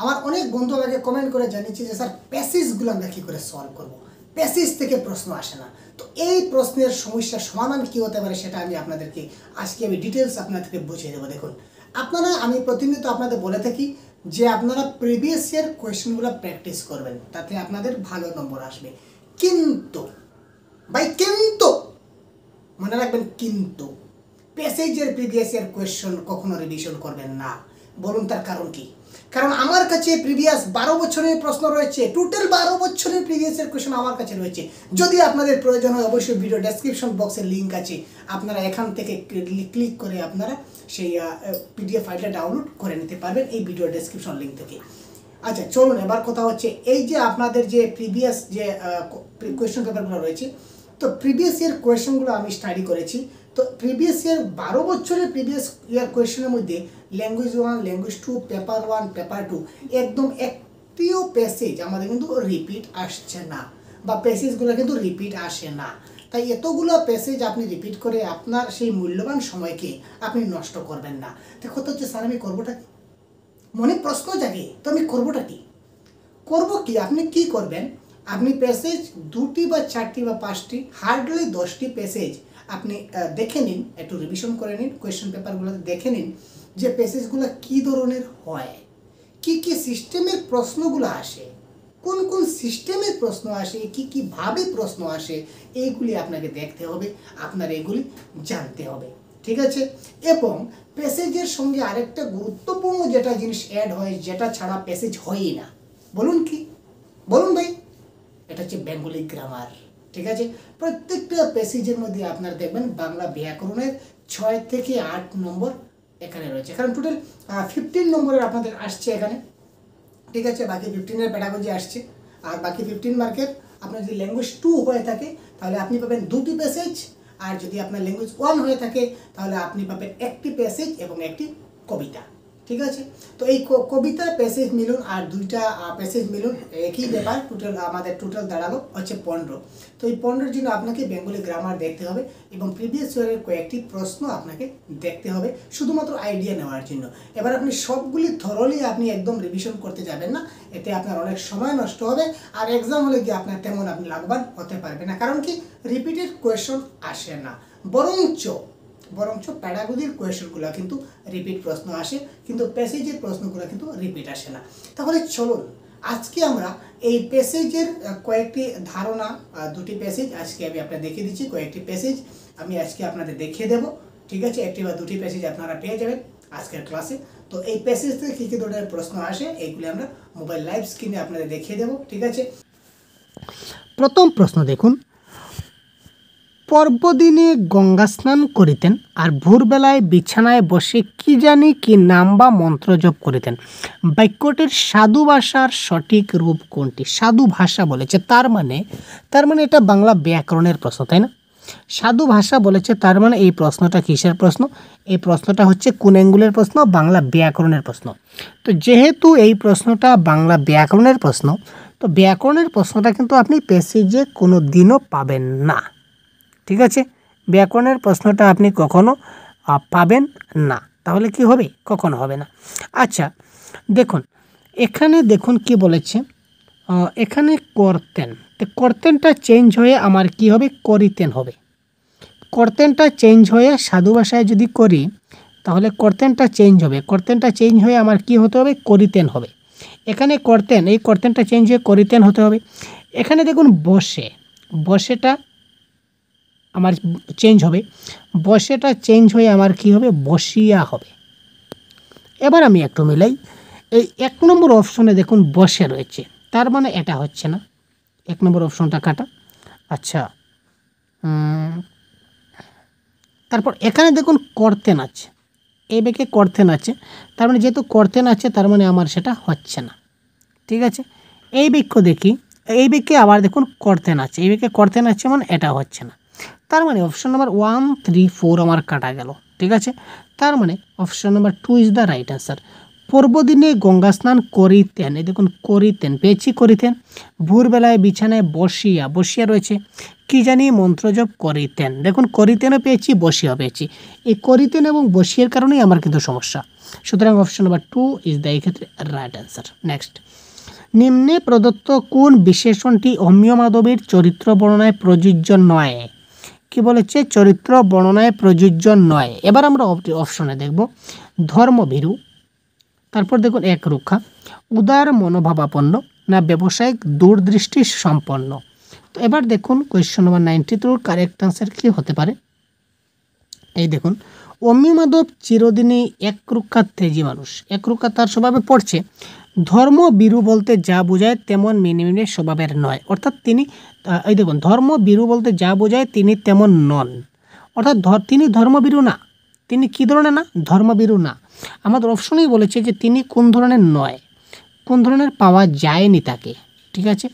আমার অনেক বন্ধু আমাকে কমেন্ট করে জানিয়েছে যে স্যার প্যাসেজগুলো আমরা কী করে সলভ করব, প্যাসেজ থেকে প্রশ্ন আসে না। তো এই প্রশ্নের সমস্যার সমাধান কী হতে পারে সেটা আমি আপনাদেরকে আজকে ডিটেলস আপনাদেরকে বুঝিয়ে দেবো। দেখুন, আমি প্রতিনিয়ত আপনাদের বলে থাকি যে আপনারা প্রিভিয়াস ইয়ার কোয়েশ্চেনগুলো প্র্যাকটিস করবেন, তাতে আপনাদের ভালো নম্বর আসবে। কিন্তু মনে রাখবেন, কিন্তু প্যাসেজের প্রিভিয়াস ইয়ার কোয়েশ্চেন কখনো রিভিশন করবেন না। বলুন তার কারণ কি? কারণ আমার কাছে প্রিভিয়াস 12 বছরের প্রশ্ন রয়েছে, টোটাল 12 বছরের প্রিভিয়াস ইয়ার কোয়েশ্চেন আমার কাছে রয়েছে। যদি আপনাদের প্রয়োজন হয় অবশ্যই ভিডিও ডেসক্রিপশন বক্সে লিঙ্ক আছে, আপনারা এখান থেকে ক্লিক করে আপনারা সেই পিডিএফ ফাইলটা ডাউনলোড করে নিতে পারবেন এই ভিডিও ডেসক্রিপশন লিঙ্ক থেকে। আচ্ছা চলুন, এবার কথা হচ্ছে এই যে আপনাদের যে প্রিভিয়াস যে কোয়েশ্চেন পেপারগুলো রয়েছে, তো প্রিভিয়াস ইয়ার কোয়েশ্চেনগুলো আমি স্টাডি করেছি। তো প্রিভিয়াস ইয়ার 12 বছরের প্রিভিয়াস ইয়ার কোয়েশ্চেনের মধ্যে ল্যাঙ্গুয়েজ 1, ল্যাঙ্গুয়েজ 2, পেপার 1, পেপার 2 একদম একটিও প্যাসেজ আমাদের কিন্তু রিপিট আসছে না, বা প্যাসেজগুলো কিন্তু রিপিট আসে না। তাই এতগুলো প্যাসেজ আপনি রিপিট করে আপনার সেই মূল্যবান সময়কে আপনি নষ্ট করবেন না। তো কথা হচ্ছে স্যার আমি করবোটা কি? মনে প্রশ্ন জাগে, তো আমি করবোটা কি? আপনি কি করবেন? আপনি প্যাসেজ 2টি বা 4টি বা 5টি, হার্ডলি 10টি প্যাসেজ আপনি দেখে নিন, একটু রিভিশন করে নিন, কোয়েশ্চেন পেপারগুলোতে দেখে নিন যে প্যাসেজগুলো কী ধরনের হয়, কি কি সিস্টেমের প্রশ্নগুলো আসে, কোন কোন সিস্টেমের প্রশ্ন আসে, কীভাবে প্রশ্ন আসে, এইগুলি আপনাকে দেখতে হবে, আপনার এগুলি জানতে হবে, ঠিক আছে? এবং প্যাসেজের সঙ্গে আরেকটা গুরুত্বপূর্ণ যেটা জিনিস অ্যাড হয়, যেটা ছাড়া প্যাসেজ হয়ই না, বলুন কি? বলুন ভাই। এটা হচ্ছে বেঙ্গলি গ্রামার, ঠিক আছে? প্রত্যেকটা প্যাসেজের মধ্যে আপনারা দেখবেন বাংলা ব্যাকরণের 6 থেকে 8 নম্বর এখানে রয়েছে। কারণ টোটাল 15 নম্বরের আপনাদের আসছে এখানে, ঠিক আছে? বাকি 15-এর প্যাডাগজি আসছে, আর বাকি 15 মার্কের আপনার যদি ল্যাঙ্গুয়েজ 2 হয়ে থাকে তাহলে আপনি পাবেন 2টি প্যাসেজ, আর যদি আপনার ল্যাঙ্গুয়েজ 1 হয়ে থাকে তাহলে আপনি পাবেন 1টি প্যাসেজ এবং 1টি কবিতা, ঠিক আছে? তো এই কবিতা প্যাসেজ মিলুন আর 2টা প্যাসেজ মিলুন একই ব্যাপার, আমাদের টোটাল দাঁড়ালো হচ্ছে 15। তো এই 15-এর জন্য আপনাকে বেঙ্গলি গ্রামার দেখতে হবে এবং প্রিভিয়াস ইয়ারের কয়েকটি প্রশ্ন আপনাকে দেখতে হবে শুধুমাত্র আইডিয়া নেওয়ার জন্য। এবার আপনি সবগুলি থরলি আপনি একদম রিভিশন করতে যাবেন না, এতে আপনার অনেক সময় নষ্ট হবে, আর এক্সাম হলে গিয়ে আপনার তেমন আপনি লাভবান হতে পারবেন না। কারণ কি? রিপিটেড কোয়েশ্চন আসে না, বরঞ্চ প্যাডাগজির কোয়েশ্চনগুলো কিন্তু রিপিট প্রশ্ন আসে, কিন্তু প্যাসেজের প্রশ্নগুলো কিন্তু রিপিট আসে না। তাহলে চলুন আজকে আমরা এই প্যাসেজের কয়েকটি ধারণা, 2টি প্যাসেজ আজকে আমি আপনাদের দেখিয়ে দিচ্ছি, কয়েকটি প্যাসেজ আমি আজকে আপনাদের দেখিয়ে দেবো, ঠিক আছে? 1টি বা 2টি প্যাসেজ আপনারা পেয়ে যাবেন আজকের ক্লাসে। তো এই প্যাসেজ থেকে কী কী ধরনের প্রশ্ন আসে এইগুলি আমরা মোবাইল লাইভ স্ক্রিনে আপনাদের দেখিয়ে দেবো, ঠিক আছে? প্রথম প্রশ্ন দেখুন, পর্বদিনে গঙ্গা স্নান করিতেন আর ভোরবেলায় বিছানায় বসে কি জানি কি নাম বা মন্ত্র জপ করিতেন। বাক্যটির সাধু ভাষার সঠিক রূপ কোনটি? সাধু ভাষা বলেছে, তার মানে এটা বাংলা ব্যাকরণের প্রশ্ন, তাই না? সাধু ভাষা বলেছে, তার মানে এই প্রশ্নটা কিসের প্রশ্ন? এই প্রশ্নটা হচ্ছে কোন অ্যাঙ্গুলের প্রশ্ন? বাংলা ব্যাকরণের প্রশ্ন। তো যেহেতু এই প্রশ্নটা বাংলা ব্যাকরণের প্রশ্ন, তো ব্যাকরণের প্রশ্নটা কিন্তু আপনি প্যাসেজে কোনো দিনও পাবেন না, ঠিক আছে? ব্যাকরণের প্রশ্নটা আপনি কখনো পাবেন না। তাহলে কি হবে? কখনো হবে না। আচ্ছা দেখুন, এখানে দেখুন কি বলেছে, এখানে করতেন, তো করতেনটা চেঞ্জ হয়ে আমার কি হবে? করিতেন হবে। করতেনটা চেঞ্জ হয়ে সাধু ভাষায় যদি করি তাহলে করতেনটা চেঞ্জ হবে, করতেনটা চেঞ্জ হয়ে আমার কি হতে হবে? করিতেন হবে। এখানে করতেন, এই করতেনটা চেঞ্জ হয়ে করিতেন হতে হবে। এখানে দেখুন বসেটা আমার চেঞ্জ হবে, বসেটা চেঞ্জ হয়ে আমার কি হবে? বসিয়া হবে। এবার আমি একটু মিলাই, এই 1 নম্বর অপশনে দেখুন বসে রয়েছে, তার মানে এটা হচ্ছে না, 1 নম্বর অপশনটা কাটা। আচ্ছা তারপর এখানে দেখুন করতেন আছে, এই বেঁকে করতেন আছে, তার মানে যেহেতু করতেন আছে তার মানে আমার সেটা হচ্ছে না, ঠিক আছে? এই বাক্য দেখি, এই বাক্যে আবার দেখুন করতেন আছে, এই বাক্যে করতেন আছে মানে এটা হচ্ছে না, তার মানে অপশন নাম্বার 1, 3, 4 আমার কাটা গেল, ঠিক আছে? তার মানে option number 2 is the right answer. পূর্বদিনে গঙ্গা স্নান করিতেন, এই দেখুন করিতেন পেয়েছি, করিতেন। ভোরবেলায় বিছানায় বসিয়া রয়েছে, কি জানি মন্ত্র জপ করিতেন, দেখুন করিতেনও পেয়েছি, বসিয়া পেয়েছি। এই করিতেন এবং বসিয়ার কারণেই আমার কিন্তু সমস্যা। সুতরাং অপশন নাম্বার 2 ইজ দ্য এই ক্ষেত্রে রাইট অ্যান্সার। নেক্সট, নিম্নে প্রদত্ত কোন বিশেষণটি অমিয় মাধবের চরিত্র বর্ণনায় প্রযোজ্য নয়? কি বলেছে? চরিত্র বর্ণনায় প্রযোজ্য নয়। এবার আমরা অপশনে দেখব ধর্মভীরু, তারপর দেখুন একরুক্ষা, উদার মনোভাবাপন্ন, না ব্যবসায়িক দূরদৃষ্টি সম্পন্ন। তো এবার দেখুন কোয়েশ্চন নাম্বার 93 কারেক্ট আনসার কী হতে পারে। এই দেখুন, অমিয় মাধব চিরদিনই একরুক্ষা তেজি মানুষ। একরুক্ষা তার স্বভাবে পড়ছে। ধর্মবীরু বলতে যা বোঝায় তেমন মিনিমিনে স্বভাবের নয়, অর্থাৎ তিনি এই দেখুন ধর্মবীরু বলতে যা বোঝায় তিনি তেমন নন, অর্থাৎ তিনি ধর্মবীরু না। তিনি কী ধরনের না? ধর্মবীরু না। আমাদের অপশনেই বলেছে যে তিনি কোন ধরনের নয়, কোন ধরনের পাওয়া যায়নি তাকে, ঠিক আছে,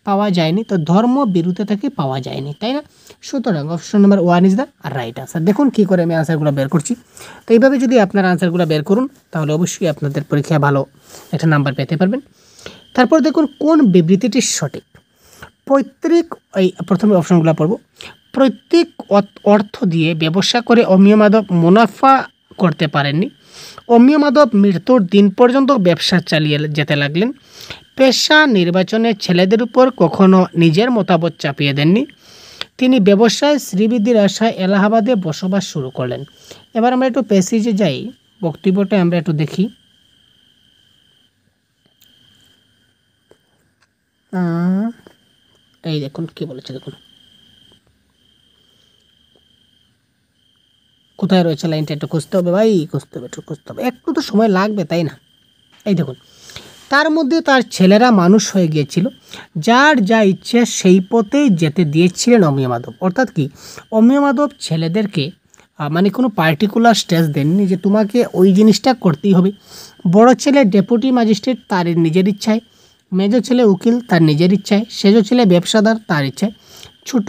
পাওয়া যায়নি। তো ধর্মবিরুতে তাকে পাওয়া যায়নি, তাই না? সুতরাং option number 1 is the right answer. দেখুন কী করে আমি আনসারগুলো বের করছি। তো এইভাবে যদি আপনারা আনসারগুলো বের করুন তাহলে অবশ্যই আপনাদের পরীক্ষায় ভালো একটা নাম্বার পেতে পারবেন। তারপর দেখুন কোন বিবৃতিটি সঠিক। পৈতৃক, এই প্রথমে অপশনগুলো পড়ব। পৈতৃক অর্থ দিয়ে ব্যবসা করে অমিয় মাধব মুনাফা করতে পারেননি। অমিয় মাধব মৃত্যুর দিন পর্যন্ত ব্যবসা চালিয়ে যেতে লাগলেন। পেশা নির্বাচনে ছেলেদের উপর কখনো নিজের মতামত চাপিয়ে দেননি। তিনি ব্যবসায় শ্রীবৃদ্ধির আশায় এলাহাবাদে বসবাস শুরু করলেন। এবার আমরা একটু প্যাসেজে যাই, বক্তব্যটা আমরা একটু দেখি। এই দেখুন কি বলেছে, দেখুন কোথায় রয়েছে লাইনটা, একটু খুঁজতে হবে ভাই, খুঁজতে হবে, একটু খুঁজতে হবে, একটু তো সময় লাগবে, তাই না? এই দেখুন, তার মধ্যে তার ছেলেরা মানুষ হয়ে গিয়েছিল, যার যা ইচ্ছে সেই পথেই যেতে দিয়েছিলেন অমিয় মাধব। অর্থাৎ কি, অমিয় মাধব ছেলেদেরকে মানে কোনো পার্টিকুলার স্টেজ দেননি যে তোমাকে ওই জিনিসটা করতেই হবে। বড় ছেলে ডেপুটি ম্যাজিস্ট্রেট, তার নিজের ইচ্ছায়। মেজো ছেলে উকিল, তার নিজের ইচ্ছায়। সেজো ছেলে ব্যবসাদার, তার ইচ্ছায়। ছোট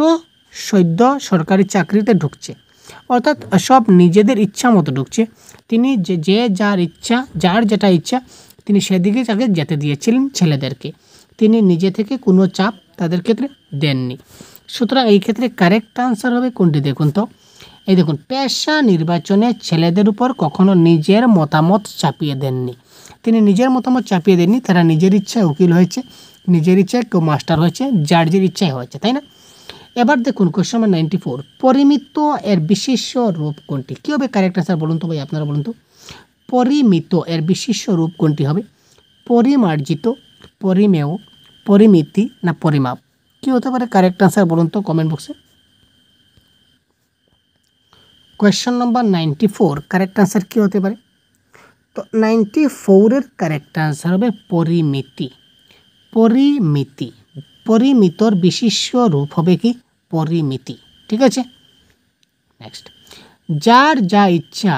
সদ্য সরকারি চাকরিতে ঢুকছে, অর্থাৎ সব নিজেদের ইচ্ছা মতো ঢুকছে। তিনি যে যার ইচ্ছা, যার যেটা ইচ্ছা তিনি সেদিকে তাকে যেতে দিয়েছিলেন ছেলেদেরকে। তিনি নিজে থেকে কোনো চাপ তাদের ক্ষেত্রে দেননি। সুতরাং এই ক্ষেত্রে কারেক্ট আনসার হবে কোনটি দেখুন তো। এই দেখুন, পেশা নির্বাচনে ছেলেদের উপর কখনো নিজের মতামত চাপিয়ে দেননি। তিনি নিজের মতামত চাপিয়ে দেননি, তারা নিজের ইচ্ছায় উকিল হয়েছে, নিজের ইচ্ছায় কেউ মাস্টার হয়েছে, যার যার ইচ্ছায় হয়েছে, তাই না? এবার দেখুন কোয়েশ্চন নাম্বার 94, পরিমিত এর বিশেষ্য রূপ কোনটি? কী হবে কারেক্ট আনসার বলুন তো ভাই, আপনারা বলুন তো। পরিমিত এর বিশেষ্য রূপ কোনটি হবে? পরিমার্জিত, পরিমেয়, পরিমিতি, না পরিমাপ? কী হতে পারে কারেক্ট আনসার বলুন তো কমেন্ট বক্সে। কোয়েশ্চন নাম্বার 94 কারেক্ট আনসার কী হতে পারে? তো 94-এর কারেক্ট আনসার হবে পরিমিতি। পরিমিতি, পরিমিতর বিশেষ্য রূপ হবে কি? পরিমিতি, ঠিক আছে। নেক্সট, যার যা ইচ্ছা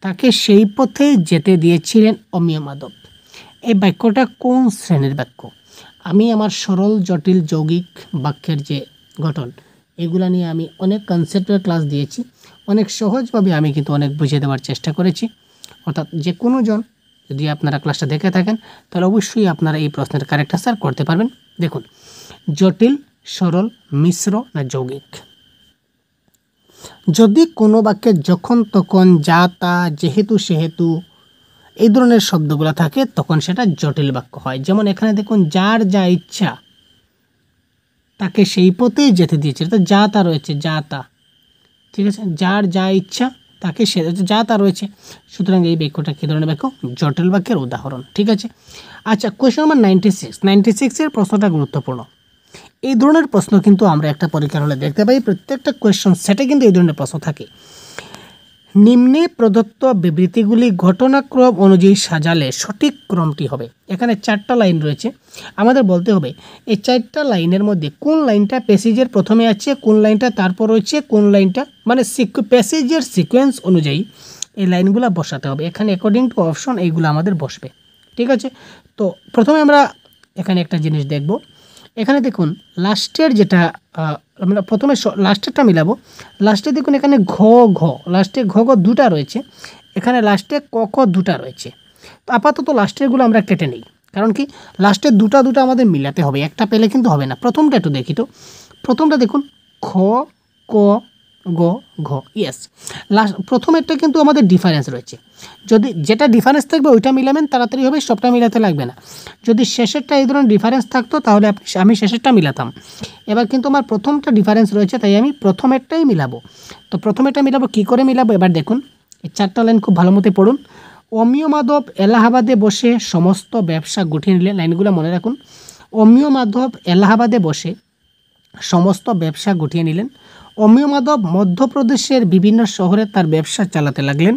তাকে সেই পথে যেতে দিয়েছিলেন অমিয় মাধব। এই বাক্যটা কোন শ্রেণীর বাক্য? আমি আমার সরল জটিল যৌগিক বাক্যের যে গঠন, এগুলা নিয়ে আমি অনেক কনসেপ্টের ক্লাস দিয়েছি, অনেক সহজভাবে আমি কিন্তু অনেক বুঝিয়ে দেওয়ার চেষ্টা করেছি। অর্থাৎ যে কোনো জন যদি আপনারা ক্লাসটা দেখে থাকেন তাহলে অবশ্যই আপনারা এই প্রশ্নের কারেক্ট আনসার করতে পারবেন। দেখুন, জটিল, সরল, মিশ্র, না যৌগিক? যদি কোনো বাক্যে যখন তখন, যা তা, যেহেতু সেহেতু এই ধরনের শব্দগুলো থাকে তখন সেটা জটিল বাক্য হয়। যেমন এখানে দেখুন, যার যা ইচ্ছা তাকে সেই পথেই যেতে দিয়েছে, তো যা তা রয়েছে, যা তা, ঠিক আছে, যার যা ইচ্ছা তাকে সে যা তা রয়েছে। সুতরাং এই বাক্যটা কী ধরনের বাক্য? জটিল বাক্যের উদাহরণ, ঠিক আছে। আচ্ছা, কোয়েশ্চন নাম্বার 96-এর প্রশ্নটা গুরুত্বপূর্ণ। এই ধরনের প্রশ্ন কিন্তু আমরা একটা পরীক্ষার হলে দেখতে পাই, প্রত্যেকটা কোয়েশ্চন সেটে কিন্তু এই ধরনের প্রশ্ন থাকে। নিম্নে প্রদত্ত বিবৃতিগুলি ঘটনাক্রম অনুযায়ী সাজালে সঠিক ক্রমটি হবে। এখানে 4টা লাইন রয়েছে, আমাদের বলতে হবে এই 4টা লাইনের মধ্যে কোন লাইনটা প্যাসেজের প্রথমে আছে, কোন লাইনটা তারপর রয়েছে, কোন লাইনটা মানে প্যাসেজের সিকোয়েন্স অনুযায়ী এই লাইনগুলো বসাতে হবে। এখানে অ্যাকর্ডিং টু অপশন এইগুলো আমাদের বসবে, ঠিক আছে। তো প্রথমে আমরা এখানে একটা জিনিস দেখব। এখানে দেখুন লাস্টের যেটা আমরা প্রথমে লাস্টেরটা মিলাবো। লাস্টে দেখুন এখানে ঘ ঘ, লাস্টে ঘ ঘ দুটা রয়েছে, এখানে লাস্টে ক ক দুটা রয়েছে। তো আপাতত লাস্টেরগুলো আমরা কেটে নিই, কারণ কি লাস্টের দুটা আমাদের মিলাতে হবে, একটা পেলে কিন্তু হবে না। প্রথমটা একটু দেখি তো। প্রথমটা দেখুন, খ ক ঘ ইয়েস। লাস্ট প্রথমেরটা কিন্তু আমাদের ডিফারেন্স রয়েছে, যদি যেটা ডিফারেন্স থাকবে ওইটা মিলাবেন, তাড়াতাড়ি হবে, সবটা মিলাতে লাগবে না। যদি শেষেরটা এই ধরনের ডিফারেন্স থাকতো তাহলে আমি শেষেরটা মিলাতাম। এবার কিন্তু আমার প্রথমটা ডিফারেন্স রয়েছে, তাই আমি প্রথমেরটাই মিলাবো। তো প্রথমেরটা মিলাবো, কী করে মিলাবো এবার দেখুন। এই 4টা লাইন খুব ভালো মতো পড়ুন। অমিয় মাধব এলাহাবাদে বসে সমস্ত ব্যবসা গুটিয়ে নিলেন। লাইনগুলো মনে রাখুন। অমিয় মাধব এলাহাবাদে বসে সমস্ত ব্যবসা গুটিয়ে নিলেন। অমিয় মাধব মধ্যপ্রদেশের বিভিন্ন শহরে তার ব্যবসা চালাতে লাগলেন।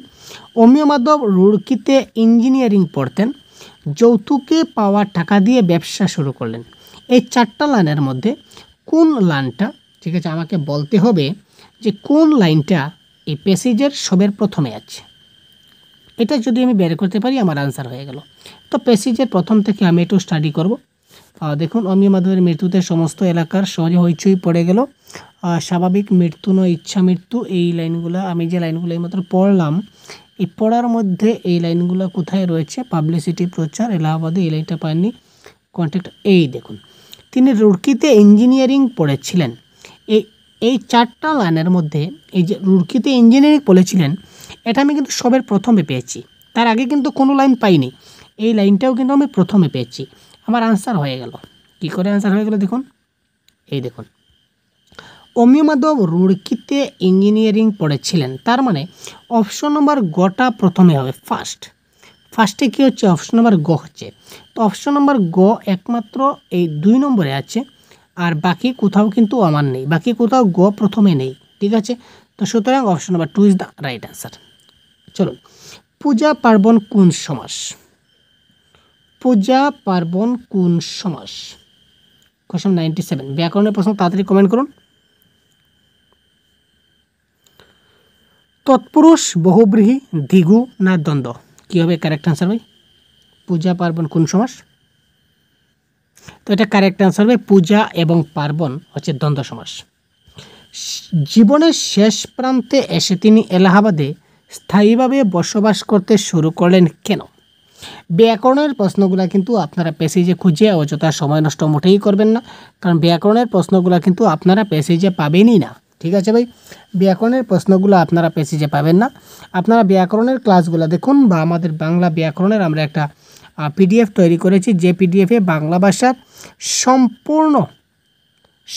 অমিয় মাধব রুড়কিতে ইঞ্জিনিয়ারিং পড়তেন। যৌতুকে পাওয়া টাকা দিয়ে ব্যবসা শুরু করলেন। এই 4টা লাইনের মধ্যে কোন লাইনটা, ঠিক আছে, আমাকে বলতে হবে যে কোন লাইনটা এই প্যাসেজের সবের প্রথমে আছে। এটা যদি আমি বের করতে পারি আমার আনসার হয়ে গেল। তো প্যাসেজের প্রথম থেকে আমি একটু স্টাডি করব। দেখুন, অমিয় মাধবের মৃত্যুতে সমস্ত এলাকার সহজে হইচই পড়ে গেল। স্বাভাবিক মৃত্যু নয়, ইচ্ছা মৃত্যু। এই লাইনগুলো আমি যে লাইনগুলো এইমাত্র পড়লাম, এই পড়ার মধ্যে এই লাইনগুলো কোথায় রয়েছে? পাবলিসিটি, প্রচার, এলাহাবাদে। এই লাইনটা পাননি। কন্ট্যাক্ট, এই দেখুন, তিনি রুড়কিতে ইঞ্জিনিয়ারিং পড়েছিলেন। এই 4টা লাইনের মধ্যে এই যে রুড়কিতে ইঞ্জিনিয়ারিং পড়েছিলেন, এটা আমি কিন্তু সবের প্রথমে পেয়েছি, তার আগে কিন্তু কোনো লাইন পাইনি। এই লাইনটাও কিন্তু আমি প্রথমে পেয়েছি। আমার আনসার হয়ে গেল। কী করে আনসার হয়ে গেল দেখুন, এই দেখুন, অমিয় মাধব রুড়কিতে ইঞ্জিনিয়ারিং পড়েছিলেন, তার মানে অপশন নম্বর গটা প্রথমে হবে। ফার্স্টে কী হচ্ছে? অপশন নম্বর গ হচ্ছে। তো অপশন নম্বর গ একমাত্র এই 2 নম্বরে আছে, আর বাকি কোথাও কিন্তু আমার নেই, বাকি কোথাও গ প্রথমে নেই, ঠিক আছে। তো সুতরাং option number 2 is the right answer. চলুন, পূজা পার্বণ কোন সমাস? পূজা পার্বণ কোন সমাস? কোশ্চেন 97। ব্যাকরণের প্রশ্ন তাড়াতাড়ি কমেন্ট করুন। তৎপুরুষ, বহুব্রীহি, দ্বিগু না দ্বন্দ্ব? কী হবে কারেক্ট আনসার ভাই? পূজা পার্বণ কোন সমাস? তো এটা কারেক্ট আনসার হবে পূজা এবং পার্বণ হচ্ছে দ্বন্দ্ব সমাস। জীবনের শেষ প্রান্তে এসে তিনি এলাহাবাদে স্থায়ীভাবে বসবাস করতে শুরু করলেন কেন? ব্যাকরণের প্রশ্নগুলো কিন্তু আপনারা প্যাসেজে খুঁজে অযথা সময় নষ্ট মোটেই করবেন না, কারণ ব্যাকরণের প্রশ্নগুলো কিন্তু আপনারা প্যাসেজে পাবেনই না, ঠিক আছে ভাই। ব্যাকরণের প্রশ্নগুলো আপনারা প্যাসেজে পাবেন না। আপনারা ব্যাকরণের ক্লাসগুলো দেখুন, বা আমাদের বাংলা ব্যাকরণের আমরা একটা পিডিএফ তৈরি করেছি, যে পিডিএফে বাংলা ভাষার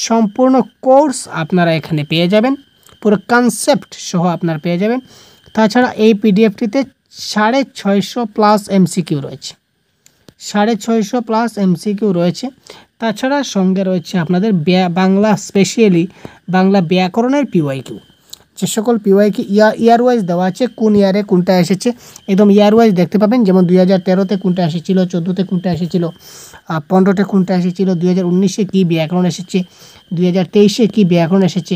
সম্পূর্ণ কোর্স আপনারা এখানে পেয়ে যাবেন, পুরো কনসেপ্ট সহ আপনারা পেয়ে যাবেন। তাছাড়া এই পিডিএফটিতে 650+ এমসিকিউ রয়েছে, 650+ এমসিকিউ রয়েছে। তাছাড়া সঙ্গে রয়েছে আপনাদের বাংলা, স্পেশালি বাংলা ব্যাকরণের পিওয়াইকিউ, যে সকল পিওয়াইকিউ ইয়ার ওয়াইজ দেওয়া আছে, কোন ইয়ারে কোনটা এসেছে একদম ইয়ার ওয়াইজ দেখতে পাবেন। যেমন 2013-তে কোনটা এসেছিল, 14-তে কোনটা এসেছিল, 15-তে কোনটা এসেছিল, 2019-এ কী ব্যাকরণ এসেছে, 2023-এ কী ব্যাকরণ এসেছে,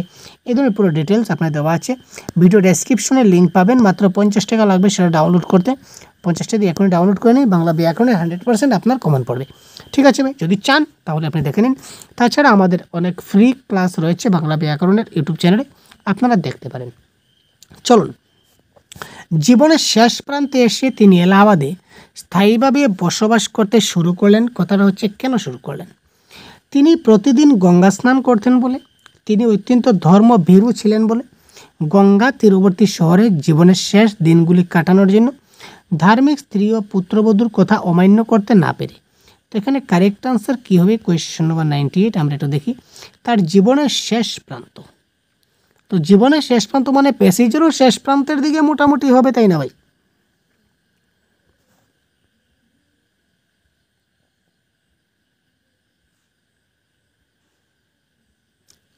এই ধরনের পুরো ডিটেলস আপনার দেওয়া আছে। ভিডিও ডেসক্রিপশনে লিঙ্ক পাবেন, মাত্র 50 টাকা লাগবে সেটা ডাউনলোড করতে। 50 টাকা দিয়ে এখনই ডাউনলোড করে নিন, বাংলা ব্যাকরণে 100% আপনার কমন পড়বে, ঠিক আছে ভাই। যদি চান তাহলে আপনি দেখে নিন। তাছাড়া আমাদের অনেক ফ্রি ক্লাস রয়েছে বাংলা ব্যাকরণের ইউটিউব চ্যানেলে, আপনারা দেখতে পারেন। চলুন, জীবনের শেষ প্রান্তে এসে তিনি এলাহাবাদে স্থায়ীভাবে বসবাস করতে শুরু করলেন। কথাটা হচ্ছে কেন শুরু করলেন? তিনি প্রতিদিন গঙ্গা স্নান করতেন বলে, তিনি অত্যন্ত ধর্মভীরু ছিলেন বলে, গঙ্গা তীরবর্তী শহরে জীবনের শেষ দিনগুলি কাটানোর জন্য, ধার্মিক স্ত্রী ও পুত্রবধূর কথা অমান্য করতে না পেরে। তো এখানে কারেক্ট আনসার কী হবে? কোয়েশ্চেন নম্বর 98 আমরা একটু দেখি। তার জীবনের শেষ প্রান্ত, তো জীবনের শেষ প্রান্ত মানে প্যাসেজেরও শেষ প্রান্তের দিকে মোটামুটি হবে, তাই না ভাই?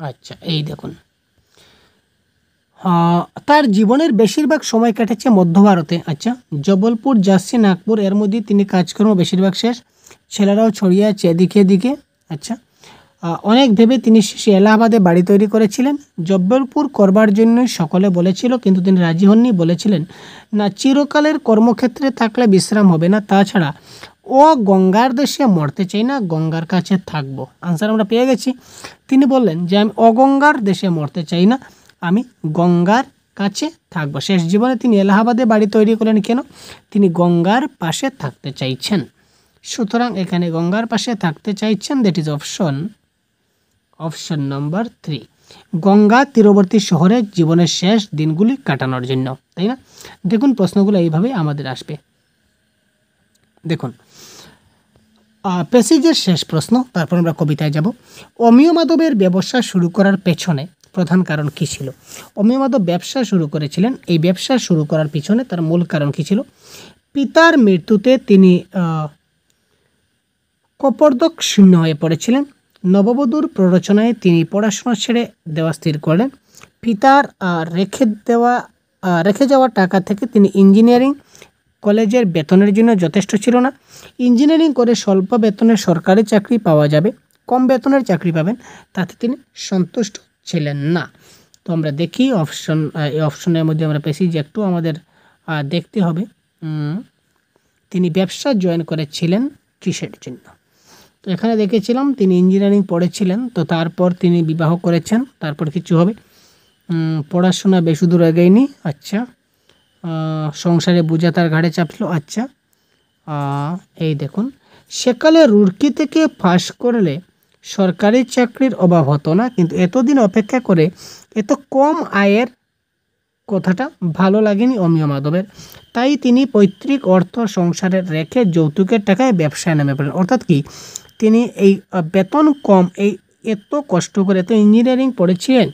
আচ্ছা, এই দেখুন, তার জীবনের বেশিরভাগ সময় কেটেছে মধ্য ভারতে। আচ্ছা, জবলপুর, ঝাঁসি, নাগপুর, এর মধ্যে তিনি কাজকর্ম বেশিরভাগ শেষ। ছেলেরাও ছড়িয়ে আছে এদিকে এদিকে। আচ্ছা, অনেক ভেবে তিনি শেষে এলাহাবাদে বাড়ি তৈরি করেছিলেন। জব্বলপুর করবার জন্যই সকলে বলেছিল, কিন্তু তিনি রাজি হননি। বলেছিলেন না, চিরকালের কর্মক্ষেত্রে থাকলে বিশ্রাম হবে না, তাছাড়া ও গঙ্গার দেশে মরতে চাই না, গঙ্গার কাছে থাকবো। আনসার আমরা পেয়ে গেছি। তিনি বললেন যে আমি অগঙ্গার দেশে মরতে চাই না, আমি গঙ্গার কাছে থাকবো। শেষ জীবনে তিনি এলাহাবাদে বাড়ি তৈরি করলেন কেন? তিনি গঙ্গার পাশে থাকতে চাইছেন। সুতরাং এখানে গঙ্গার পাশে থাকতে চাইছেন, that is option number 3। Ganga তীরবর্তী শহরে জীবনের শেষ দিনগুলি কাটানোর জন্য, তাই না? দেখুন প্রশ্নগুলো এইভাবে আমাদের আসবে। দেখুন প্যাসেজের শেষ প্রশ্ন, তারপর আমরা কবিতায় যাব। অমিয় মাধবের ব্যবসা শুরু করার পেছনে প্রধান কারণ কী ছিল? অমিয় মাধব ব্যবসা শুরু করেছিলেন, এই ব্যবসা শুরু করার পিছনে তার মূল কারণ কী ছিল? পিতার মৃত্যুতে তিনি কপর্দক শূন্য হয়ে পড়েছিলেন। নববধূর প্ররোচনায় তিনি পড়াশোনা ছেড়ে দেওয়া স্থির করলেন। পিতার রেখে যাওয়া টাকা থেকে তিনি ইঞ্জিনিয়ারিং কলেজের বেতনের জন্য যথেষ্ট ছিল না। ইঞ্জিনিয়ারিং করে স্বল্প বেতনের সরকারি চাকরি পাওয়া যাবে, কম বেতনের চাকরি পাবেন, তাতে তিনি সন্তুষ্ট ছিলেন না। তো আমরা দেখি এই অপশনের মধ্যে আমরা পেয়েছি যে একটু আমাদের দেখতে হবে তিনি ব্যবসা জয়েন করেছিলেন কিসের জন্য। তো এখানে দেখেছিলাম তিনি ইঞ্জিনিয়ারিং পড়েছিলেন, তো তারপর তিনি বিবাহ করেছেন, তারপর কিছু হবে। পড়াশোনা বেশি দূর এগোয়নি, আচ্ছা। সংসারে বোঝা তার ঘাড়ে চাপলো, আচ্ছা। এই দেখুন, সেকালে রুড়কি থেকে পাশ করলে সরকারি চাকরির অভাব হতো না, কিন্তু এতদিন অপেক্ষা করে এত কম আয়ের কথাটা ভালো লাগেনি অমিয় মাধবের। তাই তিনি পৈতৃক অর্থ সংসারে রেখে যৌতুকের টাকায় ব্যবসায় নেমে পড়েন। অর্থাৎ কি, তিনি এই বেতন কম, এই এত কষ্ট করে এত ইঞ্জিনিয়ারিং পড়েছিলেন,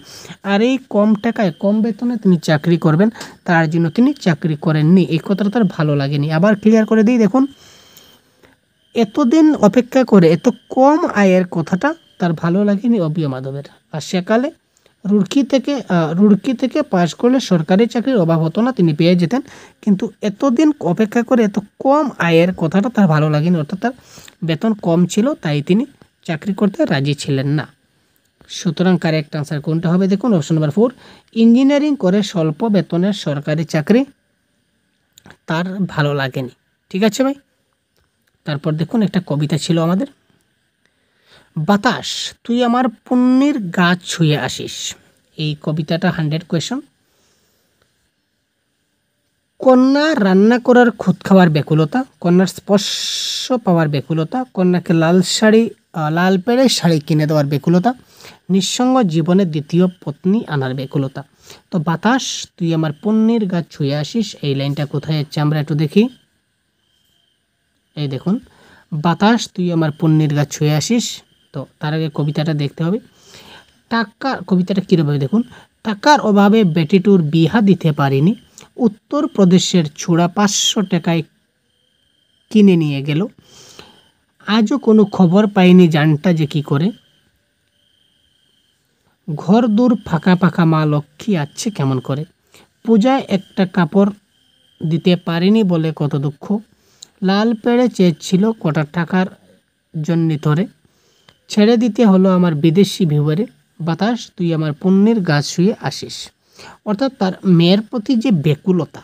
আর এই কম টাকায় কম বেতনে তিনি চাকরি করবেন, তার জন্য তিনি চাকরি করেননি। এই কথাটা তার ভালো লাগেনি। আবার ক্লিয়ার করে দিই, দেখুন, এতদিন অপেক্ষা করে এত কম আয়ের কথাটা তার ভালো লাগেনি অমিয় মাধবের। আর সেকালে রুড়কি থেকে পাশ করলে সরকারি চাকরির অভাব হতো না, তিনি পেয়ে যেতেন, কিন্তু এতদিন অপেক্ষা করে এত কম আয়ের কথাটা তার ভালো লাগেনি, অর্থাৎ তার বেতন কম ছিল, তাই তিনি চাকরি করতে রাজি ছিলেন না। সুতরাং কারেক্ট আনসার কোনটা হবে? দেখুন অপশন নাম্বার 4, ইঞ্জিনিয়ারিং করে স্বল্প বেতনের সরকারি চাকরি তার ভালো লাগেনি। ঠিক আছে ভাই। তারপর দেখুন একটা কবিতা ছিল আমাদের, বাতাস তুই আমার পুণ্যের গাছ ছুঁয়ে আসিস। এই কবিতাটা 100 কোয়েশন। কন্যা রান্না করার খুদ খাওয়ার ব্যাকুলতা, কন্যার স্পর্শ পাওয়ার ব্যাকুলতা, কন্যাকে লাল পেড়ে শাড়ি কিনে দেওয়ার ব্যাকুলতা, নিঃসঙ্গ জীবনে দ্বিতীয় পত্নী আনার ব্যাকুলতা। তো বাতাস তুই আমার পুণ্যের গাছ ছুঁয়ে আসিস, এই লাইনটা কোথায় যাচ্ছে আমরা একটু দেখি। এই দেখুন, বাতাস তুই আমার পুণ্যের গাছ ছুঁয়ে আসিস। তো তার আগে কবিতাটা দেখতে হবে। কবিতাটা কীভাবে দেখুন, টাকার অভাবে বেটিটুর বিহা দিতে পারিনি, উত্তরপ্রদেশের ছোড়া 500 টাকায় কিনে নিয়ে গেল, আজও কোনো খবর পাইনি জানটা যে কি করে, ঘর দূর ফাঁকা ফাঁকা মা লক্ষ্মী আছে কেমন করে, পূজায় একটা কাপড় দিতে পারিনি বলে কত দুঃখ, লাল পেড়ে চেয়েছিল কটা টাকার জন্য ধরে, ছেড়ে দিতে হলো আমার বিদেশি ভিউয়ারে, বাতাস তুই আমার পুণ্যের গাছ ছুঁয়ে আসিস। অর্থাৎ তার মেয়ের প্রতি যে ব্যাকুলতা,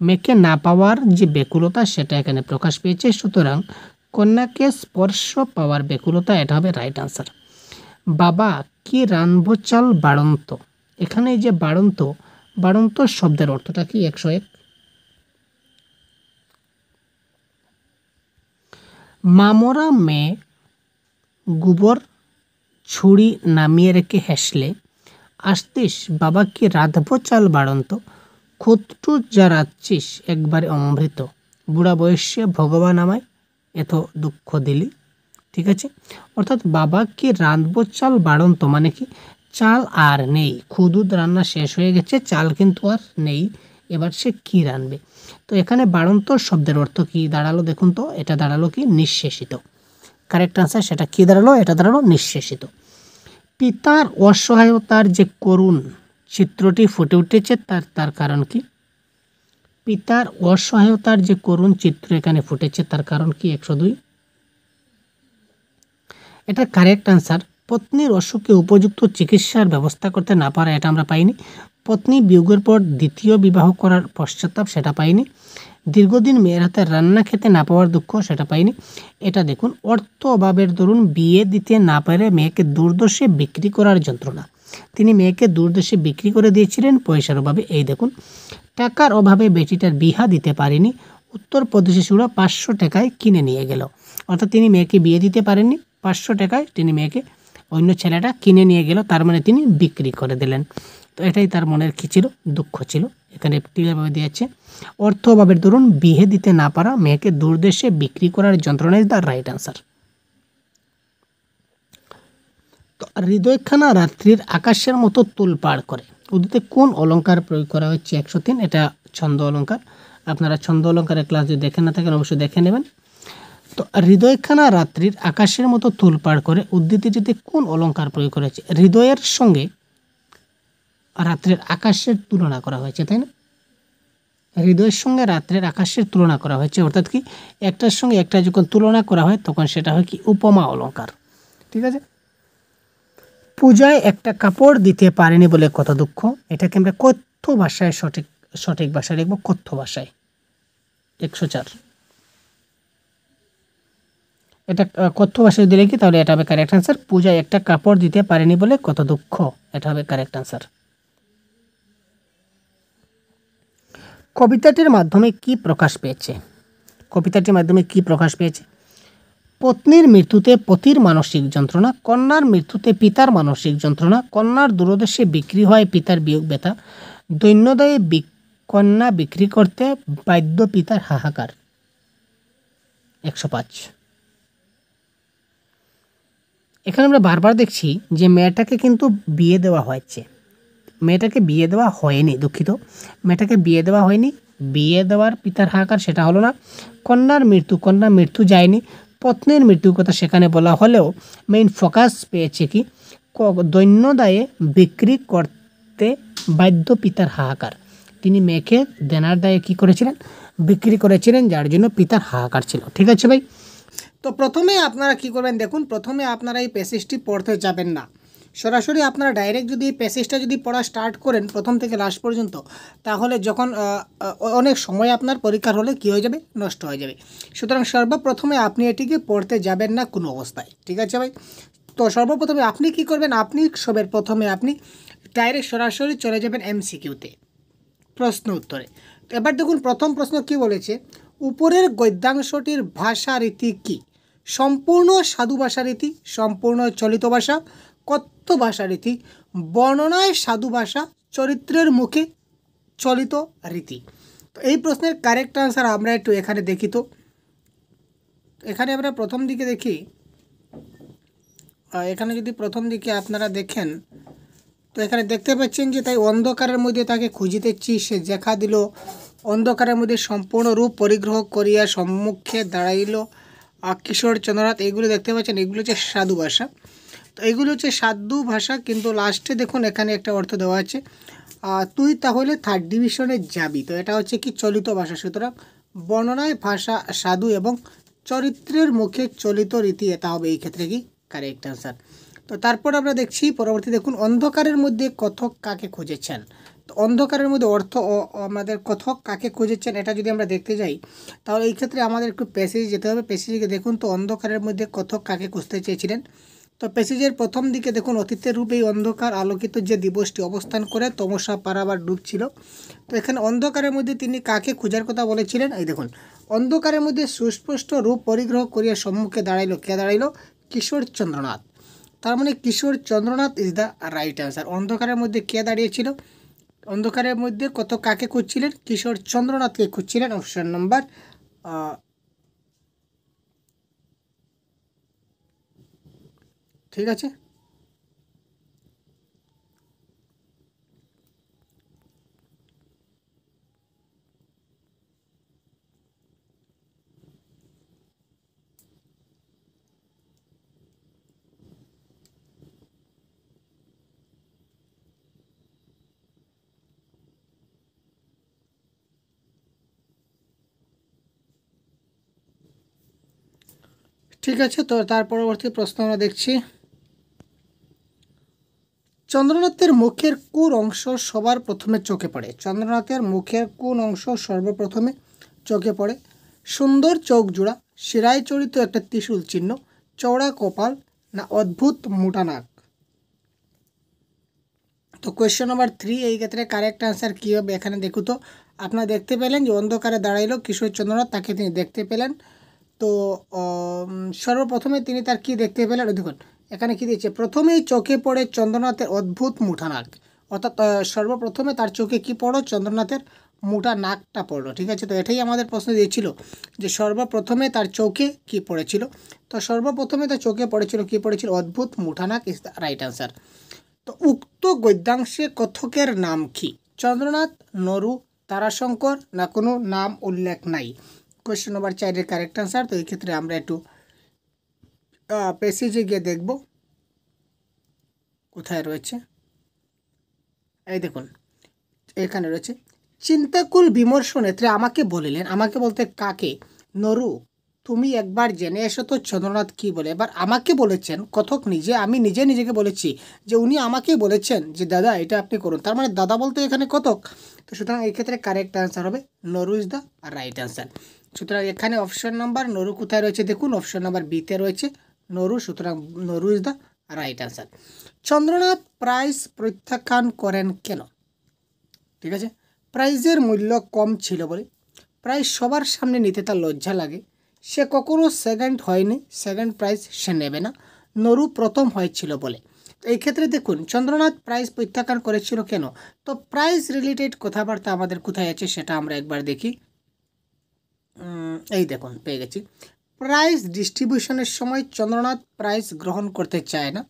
মেয়েকে না পাওয়ার যে ব্যাকুলতা, সেটা এখানে প্রকাশ পেয়েছে। সুতরাং কন্যাকে স্পর্শ পাওয়ার ব্যাকুলতা, এটা হবে রাইট আনসার। বাবা কি রানবো চাল বাড়ন্ত, এখানে যে বাড়ন্ত শব্দের অর্থটা কি? 101। মামরা মেয়ে গোবর ছুরি নামিয়ে রেখে হেসলে, আসতিস বাবা কি রাঁধবো চাল বাড়ন্ত, খুদটু যা রাঁধছিস একবারে অমৃত, বুড়া বয়সে ভগবান আমায় এত দুঃখ দিলি। ঠিক আছে, অর্থাৎ বাবা কি রাঁধবো চাল বাড়ন্ত মানে কি, চাল আর নেই, খুদুদ রান্না শেষ হয়ে গেছে, চাল কিন্তু আর নেই, এবার সে কি রাঁধবে। তো এখানে বাড়ন্ত শব্দের অর্থ কি দাঁড়ালো দেখুন তো, এটা দাঁড়ালো কি নিঃশেষিত। কারেক্ট আনসার সেটা কি দাঁড়ালো? এটা দাঁড়ালো নিঃশেষিত। পিতার অসহায়তার যে করুণ চিত্রটি ফুটে উঠেছে, তার কারণ কি? পিতার অসহায়তার যে করুণ চিত্র এখানে ফুটেছে, তার কারণ কি? 102। এটা কারেক্ট আনসার। পত্নীর অসুখে উপযুক্ত চিকিৎসার ব্যবস্থা করতে না পারা, এটা আমরা পাইনি। পত্নী বিয়োগের পর দ্বিতীয় বিবাহ করার পশ্চাত্তাপ, সেটা পাইনি। দীর্ঘদিন মেয়ের হাতে রান্না খেতে না পাওয়ার দুঃখ, সেটা পাইনি। এটা দেখুন, অর্থ অভাবের দরুন বিয়ে দিতে না পারে মেয়েকে দূরদেশে বিক্রি করার যন্ত্রণা, তিনি মেয়েকে দূরদেশে বিক্রি করে দিয়েছিলেন পয়সার অভাবে। এই দেখুন, টাকার অভাবে বেটিটার বিহা দিতে পারেনি, উত্তরপ্রদেশে সুরা 500 টাকায় কিনে নিয়ে গেল। অর্থাৎ তিনি মেয়েকে বিয়ে দিতে পারেননি, 500 টাকায় তিনি মেয়েকে অন্য ছেলেটা কিনে নিয়ে গেল, তার মানে তিনি বিক্রি করে দিলেন। তো এটাই তার মনের কী ছিল, দুঃখ ছিল। এখানে ক্লিয়ারভাবে দিয়েছে অর্থ অভাবের দরুন বিয়ে দিতে না পারা মেয়েকে দূরদেশে বিক্রি করার যন্ত্রণা ইজ দ্য রাইট আনসার। তো হৃদয়খানা রাত্রির আকাশের মতো তোলপাড় করে, উর্দুতে কোন অলঙ্কার প্রয়োগ করা হচ্ছে? 103, এটা ছন্দ অলঙ্কার। আপনারা ছন্দ অলঙ্কারের ক্লাস যদি দেখে না থাকেন অবশ্যই দেখে নেবেন। তো হৃদয়খানা রাত্রির আকাশের মতো তোলপাড় করে উদ্ধৃতিটিতে কোন অলঙ্কার প্রয়োগ করেছে? হৃদয়ের সঙ্গে রাত্রের আকাশের তুলনা করা হয়েছে, তাই না? হৃদয়ের সঙ্গে রাত্রের আকাশের তুলনা করা হয়েছে, অর্থাৎ কি একটার সঙ্গে একটা যখন তুলনা করা হয় তখন সেটা হয় কি উপমা অলঙ্কার। ঠিক আছে। পূজায় একটা কাপড় দিতে পারেনি বলে কত দুঃখ, এটাকে আমরা কথ্য ভাষায় সঠিক ভাষায় লিখব, কথ্য ভাষায়। 104, এটা কথ্য ভাষায় দিলে কি, তাহলে এটা হবে কারেক্ট আনসার। পূজায় একটা কাপড় দিতে পারেনি বলে কত দুঃখ, এটা হবে কারেক্ট আনসার। কবিতাটির মাধ্যমে কি প্রকাশ পেয়েছে? কবিতাটির মাধ্যমে কি প্রকাশ পেয়েছে? পত্নীর মৃত্যুতে পতির মানসিক যন্ত্রণা, কন্যার মৃত্যুতে পিতার মানসিক যন্ত্রণা, কন্যার দূরদেশে বিক্রি হয় পিতার বিয়োগ ব্যথা, দৈন্যদায়ে কন্যা বিক্রি করতে বাধ্য পিতার হাহাকার। 105, এখানে আমরা বারবার দেখছি যে মেয়েটাকে কিন্তু বিয়ে দেওয়া হয়েছে, মেয়েটাকে বিয়ে দেওয়া হয়নি, দুঃখিত, মেয়েটাকে বিয়ে দেওয়া হয়নি। বিয়ে দেওয়ার পিতার হাহাকার সেটা হলো না। কন্যার মৃত্যু যায়নি। পত্নীর মৃত্যুর কথা সেখানে বলা হলেও মেইন ফোকাস পেয়েছে কি, দৈন্যদায়ে বিক্রি করতে বাধ্য পিতার হাহাকার। তিনি মেয়েকে দেনার দায়ে কী করেছিলেন? বিক্রি করেছিলেন, যার জন্য পিতার হাহাকার ছিল। ঠিক আছে ভাই। তো প্রথমে আপনারা কি করবেন দেখুন, প্রথমে আপনারা এই প্যাসেজটি পড়তে যাবেন না, সরাসরি আপনারা ডাইরেক্ট যদি এই প্যাসেজটা যদি পড়া স্টার্ট করেন প্রথম থেকে লাস্ট পর্যন্ত, তাহলে যখন অনেক সময় আপনার পরীক্ষার হলে কী হয়ে যাবে, নষ্ট হয়ে যাবে। সুতরাং সর্বপ্রথমে আপনি এটিকে পড়তে যাবেন না কোনো অবস্থায়। ঠিক আছে ভাই। তো সর্বপ্রথমে আপনি কি করবেন, আপনি সবের প্রথমে আপনি ডাইরেক্ট সরাসরি চলে যাবেন MCQতে, প্রশ্ন উত্তরে। তো এবার দেখুন প্রথম প্রশ্ন কি বলেছে, উপরের গদ্যাংশটির ভাষা রীতি কী? সম্পূর্ণ সাধু ভাষা রীতি, সম্পূর্ণ চলিত ভাষা, কথ্য ভাষা রীতি, বর্ণনায় সাধু ভাষা, চরিত্রের মুখে চলিত রীতি। তো এই প্রশ্নের কারেক্ট আনসার আমরা একটু এখানে দেখি। তো এখানে আমরা প্রথম দিকে দেখি, এখানে যদি প্রথম দিকে আপনারা দেখেন তো এখানে দেখতে পাচ্ছেন যে তাই অন্ধকারের মধ্যে তাকে খুঁজিতেছি, সে দেখা দিল, অন্ধকারের মধ্যে সম্পূর্ণ রূপ পরিগ্রহ করিয়া সম্মুখে দাঁড়াইল, কিশোর চন্দ্রনাথ, এইগুলো দেখতে পাচ্ছেন, এগুলো হচ্ছে সাধু ভাষা। তো এগুলো হচ্ছে সাধু ভাষা, কিন্তু লাস্টে দেখুন এখানে একটা অর্থ দেওয়া আছে, তুই তাহলে 3rd ডিভিশনে যাবি। তো এটা হচ্ছে কি চলিত ভাষা। সুতরাং বর্ণনায় ভাষা সাধু এবং চরিত্রের মুখে চলিত রীতি, এটা হবে এই ক্ষেত্রে কি কারেক্ট আনসার। তো তারপর আমরা দেখছি পরবর্তী, দেখুন অন্ধকারের মধ্যে কথক কাকে খুঁজেছেন। তো অন্ধকারের মধ্যে অর্থ আমাদের কথক কাকে খুঁজেছেন, এটা যদি আমরা দেখতে যাই তাহলে এই ক্ষেত্রে আমাদের একটু প্যাসেজে যেতে হবে। প্যাসেজে দেখুন, তো অন্ধকারের মধ্যে কথক কাকে খুঁজতে চেয়েছিলেন। তো প্যাসেজের প্রথম দিকে দেখুন, অতীতের রূপে এই অন্ধকার আলোকিত যে দিবসটি অবস্থান করে তমসা পারাবার ডুবছিল। তো এখানে অন্ধকারের মধ্যে তিনি কাকে খোঁজার কথা বলেছিলেন, এই দেখুন অন্ধকারের মধ্যে সুস্পষ্ট রূপ পরিগ্রহ করিয়া সম্মুখে দাঁড়াইল, কে দাঁড়াইল? কিশোর চন্দ্রনাথ। তার মানে Kishore Chandranath is the right answer. অন্ধকারের মধ্যে কে দাঁড়িয়েছিল? অন্ধকারের মধ্যে কত কাকে খুঁজছিলেন? কিশোর চন্দ্রনাথকে খুঁজছিলেন। অপশন নাম্বার ঠিক আছে। ঠিক আছে, তো তার পরবর্তী প্রশ্ন আমরা দেখছি, চন্দ্রনাথের মুখের কোন অংশ সবার প্রথমে চোখে পড়ে? চন্দ্রনাথের মুখের কোন অংশ সর্বপ্রথমে চোখে পড়ে? সুন্দর চোখ জোড়া, শিরায় চরিত একটা ত্রিশূল চিহ্ন, চওড়া কপাল, না অদ্ভুত মোটা নাক? তো কোয়েশ্চেন নাম্বার 3, এই ক্ষেত্রে কারেক্ট আনসার কী হবে? এখানে দেখুন, তো আপনারা দেখতে পেলেন যে অন্ধকারে দাঁড়াইল কিশোর চন্দ্রনাথ, তাকে তিনি দেখতে পেলেন। তো সর্বপ্রথমে তিনি তার কি দেখতে পেলেন? দেখুন এখানে কি দিয়েছে, প্রথমেই চোখে পড়ে চন্দ্রনাথের অদ্ভুত মুঠা নাক, অর্থাৎ সর্বপ্রথমে তার চোখে কি পড়ো, চন্দ্রনাথের মুঠা নাকটা পড়লো। ঠিক আছে, তো এটাই আমাদের প্রশ্ন দিয়েছিল যে সর্বপ্রথমে তার চোখে কি পড়েছিল। তো সর্বপ্রথমে তার চোখে পড়েছিল কি পড়েছিল, অদ্ভুত মুঠা নাক ইজ দ্য রাইট অ্যান্সার। তো উক্ত গদ্যাংশে কথকের নাম কি, চন্দ্রনাথ, নরু, তারাশঙ্কর, না কোনো নাম উল্লেখ নাই। Question number 4 correct answer. তো এই ক্ষেত্রে আমরা একটু প্যাসেজে গিয়ে দেখব কোথায় রয়েছে। এই দেখুন এখানে রয়েছে, চিন্তাকুল বিমর্ষ নেত্রে আমাকে বলিলেন, আমাকে বলতে কাকে, নরু তুমি একবার জেনে এসো তো চন্দ্রনাথ কি বলে। এবার আমাকে বলেছেন কথক নিজে, আমি নিজে নিজেকে বলেছি যে উনি আমাকে বলেছেন যে দাদা এটা আপনি করুন, তার মানে দাদা বলতে এখানে কথক। তো সুতরাং এই ক্ষেত্রে কারেক্ট অ্যান্সার হবে নরু ইজ দ্য রাইট অ্যান্সার। সুতরাং এখানে অপশন নাম্বার নরু কোথায় রয়েছে দেখুন, অপশন নাম্বার বিতে রয়েছে নরু, সুতরাং Naru is the right answer. Chandranath prize প্রত্যাখ্যান করেন কেন, ঠিক আছে, প্রাইজের মূল্য কম ছিল বলে, প্রাইজ সবার সামনে নিতে তার লজ্জা লাগে, সে কখনো সেকেন্ড হয়নি, সেকেন্ড প্রাইজ সে নেবে না, নরু প্রথম হয়েছিল বলে। তো এই ক্ষেত্রে দেখুন চন্দ্রনাথ প্রাইজ প্রত্যাখ্যান করেছিল কেন। তো প্রাইজ রিলেটেড কথাবার্তা আমাদের কোথায় আছে সেটা আমরা একবার দেখি। এই দেখুন পেয়ে গেছি, প্রাইজ ডিস্ট্রিবিউশনের সময় চন্দ্রনাথ প্রাইজ গ্রহণ করতে চায় না,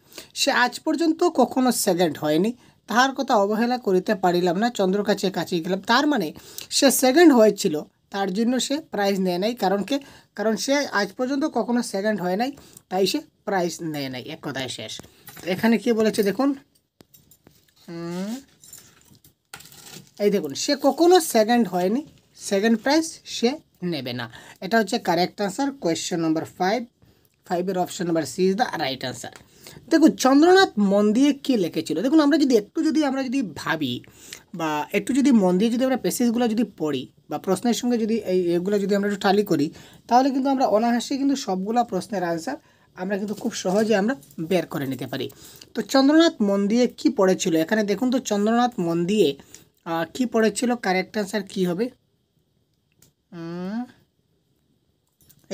সে আজ পর্যন্ত কখনো সেকেন্ড হয়নি, তাহার কথা অবহেলা করিতে পারিলাম না, চন্দ্র কাছে কাছেই গেলাম। তার মানে সে সেকেন্ড হয়েছিল, তার জন্য সে প্রাইজ নেয় নাই, কারণ সে আজ পর্যন্ত কখনো সেকেন্ড হয় নাই, তাই সে প্রাইজ নেয় নাই, এক কথায় শেষ। এখানে কি বলেছে দেখুন, এই দেখুন সে কখনো সেকেন্ড হয়নি, সেকেন্ড প্রাইজ সে নেবে না। এটা হচ্ছে correct answer, question number 5 option number C is the right answer. দেখুন চন্দ্রনাথ মন দিয়ে কী লিখেছিল, দেখুন আমরা যদি ভাবি বা একটু যদি মন দিয়ে যদি আমরা প্যাসেজগুলো যদি পড়ি বা প্রশ্নের সঙ্গে যদি এগুলো যদি আমরা একটু টালি করি, তাহলে কিন্তু আমরা অনায়াসে কিন্তু সবগুলো প্রশ্নের আনসার আমরা কিন্তু খুব সহজে আমরা বের করে নিতে পারি। তো চন্দ্রনাথ মন দিয়ে কী পড়েছিল, এখানে দেখুন তো চন্দ্রনাথ মন দিয়ে কী পড়েছিল, কারেক্ট আনসার কী হবে।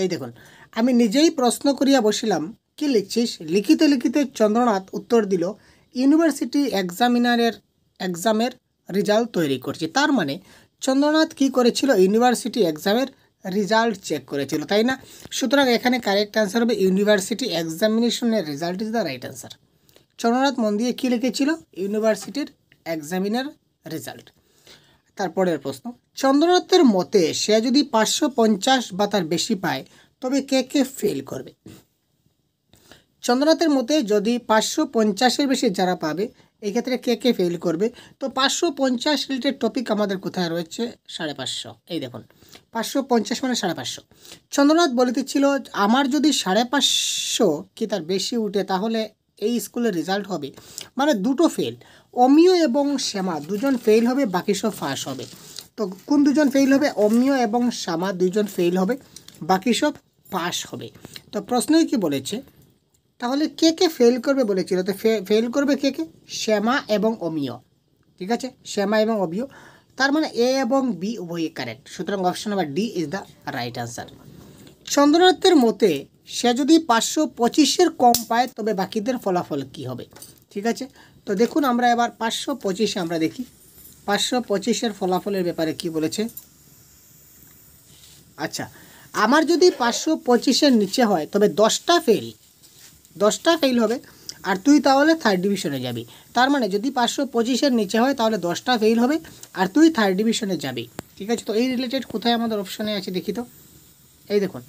এই দেখুন আমি নিজেই প্রশ্ন করিয়া বসিলাম কি লিখছিস, লিখিতে লিখিতে চন্দ্রনাথ উত্তর দিল ইউনিভার্সিটি এক্সামের রেজাল্ট তৈরি করছি। তার মানে চন্দ্রনাথ কি করেছিল, ইউনিভার্সিটি এক্সামের রেজাল্ট চেক করেছিল, তাই না। সুতরাং এখানে কারেক্ট অ্যান্সার হবে ইউনিভার্সিটি এক্সামিনেশনের result is the right answer. Chandranath মন দিয়ে কী লিখেছিল, ইউনিভার্সিটির এক্সামিনার রেজাল্ট। তারপরের প্রশ্ন, চন্দ্রনাথের মতে সে যদি 550 বা তার বেশি পায় তবে কে কে ফেল করবে। চন্দ্রনাথের মতে যদি 550-এর বেশি যারা পাবে এক্ষেত্রে কে কে ফেল করবে। তো 550 রিলেটেড টপিক আমাদের কোথায় রয়েছে, 550। এই দেখুন 550 মানে 550। চন্দ্রনাথ বলিতেছিল আমার যদি 550 কি তার বেশি উঠে তাহলে এই স্কুলের রেজাল্ট হবে, মানে দুটো ফেল, অমিয় এবং শ্যামা দুজন ফেল হবে, বাকি সব পাস হবে। তো কোন দুজন ফেল হবে, অমিয় এবং শ্যামা দুজন ফেল হবে, বাকি সব পাস হবে। তো প্রশ্নই কি বলেছে, তাহলে কে কে ফেল করবে বলেছিল, তো ফেল করবে কে কে, শ্যামা এবং অমিয়, ঠিক আছে, শ্যামা এবং অমিয়, তার মানে এ এবং বি উভয়ই কারেক্ট। সুতরাং option number D is the right answer. চন্দ্রনাথের মতে সে যদি 525-এর কম পায় তবে বাকিদের ফলাফল কি হবে, ঠিক আছে। তো দেখুন আমরা এবার 525 আমরা দেখি 525-এর ফলাফলের ব্যাপারে কি বলেছে। আচ্ছা, আমার যদি 525-এর নিচে হয় তবে 10টা ফেল হবে, আর তুই তাহলে থার্ড ডিভিশনে যাবি। তার মানে যদি 525-এর নিচে হয় তাহলে 10টা ফেল হবে আর তুই থার্ড ডিভিশনে যাবি, ঠিক আছে। তো এই রিলেটেড কোথায় আমাদের অপশনে আছে দেখি তো, এই দেখুন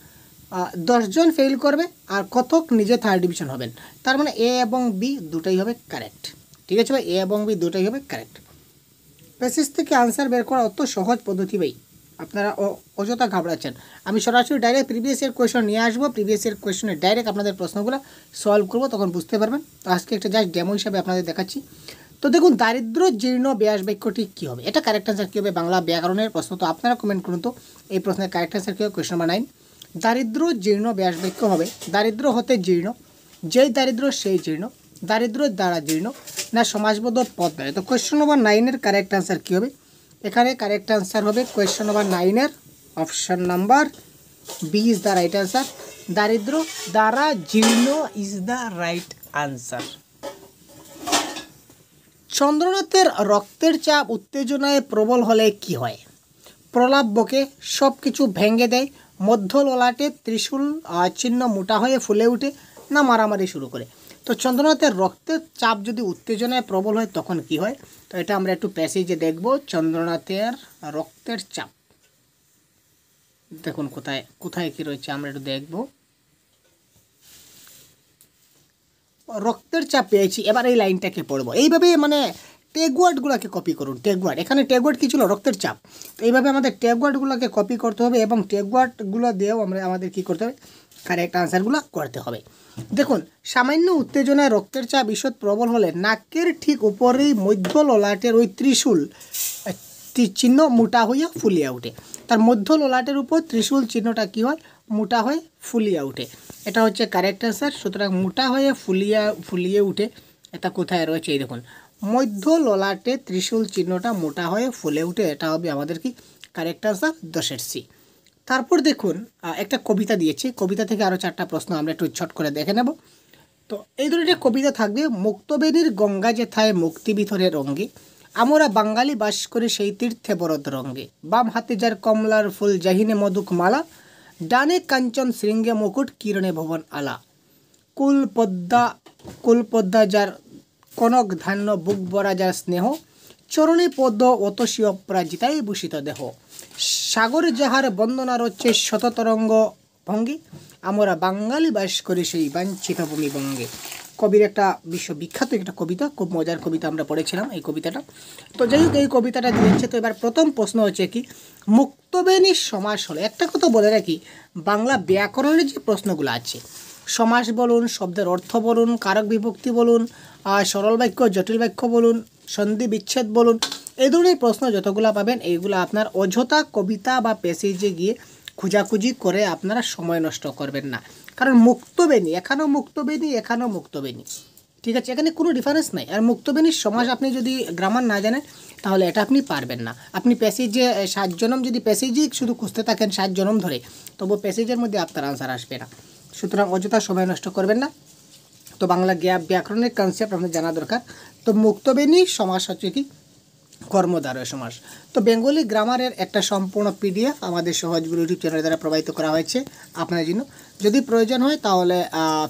10 জন ফেল করবে আর কতক নিজে থার্ড ডিভিশন হবেন, তার মানে এ এবং বি দুটাই হবে কারেক্ট, ঠিক আছে ভাই, এ এবং বি দুটাই হবে কারেক্ট। প্যাসেজ থেকে আনসার বের করা অত সহজ পদ্ধতি ভাই, আপনারা অযথা ঘাবড়াচ্ছেন। আমি সরাসরি ডাইরেক্ট প্রিভিয়াস ইয়ার কোয়েশন নিয়ে আসবো, প্রিভিয়াস ইয়ার কোয়েশনে ডাইরেক্ট আপনাদের প্রশ্নগুলো সলভ করবো, তখন বুঝতে পারবেন। তো আজকে একটা জাস্ট ডেমো হিসাবে আপনাদের দেখাচ্ছি। তো দেখুন দারিদ্র জীর্ণ ব্যাস বাক্যটি কী হবে, এটা কারেক্ট আনসার কী হবে, বাংলা ব্যাকরণের প্রশ্ন। তো আপনারা কমেন্ট করুন তো এই প্রশ্নের কারেক্ট আনসার কী হবে। কোয়েশন নাম্বার 9, দারিদ্র জীর্ণ ব্যাস বাক্য হবে দারিদ্র হতে জীর্ণ, যেই দারিদ্র সেই জীর্ণ, দারিদ্র দ্বারা জীর্ণ, না সমাজবদ্ধ পদ নয়। তো কোয়েশন নাম্বার 9-এর কারেক্ট আনসার কী হবে, এখানে কারেক্ট আনসার হবে কোয়েশ্চন নাম্বার 9-এর option number B is the right answer. দারিদ্র দ্বারা জীর্ণ ইজ দ্য রাইট আনসার। চন্দ্রনাথের রক্তের চাপ উত্তেজনায় প্রবল হলে কি হয়? প্রলাপ বকে, সব কিছু ভেঙে দেয়, মধ্য ললাটে ত্রিশূল চিহ্ন মোটা হয়ে ফুলে উঠে, না মারামারি শুরু করে। তো চন্দ্রনাথের রক্তের চাপ যদি উত্তেজনায় প্রবল হয় তখন কি হয়? তো এটা আমরা একটু প্যাসেজে দেখব। চন্দ্রনাথের রক্তের চাপ, দেখুন কোথায় কোথায় কি রয়েছে আমরা একটু দেখব। রক্তের চাপ পেয়েছি, এবার এই লাইনটাকে পড়বো। এইভাবে মানে ট্যাগওয়ার্ডগুলোকে কপি করুন। ট্যাগওয়ার্ড, এখানে ট্যাগওয়ার্ড কী ছিল? রক্তের চাপ। তো এইভাবে আমাদের ট্যাগওয়ার্ডগুলোকে কপি করতে হবে এবং ট্যাগওয়ার্ডগুলো দিয়েও আমাদের কী করতে হবে? কারেক্ট আনসারগুলো করতে হবে। দেখুন, সামান্য উত্তেজনায় রক্তের চাপ ঈষৎ প্রবল হলে নাকের ঠিক উপরেই মধ্য ললাটের ওই ত্রিশূল চিহ্ন মোটা হইয়া ফুলিয়া উঠে। তার মধ্য ললাটের উপর ত্রিশূল চিহ্নটা কী হয়? মোটা হয়ে ফুলিয়া উঠে। এটা হচ্ছে কারেক্ট অ্যান্সার। সুতরাং মোটা হয়ে ফুলিয়ে উঠে, এটা কোথায় রয়েছে? এই দেখুন, মধ্য ললাটে ত্রিশূল চিহ্নটা মোটা হয়ে ফুলে উঠে, এটা হবে আমাদের কি কারেক্ট অ্যান্সার, 10-এর সি। তারপর দেখুন একটা কবিতা দিয়েছে, কবিতা থেকে আরও 4টা প্রশ্ন আমরা একটু ছট করে দেখে নেব। তো এই ধরনের কবিতা থাকবে। মুক্তবেণীর গঙ্গা যেথায় মুক্তি ভিতরে রঙ্গে, আমরা বাঙালি বাস করে সেই তীর্থে বরদ রঙ্গে, বাম হাতে যার কমলার ফুল জাহিনে মধুক মালা, ডানে কাঞ্চন শৃঙ্গে মুকুট কিরণে ভবন আলা, কুলপদ্মা যার কনক ধান্য বুক বরা যার স্নেহ, চরণে পদ্ম অতসী অপরাজিতায় ভূষিত দেহ, সাগর যাহার বন্দনা রচ্ছে শততরঙ্গ ভঙ্গে, আমরা বাঙালি বাস করি সেই বাঞ্ছিত ভূমি বঙ্গে। কবির একটা বিশ্ববিখ্যাত একটা কবিতা, খুব মজার কবিতা, আমরা পড়েছিলাম এই কবিতাটা। তো যাই হোক, এই কবিতাটা দিয়েছে। তো এবার প্রথম প্রশ্ন হচ্ছে কি, মুক্তবেণী সমাস হলো, একটা কথা বলে রাখি, বাংলা ব্যাকরণের যে প্রশ্নগুলো আছে, সমাস বলুন, শব্দের অর্থ বলুন, কারক বিভক্তি বলুন, সরল বাক্য জটিল বাক্য বলুন, সন্ধি বিচ্ছেদ বলুন, এই ধরনের প্রশ্ন যতগুলো পাবেন, এইগুলো আপনার অযথা কবিতা বা প্যাসেজে গিয়ে খোঁজাখুঁজি করে আপনারা সময় নষ্ট করবেন না। কারণ মুক্তবেণী, এখানেও মুক্তবেণী, এখানেও মুক্তবেণী, ঠিক আছে, এখানে কোনো ডিফারেন্স নাই। আর মুক্তবেণীর সমাস আপনি যদি গ্রামার না জানেন তাহলে এটা আপনি পারবেন না। আপনি প্যাসেজে 7 জনম যদি প্যাসেজেই শুধু খুঁজতে থাকেন 7 জনম ধরে, তবু প্যাসেজের মধ্যে আপনার আনসার আসবে না। সুতরাং অযথা সময় নষ্ট করবেন না। তো বাংলা ব্যাকরণের কনসেপ্ট আপনার জানা দরকার। তো মুক্তবেণী সমাস হচ্ছে কি? কর্মধারয় সমাস। তো বেঙ্গলি গ্রামারের একটা সম্পূর্ণ পিডিএফ আমাদের সহজগুলো ইউটিউব চ্যানেল দ্বারা প্রবাহিত করা হয়েছে আপনাদের জন্য। যদি প্রয়োজন হয় তাহলে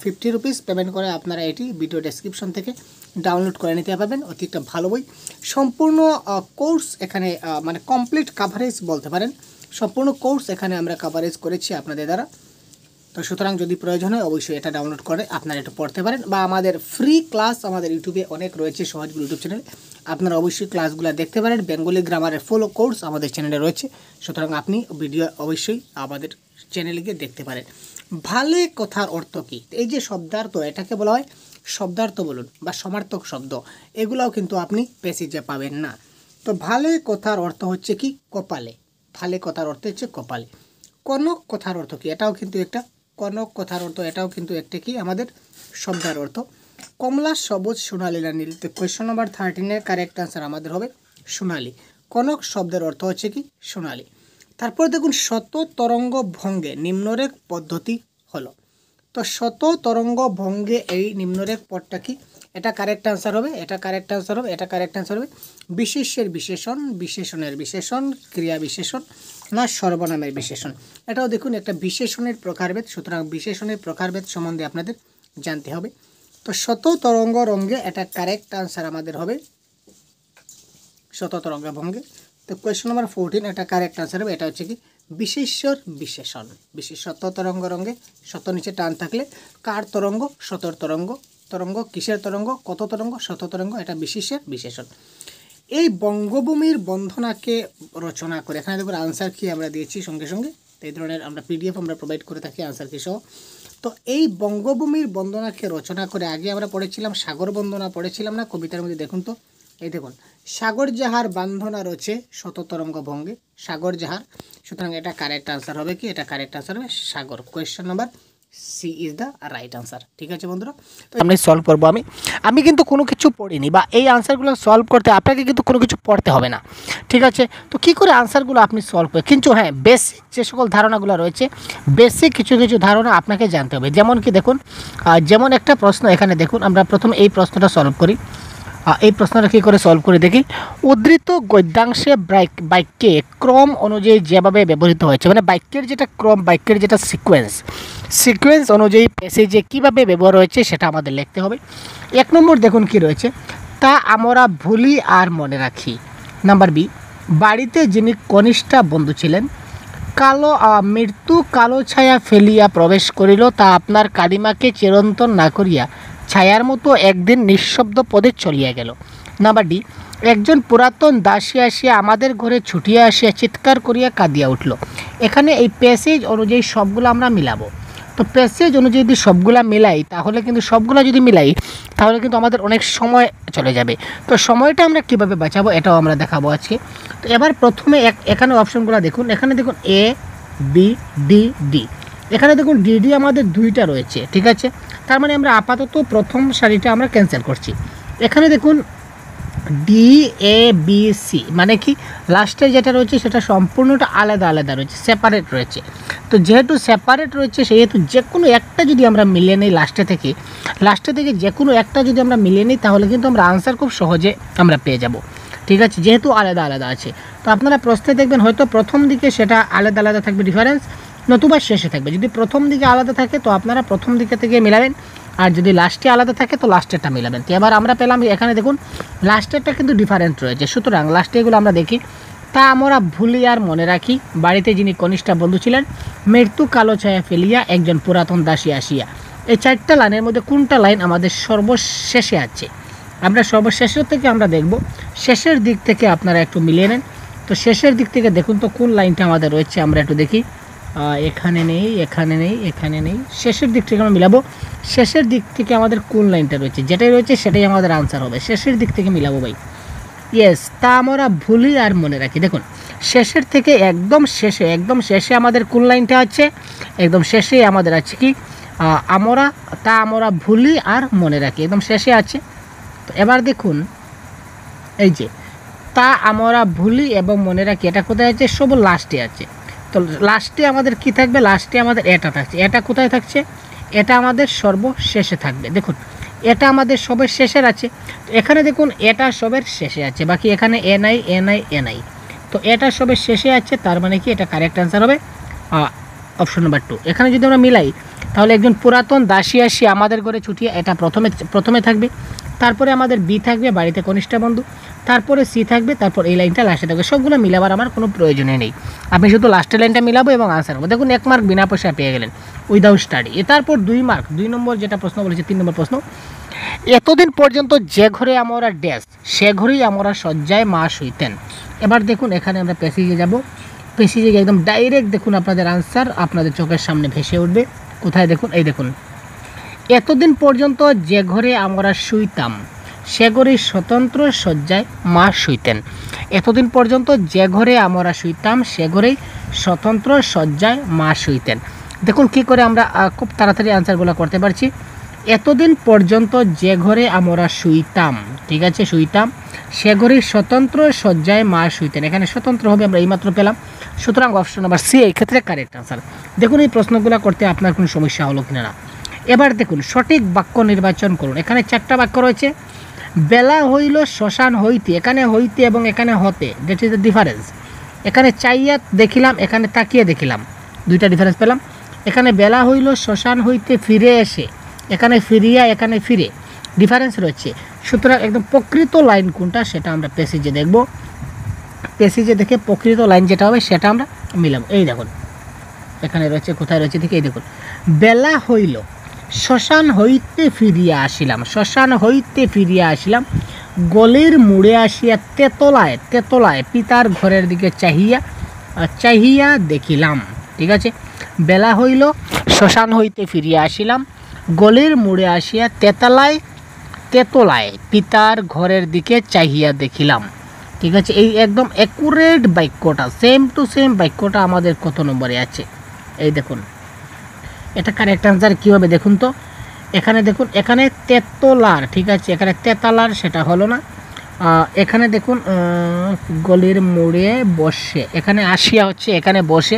50 রুপিস পেমেন্ট করে আপনারা এটি ভিডিও ডেসক্রিপশন থেকে ডাউনলোড করে নিতে পারবেন। অতি একটা ভালো বই, সম্পূর্ণ কোর্স এখানে মানে কমপ্লিট কাভারেজ বলতে পারেন। সম্পূর্ণ কোর্স এখানে আমরা কাভারেজ করেছি আপনাদের দ্বারা। তো সুতরাং যদি প্রয়োজন হয় অবশ্যই এটা ডাউনলোড করে আপনারা একটু পড়তে পারেন, বা আমাদের ফ্রি ক্লাস আমাদের ইউটিউবে অনেক রয়েছে, সহজগুলো ইউটিউব চ্যানেলে আপনারা অবশ্যই ক্লাসগুলো দেখতে পারেন। বেঙ্গলি গ্রামারের ফুল কোর্স আমাদের চ্যানেলে রয়েছে, সুতরাং আপনি ভিডিও অবশ্যই আমাদের চ্যানেলে গিয়ে দেখতে পারেন। ভালে কথার অর্থ কী? এই যে শব্দার্থ, এটাকে বলা হয় শব্দার্থ বলুন বা সমার্থক শব্দ, এগুলাও কিন্তু আপনি প্যাসেজে পাবেন না। তো ভালে কথার অর্থ হচ্ছে কি? কপালে। ভালে কথার অর্থ হচ্ছে কপালে। কনক কথার অর্থ কী? এটাও কিন্তু একটা কনক কথার অর্থ, এটাও কিন্তু একটা কি আমাদের শব্দের অর্থ। কমলা সবুজ সোনালী নীল। তো কোয়েশ্চন নাম্বার 13-এর কারেক্ট আনসার আমাদের হবে সোনালী। কনক শব্দের অর্থ হচ্ছে কি? সোনালী। তারপর দেখুন, শত তরঙ্গ ভঙ্গে নিম্নরেখ পদ্ধতি হলো। তো শত তরঙ্গ ভঙ্গে এই নিম্নরেখ পদটা কি? এটা কারেক্ট আনসার হবে, এটা কারেক্ট আনসার হবে, এটা কারেক্ট আনসার হবে। বিশেষের বিশেষণ, বিশেষণের বিশেষণ, ক্রিয়া বিশেষণ না সর্বনামের বিশেষণ। এটাও দেখুন একটা বিশেষণের প্রকারভেদ, সুতরাং বিশেষণের প্রকারভেদ সম্বন্ধে আপনাদের জানতে হবে। তো শত তরঙ্গ রঙ্গে, এটা কারেক্ট আনসার আমাদের হবে শত তরঙ্গ ভঙ্গে। তো কোয়েশ্চন নাম্বার 14, এটা কারেক্ট আনসার হবে, এটা হচ্ছে কি? বিশেষ্যর বিশেষণ। বিশেষ শত তরঙ্গ রঙ্গে, শত নিচে টান থাকলে কার তরঙ্গ? শতর তরঙ্গ। তরঙ্গ কিসের তরঙ্গ? কত তরঙ্গ? শত তরঙ্গ, এটা বিশেষের বিশেষণ। এই বঙ্গভূমির বন্ধনাকে রচনা করে, এখানে দেখুন আনসার কি আমরা দিয়েছি সঙ্গে সঙ্গে। এই ধরনের আমরা পিডিএফ আমরা প্রোভাইড করে থাকি আনসার কি সহ। তো এই বঙ্গভূমির বন্দনাকে রচনা করে, আগে আমরা পড়েছিলাম সাগর বন্দনা পড়েছিলাম না কবিতার মধ্যে? দেখুন তো, এই দেখুন, সাগর যাহার বান্ধনা রচে শত তরঙ্গ ভঙ্গে, সাগর যাহার। সুতরাং এটা কারেক্ট আনসার হবে কি? এটা কারেক্ট আনসার হবে সাগর। Question number C is the right answer. ঠিক আছে বন্ধুরা, তো আমি সলভ করবো। আমি কিন্তু কোনো কিছু পড়িনি, বা এই আনসারগুলো সলভ করতে আপনাকে কিন্তু কোনো কিছু পড়তে হবে না। ঠিক আছে, তো কী করে আনসারগুলো আপনি সলভ করেন, কিন্তু হ্যাঁ বেসিক যে সকল ধারণাগুলো রয়েছে, বেসিক কিছু কিছু ধারণা আপনাকে জানতে হবে। যেমন কি দেখুন, যেমন একটা প্রশ্ন এখানে দেখুন, আমরা প্রথমে এই প্রশ্নটা সলভ করি। এই প্রশ্নটা কী করে সলভ করে দেখি। উদ্ধৃত গদ্যাংশে বাক্যে ক্রম অনুযায়ী যেভাবে ব্যবহৃত হয়েছে, মানে বাক্যের যেটা ক্রম, বাক্যের যেটা সিকোয়েন্স অনুযায়ী প্যাসেজে কীভাবে ব্যবহার হয়েছে সেটা আমাদের লিখতে হবে। 1 নম্বর দেখুন কি রয়েছে, তা আমরা ভুলি আর মনে রাখি। নাম্বার বি, বাড়িতে যিনি কনিষ্ঠা বন্ধু ছিলেন, মৃত্যু কালো ছায়া ফেলিয়া প্রবেশ করিল, তা আপনার কালিমাকে চিরন্তন না করিয়া ছায়ার মতো একদিন নিঃশব্দ পদে চলিয়া গেল। নাম্বার ডি, একজন পুরাতন দাসী আসিয়া আমাদের ঘরে ছুটিয়া আসিয়া চিৎকার করিয়া কাঁদিয়া উঠল। এখানে এই প্যাসেজ অনুযায়ী সবগুলো আমরা মিলাবো। তো প্যাসেজ অনুযায়ী যদি সবগুলা মিলাই, তাহলে কিন্তু সবগুলা যদি মিলাই তাহলে কিন্তু আমাদের অনেক সময় চলে যাবে। তো সময়টা আমরা কিভাবে বাঁচাবো এটাও আমরা দেখাবো আজকে। তো এবার প্রথমে এখানে অপশনগুলো দেখুন, এখানে দেখুন এ বি ডি ডি, এখানে দেখুন ডিডি আমাদের 2টা রয়েছে। ঠিক আছে, তার মানে আমরা আপাতত প্রথম সারিটা আমরা ক্যান্সেল করছি। এখানে দেখুন ডি এ বি সি, মানে কি লাস্টে যেটা রয়েছে সেটা সম্পূর্ণটা আলাদা আলাদা রয়েছে, সেপারেট রয়েছে। তো যেহেতু সেপারেট রয়েছে সেহেতু যে কোনো একটা যদি আমরা মিলিয়ে নিই লাস্টে থেকে যে কোনো একটা যদি আমরা মিলিয়ে নিই, তাহলে কিন্তু আমরা আনসার খুব সহজে আমরা পেয়ে যাব। ঠিক আছে, যেহেতু আলাদা আলাদা আছে। তো আপনারা প্রশ্নে দেখবেন হয়তো প্রথম দিকে সেটা আলাদা আলাদা থাকবে ডিফারেন্স, নতুবা শেষে থাকবে। যদি প্রথম দিকে আলাদা থাকে তো আপনারা প্রথম দিকে থেকে মিলাবেন, আর যদি লাস্টে আলাদা থাকে তো লাস্টেরটা মিলাবেন। তো এবার আমরা পেলাম এখানে দেখুন লাস্টেরটা কিন্তু ডিফারেন্ট রয়েছে, সুতরাং লাস্টে এগুলো আমরা দেখি। তা আমরা ভুলি আর মনে রাখি, বাড়িতে যিনি কনিষ্ঠা বন্ধু ছিলেন, মৃত্যু কালো ছায়া ফেলিয়া একজন পুরাতন দাসী আসিয়া। এই 4টা লাইনের মধ্যে কোনটা লাইন আমাদের সর্বশেষে আছে? আমরা সর্বশেষের থেকে আমরা দেখব, শেষের দিক থেকে আপনারা একটু মিলিয়ে নেন। তো শেষের দিক থেকে দেখুন তো কোন লাইনটা আমাদের রয়েছে, আমরা একটু দেখি। এখানে নেই, এখানে নেই, এখানে নেই, শেষের দিক থেকে আমরা মিলাবো। শেষের দিক থেকে আমাদের কোন লাইনটা রয়েছে, যেটাই রয়েছে সেটাই আমাদের আনসার হবে। শেষের দিক থেকে মিলাবো ভাই। ইয়েস, তা আমরা ভুলি আর মনে রাখি। দেখুন শেষের থেকে একদম শেষে আমাদের কোন লাইনটা আছে, একদম শেষে আমাদের আছে কি আমরা ভুলি আর মনে রাখি, একদম শেষে আছে। তো এবার দেখুন এই যে তা আমরা ভুলি এবং মনে রাখি, এটা কোথায় আছে? সব লাস্টে আছে। তো লাস্টে আমাদের কি থাকবে? লাস্টে আমাদের এটা থাকছে। এটা কোথায় থাকছে? এটা আমাদের সর্বশেষে থাকবে। দেখুন এটা আমাদের সবের শেষের আছে, তো এখানে দেখুন এটা সবের শেষে আছে, বাকি এখানে এনআই। তো এটা সবের শেষে আছে, তার মানে কি এটা কারেক্ট অ্যান্সার হবে অপশন নাম্বার 2। এখানে যদি আমরা মিলাই তাহলে একজন পুরাতন দাসী আসি আমাদের ঘরে ছুটিয়ে, এটা প্রথমে থাকবে। তারপরে আমাদের বি থাকবে বাড়িতে কনিষ্ঠা বন্ধু, তারপরে সি থাকবে, তারপর এই লাইনটা লাস্টে থাকবে। সবগুলো মিলাবার আমার কোনো প্রয়োজনই নেই, আপনি শুধু লাস্টের লাইনটা মিলাবো এবং আনসার করবো। দেখুন 1 মার্ক বিনা পয়সায় পেয়ে গেলেন উইদাউট স্টাডি। তারপর 2 মার্ক, 2 নম্বর যেটা প্রশ্ন বলেছে, 3 নম্বর প্রশ্ন, এতদিন পর্যন্ত যে ঘরে আমরা ড্যাশ সে ঘরেই আমরা শয্যায় মা শুইতেন। এবার দেখুন এখানে আমরা প্যাসেজে যাব, প্যাসেজে একদম ডাইরেক্ট দেখুন আপনাদের আনসার আপনাদের চোখের সামনে ভেসে উঠবে। কোথায় দেখুন, এই দেখুন, এতদিন পর্যন্ত যে ঘরে আমরা শুইতাম সে ঘরেই স্বতন্ত্র শয্যায় মা শুইতেন। এতদিন পর্যন্ত যে ঘরে আমরা শুইতাম সে ঘরেই স্বতন্ত্র শয্যায় মা শুইতেন। দেখুন কী করে আমরা খুব তাড়াতাড়ি আনসারগুলো করতে পারছি। এতদিন পর্যন্ত যে ঘরে আমরা শুইতাম, ঠিক আছে, শুইতাম, সে ঘরেই স্বতন্ত্র শয্যায় মা শুইতেন। এখানে স্বতন্ত্র হবে আমরা এইমাত্র পেলাম, সুতরাং অপশন নাম্বার সি এই ক্ষেত্রে কারেক্ট আনসার। দেখুন এই প্রশ্নগুলো করতে আপনার কোনো সমস্যা হলো কিনা না। এবার দেখুন সঠিক বাক্য নির্বাচন করুন। এখানে 4টা বাক্য রয়েছে। বেলা হইল শ্মশান হইতে, এখানে হইতে এবং এখানে হতে, দ্যাট ইজ দ্য ডিফারেন্স। এখানে চাইয়া দেখিলাম, এখানে তাকিয়ে দেখিলাম, 2টা ডিফারেন্স পেলাম। এখানে বেলা হইল শ্মশান হইতে ফিরে এসে, এখানে ফিরিয়া, এখানে ফিরে, ডিফারেন্স রয়েছে। সুতরাং একদম প্রকৃত লাইন কোনটা সেটা আমরা প্যাসেজে দেখব। প্যাসেজে দেখে প্রকৃত লাইন যেটা হবে সেটা আমরা মিলাম। এই দেখুন এখানে রয়েছে, কোথায় রয়েছে দেখে, এই দেখুন, বেলা হইল শ্মশান হইতে ফিরিয়া আসিলাম, শ্মশান হইতে ফিরিয়া আসিলাম, গলির মুড়ে আসিয়া তেতলায় পিতার ঘরের দিকে চাহিয়া দেখিলাম। ঠিক আছে, বেলা হইল শ্মশান হইতে ফিরিয়া আসিলাম, গলির মুড়ে আসিয়া তেতলায় পিতার ঘরের দিকে চাহিয়া দেখিলাম। ঠিক আছে, এই একদম অ্যাকুরেট বাক্যটা, সেম টু সেম বাক্যটা আমাদের কত নম্বরে আছে? এই দেখুন এটা কারেক্ট অ্যান্সার কী হবে দেখুন তো। এখানে দেখুন, এখানে তেতলার, ঠিক আছে, এখানে তেতালার, সেটা হলো না। এখানে দেখুন গলির মোড়ে বসে, এখানে আসিয়া হচ্ছে, এখানে বসে,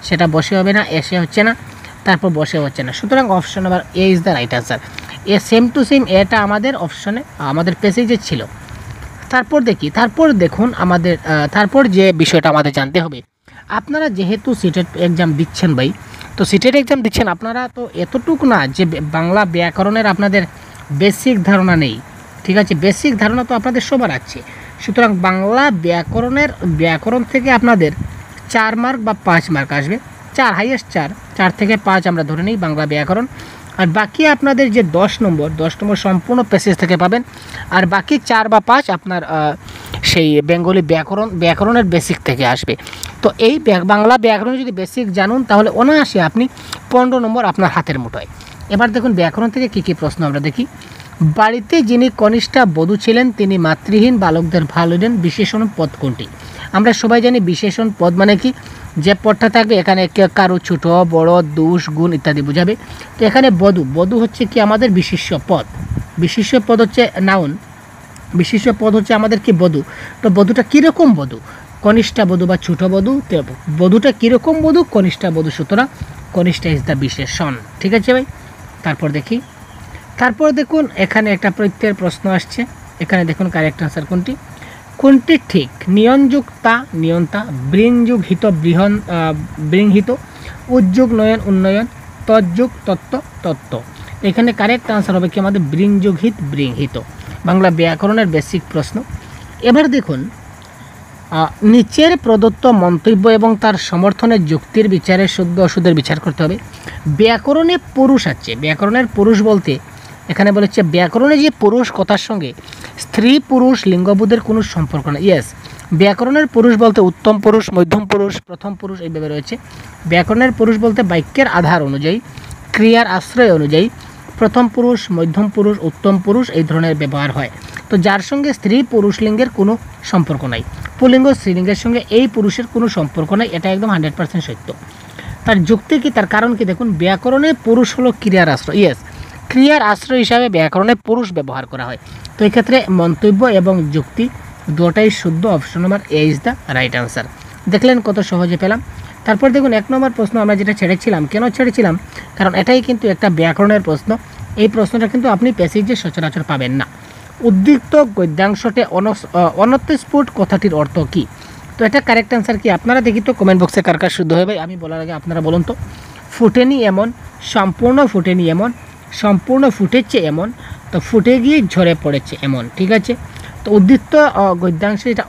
সেটা বসে হবে না, এসে হচ্ছে না, তারপর বসে হচ্ছে না। সুতরাং option number A is the right answer. A same to same এটা আমাদের অপশনে, আমাদের প্যাসেজে ছিল। তারপর দেখুন আমাদের তারপর যে বিষয়টা আমাদের জানতে হবে, আপনারা যেহেতু সিটেট এক্সাম দিচ্ছেন ভাই, তো সিটেট এক্সাম দিচ্ছেন, আপনারা তো এতটুকু না যে বাংলা ব্যাকরণের আপনাদের বেসিক ধারণা নেই, ঠিক আছে, বেসিক ধারণা তো আপনাদের সবার আছে। সুতরাং বাংলা ব্যাকরণ থেকে আপনাদের 4 মার্ক বা 5 মার্ক আসবে, 4 হাইয়েস্ট 4 থেকে 5 আমরা ধরে নিই বাংলা ব্যাকরণ। আর বাকি আপনাদের যে 10 নম্বর সম্পূর্ণ প্যাসেজ থেকে পাবেন, আর বাকি 4 বা 5 আপনার সেই বেঙ্গলি ব্যাকরণের বেসিক থেকে আসবে। তো এই বাংলা ব্যাকরণ যদি বেসিক জানুন তাহলে অনায়াসে আপনি 15 নম্বর আপনার হাতের মুঠোয়। এবার দেখুন ব্যাকরণ থেকে কী কী প্রশ্ন আমরা দেখি। বাড়িতে যিনি কনিষ্ঠা বধূ ছিলেন তিনি মাতৃহীন বালকদের ভালোলেন, বিশেষণ পদ কোনটি? আমরা সবাই জানি বিশেষণ পদ মানে কি, যে পদটা থাকবে এখানে কারো ছোটো বড় দোষ গুণ ইত্যাদি বোঝাবে। তো এখানে বধূ হচ্ছে কি আমাদের বিশেষ্য পদ, বিশেষ্য পদ হচ্ছে নাউন, বিশেষ্য পদ হচ্ছে আমাদের কি বধূ। তো বধূটা কীরকম বধূ? কনিষ্ঠা বধূ বা ছোটো বধূ। বধূটা কীরকম বধূ? কনিষ্ঠা বধূ। সুতরাং কনিষ্ঠা ইজ দ্য বিশেষণ, ঠিক আছে ভাই। তারপর দেখুন এখানে একটা প্রত্যয়ের প্রশ্ন আসছে, এখানে দেখুন কারেক্ট আনসার কোনটি ঠিক? নিয়নযুক্তা নিয়ন্তা, বৃংযুগ হিত বৃংহিত, উদ্যোগ নয়ন উন্নয়ন, তজ্যুগ তত্ত্ব। এখানে কারেক্ট আনসার হবে কি আমাদের বৃংযুগ হিত বৃংহিত, বাংলা ব্যাকরণের বেসিক প্রশ্ন। এবার দেখুন নিচের প্রদত্ত মন্তব্য এবং তার সমর্থনের যুক্তির বিচারে শুদ্ধ অশুদ্ধের বিচার করতে হবে। ব্যাকরণে পুরুষ আছে, ব্যাকরণের পুরুষ বলতে এখানে বলেছে ব্যাকরণে যে পুরুষ কথার সঙ্গে স্ত্রী পুরুষ লিঙ্গবোধের কোনো সম্পর্ক না। ইয়েস, ব্যাকরণের পুরুষ বলতে উত্তম পুরুষ, মধ্যম পুরুষ, প্রথম পুরুষ এইভাবে রয়েছে। ব্যাকরণের পুরুষ বলতে বাক্যের আধার অনুযায়ী, ক্রিয়ার আশ্রয় অনুযায়ী প্রথম পুরুষ, মধ্যম পুরুষ, উত্তম পুরুষ এই ধরনের ব্যবহার হয়। তো যার সঙ্গে স্ত্রী পুরুষ লিঙ্গের কোনো সম্পর্ক নাই, পুল্লিঙ্গ স্ত্রীলিঙ্গের সঙ্গে এই পুরুষের কোনো সম্পর্ক নাই, এটা একদম 100% সত্য। তার যুক্তি কি, তার কারণ কি দেখুন, ব্যাকরণে পুরুষ হলো ক্রিয়ার আশ্রয়। ইয়েস, ক্রিয়ার আশ্রয় হিসাবে ব্যাকরণে পুরুষ ব্যবহার করা হয়। তো এক্ষেত্রে মন্তব্য এবং যুক্তি দুটাই শুদ্ধ, option number A is the right answer. দেখলেন কত সহজে পেলাম। তারপর দেখুন 1 নম্বর প্রশ্ন আমরা যেটা ছেড়েছিলাম, কেন ছেড়েছিলাম, কারণ এটাই কিন্তু একটা ব্যাকরণের প্রশ্ন। এই প্রশ্নটা কিন্তু আপনি প্যাসেজে সচরাচর পাবেন না। উদ্দীপ্ত গদ্যাংশটে অনত্যস্ফুট কথাটির অর্থ কী? তো এটা কারেক্ট অ্যান্সার কি আপনারা দেখি তো কমেন্ট বক্সে কার কার শুদ্ধ হবে। আমি বলার আগে আপনারা বলুন তো। ফুটেনি এমন, সম্পূর্ণ ফুটেনি এমন, সম্পূর্ণ ফুটেছে এমন, তো ফুটে গিয়ে ঝরে পড়েছে এমন, ঠিক আছে। তো উদ্দীপ্ত গদ্যাংশে এটা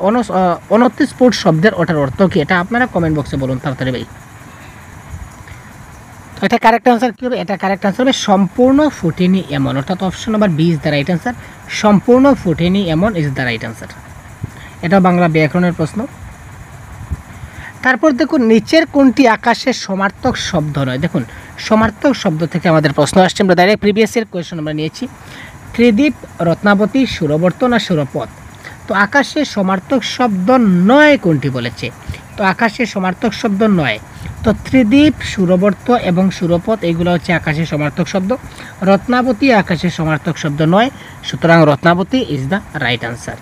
অনত্যস্ফুট শব্দের ওটার অর্থ কী, এটা আপনারা কমেন্ট বক্সে বলুন তাড়াতাড়ি ভাই। তো এটা কারেক্ট আনসার কী হবে? এটা কারেক্ট আনসার হবে সম্পূর্ণ ফুটেনি এমন, অর্থাৎ option number B is the right answer. সম্পূর্ণ ফুটেনি এমন ইজ দ্য রাইট আনসার। এটা বাংলা ব্যাকরণের প্রশ্ন। তারপর দেখুন নিচের কোনটি আকাশের সমার্থক শব্দ নয়? দেখুন সমার্থক শব্দ থেকে আমাদের প্রশ্ন আসছে, আমরা ডাইরেক্ট প্রিভিয়াস ইয়ার কোয়েশ্চন আমরা নিয়েছি। ত্রিদীপ, রত্নাবতী, সুরবর্ত না সুরপথ? তো আকাশের সমার্থক শব্দ নয় কোনটি বলেছে? তো আকাশের সমার্থক শব্দ নয়। তো ত্রিদীপ, সুরবর্ত এবং সুরপথ এইগুলো হচ্ছে আকাশের সমার্থক শব্দ। রত্নাবতী আকাশের সমার্থক শব্দ নয়, সুতরাং Ratnavati is the right answer.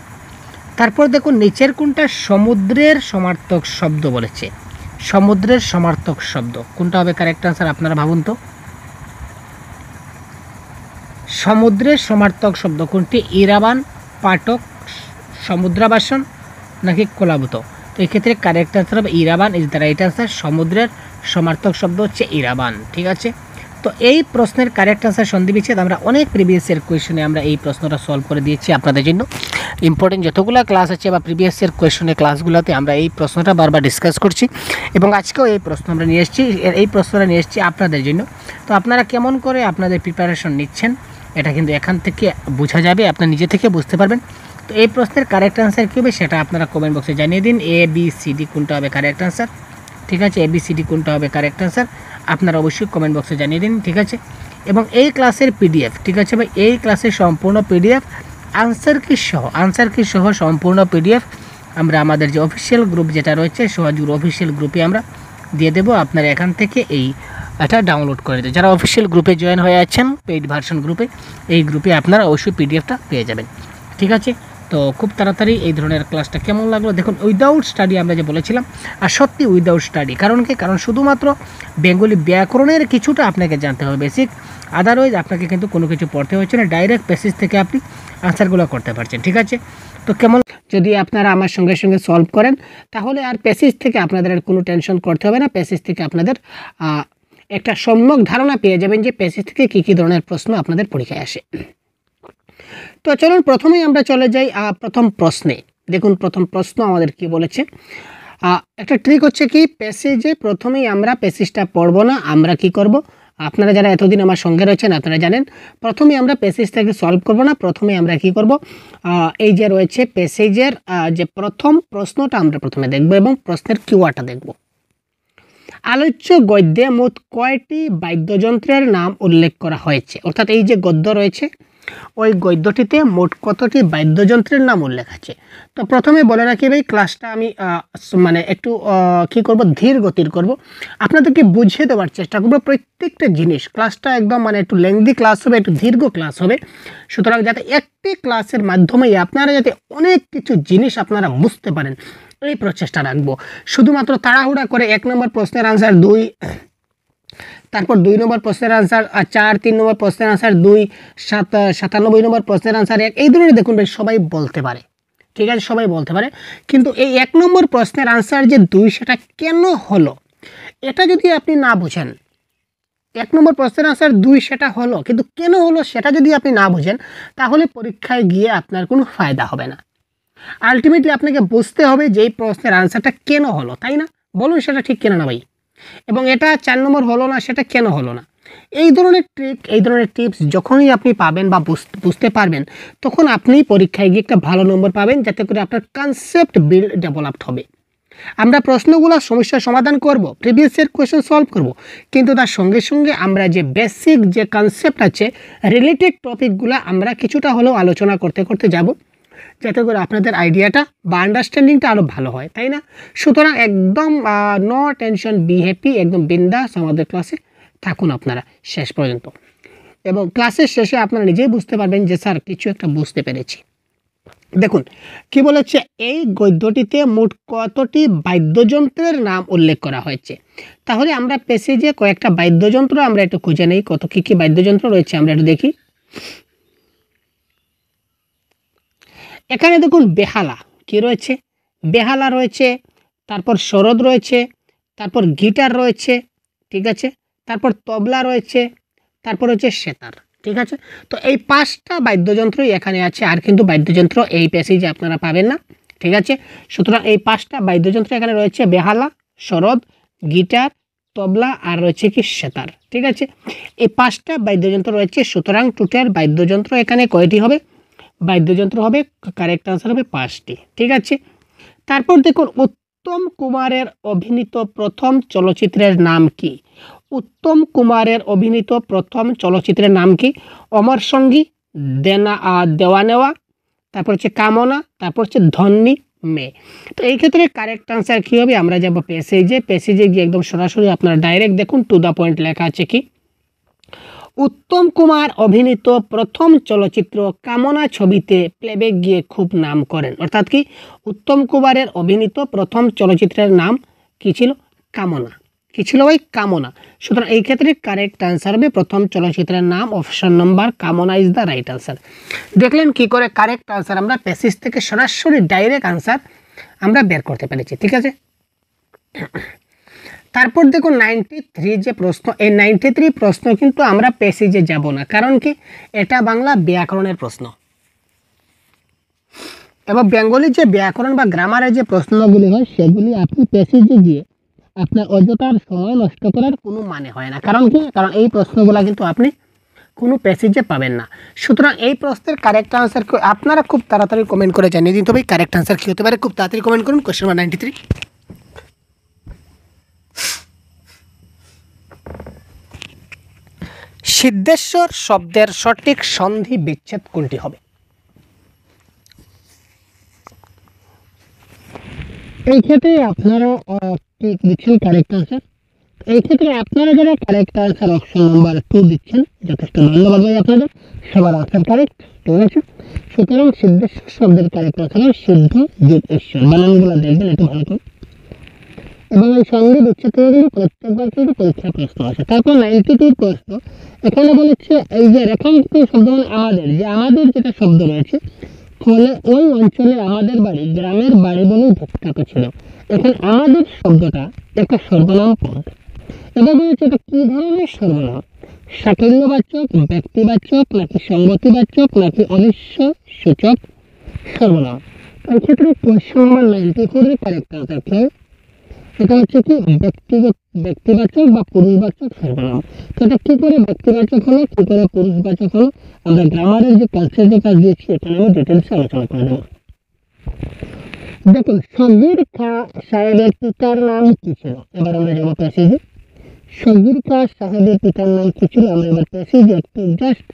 তারপর দেখুন নিচের কোনটা সমুদ্রের সমার্থক শব্দ বলেছে? সমুদ্রের সমার্থক শব্দ কোনটা হবে কারেক্ট আনসার আপনারা ভাবুন তো। সমুদ্রের সমার্থক শব্দ কোনটি? ইরাবান, পাটক, সমুদ্রাবাসন নাকি কোলাবুত? তো এক্ষেত্রে কারেক্ট আনসার হবে ইরাবান ইজ দ্য রাইট আনসার। সমুদ্রের সমার্থক শব্দ হচ্ছে ইরাবান, ঠিক আছে। তো এই প্রশ্নের কারেক্ট আনসার সন্ধিবিচ্ছেদ আমরা অনেক প্রিভিয়াস ইয়ার কোয়েশনে আমরা এই প্রশ্নটা সলভ করে দিয়েছি আপনাদের জন্য। ইম্পর্টেন্ট যতগুলো ক্লাস আছে বা প্রিভিয়াস ইয়ার কোয়েশনের ক্লাসগুলোতে আমরা এই প্রশ্নটা বারবার ডিসকাস করছি এবং আজকেও এই প্রশ্ন আমরা নিয়ে এসেছি, এই প্রশ্নটা নিয়ে এসেছি আপনাদের জন্য। তো আপনারা কেমন করে আপনাদের প্রিপারেশন নিচ্ছেন এটা কিন্তু এখান থেকে বোঝা যাবে, আপনি নিজে থেকে বুঝতে পারবেন। তো এই প্রশ্নের কারেক্ট আনসার কী হবে সেটা আপনারা কমেন্ট বক্সে জানিয়ে দিন। এ বি সি ডি কোনটা হবে কারেক্ট আনসার, ঠিক আছে। এ বি সি ডি কোনটা হবে কারেক্ট আনসার আপনারা অবশ্যই কমেন্ট বক্সে জানিয়ে দিন, ঠিক আছে। এবং এই ক্লাসের পিডিএফ, ঠিক আছে ভাই, এই ক্লাসের সম্পূর্ণ পিডিএফ আনসার কি সহ সম্পূর্ণ পিডিএফ আমরা আমাদের যে অফিসিয়াল গ্রুপ যেটা রয়েছে সহজগুরু অফিসিয়াল গ্রুপে আমরা দিয়ে দেবো। আপনারা এখান থেকে এই এটা ডাউনলোড করে দিতে। যারা অফিসিয়াল গ্রুপে জয়েন হয়ে আছেন, পেইড ভার্সন গ্রুপে, এই গ্রুপে আপনারা অবশ্যই পিডিএফটা পেয়ে যাবেন। ঠিক আছে, তো খুব তাড়াতাড়ি এই ধরনের ক্লাসটা কেমন লাগলো দেখুন। উইদাউট স্টাডি আমরা যে বলেছিলাম, আর সত্যি উইদাউট স্টাডি, কারণ কি, কারণ শুধুমাত্র বেঙ্গলি ব্যাকরণের কিছুটা আপনাকে জানতে হবে বেসিক, আদারওয়াইজ আপনাকে কিন্তু কোনো কিছু পড়তে হচ্ছে না, ডাইরেক্ট পেসেজ থেকে আপনি আনসারগুলো করতে পারছেন। ঠিক আছে, তো কেমন, যদি আপনারা আমার সঙ্গে সঙ্গে সলভ করেন তাহলে আর পেসেজ থেকে আপনাদের আর কোনো টেনশন করতে হবে না। পেসেজ থেকে আপনাদের একটা সম্যক ধারণা পেয়ে যাবেন যে পেসেজ থেকে কী কী ধরনের প্রশ্ন আপনাদের পরীক্ষায় আসে। তো চলুন প্রথমেই আমরা চলে যাই প্রথম প্রশ্নে। দেখুন প্রথম প্রশ্ন আমাদের কি বলেছে। একটা ট্রিক হচ্ছে কি, প্যাসেজে প্রথমেই আমরা প্যাসেজটা পড়বো না, আমরা কি করব, আপনারা যারা এতদিন আমার সঙ্গে রয়েছেন আপনারা জানেন, প্রথমে আমরা প্যাসেজটাকে সলভ করব না, প্রথমে আমরা কি করব, এই যে রয়েছে প্যাসেজের যে প্রথম প্রশ্নটা আমরা প্রথমে দেখব এবং প্রশ্নের কিওয়ার্ডটা দেখব। আলোচ্য গদ্যে মোট কয়টি বাদ্যযন্ত্রের নাম উল্লেখ করা হয়েছে, অর্থাৎ এই যে গদ্য রয়েছে ওই গদ্যটিতে মোট কতটি বাদ্যযন্ত্রের নাম উল্লেখ আছে। তো প্রথমে বলে রাখি ভাই, ক্লাসটা আমি মানে একটু কি করব, ধীর গতির করব, আপনাদেরকে বুঝিয়ে দেওয়ার চেষ্টা করব প্রত্যেকটা জিনিস। ক্লাসটা একদম মানে একটু লেংদি ক্লাস হবে, একটু দীর্ঘ ক্লাস হবে, সুতরাং যাতে একটি ক্লাসের মাধ্যমেই আপনারা যাতে অনেক কিছু জিনিস আপনারা বুঝতে পারেন এই প্রচেষ্টা রাখবো। শুধুমাত্র তাড়াহুড়া করে 1 নম্বর প্রশ্নের আনসার 2, তারপর 2 নম্বর প্রশ্নের আনসার 4, 3 নম্বর প্রশ্নের আনসার 2, 97 নম্বর প্রশ্নের আনসার 1, এই ধরনের দেখুন ভাই সবাই বলতে পারে। ঠিক আছে, সবাই বলতে পারে, কিন্তু এই 1 নম্বর প্রশ্নের আনসার যে 2 সেটা কেন হলো, এটা যদি আপনি না বুঝেন, 1 নম্বর প্রশ্নের আনসার 2 সেটা হলো, কিন্তু কেন হলো সেটা যদি আপনি না বুঝেন, তাহলে পরীক্ষায় গিয়ে আপনার কোনো ফায়দা হবে না। আলটিমেটলি আপনাকে বুঝতে হবে যে এই প্রশ্নের আনসারটা কেন হলো, তাই না? বলুন সেটা ঠিক কেন না ভাই, এবং এটা 4 নম্বর হলো না সেটা কেন হলো না। এই ধরনের ট্রিক, এই ধরনের টিপস যখনই আপনি পাবেন বা বুঝতে পারবেন, তখন আপনি পরীক্ষায় গিয়ে একটা ভালো নম্বর পাবেন, যাতে করে আপনার কনসেপ্ট বিল্ড ডেভেলপড হবে। আমরা প্রশ্নগুলো সমস্যার সমাধান করব, প্রিভিয়াস ইয়ার কোয়েশ্চেন সলভ করব, কিন্তু তার সঙ্গে সঙ্গে আমরা যে বেসিক যে কনসেপ্ট আছে, রিলেটেড টপিকগুলো আমরা কিছুটা হলেও আলোচনা করতে করতে যাব, যাতে করে আপনাদের আইডিয়াটা বা আন্ডারস্ট্যান্ডিংটা আরও ভালো হয়, তাই না? সুতরাং একদম নো টেনশন, বি হ্যাপি, একদম বিন্দাস আমাদের ক্লাসে থাকুন আপনারা শেষ পর্যন্ত, এবং ক্লাসের শেষে আপনারা নিজেই বুঝতে পারবেন যে স্যার কিছু একটা বুঝতে পেরেছি। দেখুন কি বলেছে, এই গদ্যটিতে মোট কতটি বাদ্যযন্ত্রের নাম উল্লেখ করা হয়েছে। তাহলে আমরা পেসেজে কয়েকটা বাদ্যযন্ত্র আমরা একটু খুঁজে নেই, কত কী কী বাদ্যযন্ত্র রয়েছে আমরা একটু দেখি। এখানে দেখুন বেহালা কি রয়েছে, বেহালা রয়েছে, তারপর সরোদ রয়েছে, তারপর গিটার রয়েছে, ঠিক আছে, তারপর তবলা রয়েছে, তারপর হচ্ছে সেতার। ঠিক আছে, তো এই 5টা বাদ্যযন্ত্রই এখানে আছে, আর কিন্তু বাদ্যযন্ত্র এই প্যাসেজে আপনারা পাবেন না। ঠিক আছে, সুতরাং এই 5টা বাদ্যযন্ত্র এখানে রয়েছে, বেহালা, সরোদ, গিটার, তবলা আর রয়েছে কি সেতার। ঠিক আছে, এই 5টা বাদ্যযন্ত্র রয়েছে, সুতরাং টোটাল বাদ্যযন্ত্র এখানে কয়টি হবে, বাদ্যযন্ত্র হবে, কারেক্ট আনসার হবে 5টি। ঠিক আছে, তারপর দেখুন উত্তম কুমারের অভিনীত প্রথম চলচ্চিত্রের নাম কি। উত্তম কুমারের অভিনীত প্রথম চলচ্চিত্রের নাম কি? অমর সঙ্গী, দেওয়া নেওয়া, তারপর হচ্ছে কামনা, তারপর হচ্ছে ধন্যী মেয়ে। তো এই ক্ষেত্রে কারেক্ট আনসার কী হবে, আমরা যাব প্যাসেজে, প্যাসেজে গিয়ে একদম সরাসরি আপনারা ডাইরেক্ট দেখুন টু দ্য পয়েন্ট লেখা আছে কি, উত্তম কুমার অভিনীত প্রথম চলচ্চিত্র কামনা ছবিতে প্লেব্যাক গিয়ে খুব নাম করেন। অর্থাৎ কি, উত্তম কুমারের অভিনীত প্রথম চলচ্চিত্রের নাম কি ছিল, কামনা। কি ছিল ভাই, কামনা। সুতরাং এই ক্ষেত্রে কারেক্ট আনসার হবে প্রথম চলচ্চিত্রের নাম, অপশন নম্বর কামনা ইজ দ্য রাইট আনসার। দেখলেন কি করে কারেক্ট আনসার আমরা প্যাসেজ থেকে সরাসরি ডাইরেক্ট আনসার আমরা বের করতে পেরেছি। ঠিক আছে, তারপর দেখুন 93 যে প্রশ্ন, এই 93 প্রশ্ন কিন্তু আমরা প্যাসেজে যাব না, কারণ কি, এটা বাংলা ব্যাকরণের প্রশ্ন, এবং বেঙ্গলি যে ব্যাকরণ বা গ্রামারের যে প্রশ্নগুলি হয় সেগুলি আপনি প্যাসেজে গিয়ে আপনার অযথার সময় নষ্ট করার কোনো মানে হয় না। কারণ কি, কারণ এই প্রশ্নগুলো কিন্তু আপনি কোনো প্যাসেজে পাবেন না। সুতরাং এই প্রশ্নের কারেক্ট আনসার আপনারা খুব তাড়াতাড়ি কমেন্ট করে জানিয়ে দিন। তবে কারেক্ট আনসার কী হতে পারে, খুব তাড়াতাড়ি কমেন্ট করুন। কোয়েশ্চেন নাম্বার 93, সিদ্ধেশ্বর শব্দের সঠিক সন্ধি বিচ্ছেদ কোনটি হবে? এই ক্ষেত্রে আপনারা লিখছেন কারেক্ট আনসার। এই ক্ষেত্রে আপনারা যারা কারেক্ট আনসার অপশন নাম্বার 2 দিচ্ছেন যথেষ্ট ধন্যবাদ ভাই আপনাদের, সবার আনসার কারেক্ট। ঠিক আছে, সুতরাং সিদ্ধেশ্বর শব্দের কারেক্ট আনসার সিদ্ধ যোগ ঈশ্বর, বানানগুলো দেখবেন একটু ভালো করে। এবং এই সঙ্গে বিচ্ছেদ থেকে কিন্তু প্রত্যেকবার কিন্তু পরীক্ষার প্রশ্ন আসে। তারপর 92 প্রশ্ন এখানে বলেছে এই যে রেখাঙ্কিত শব্দ মানে আমাদের, যে আমাদের যেটা শব্দ রয়েছে ফলে ওই অঞ্চলে আমাদের বাড়ি গ্রামের বাড়ি বলেই বিখ্যাত ছিল। এখন আমাদের শব্দটা একটা সর্বনাম পদ। এবার বলেছে এটা কি ধরনের সর্বনাম, সাফল্যবাচক, ব্যক্তিবাচক, নাকি সংগতিবাচক, নাকি অনিশ্চ সূচক সর্বনাম। এই ক্ষেত্রে কোয়েশ্চন নাম্বার 94 এর কারেক্ট আনসার কি? এটা হচ্ছে কি ব্যক্তিবাচক বা পুরুষবাচক সর্বনাম। তো এটা কি করে ব্যক্তিবাচক হলো, কি করে পুরুষবাচক হলো, আমরা গ্রামারের যে কনসেপ্টের কাজ দিয়েছি এখানে আমি ডিটেলসে আলোচনা করে দেবো। দেখুন, সগীর খাঁ সাহেবের পিতার নাম কি ছিল? এবার আমরা যাবো প্যাসেজে। সগীর খাঁ সাহেবের পিতার নাম কি ছিল? আমরা এবার প্যাসেজে একটু জাস্ট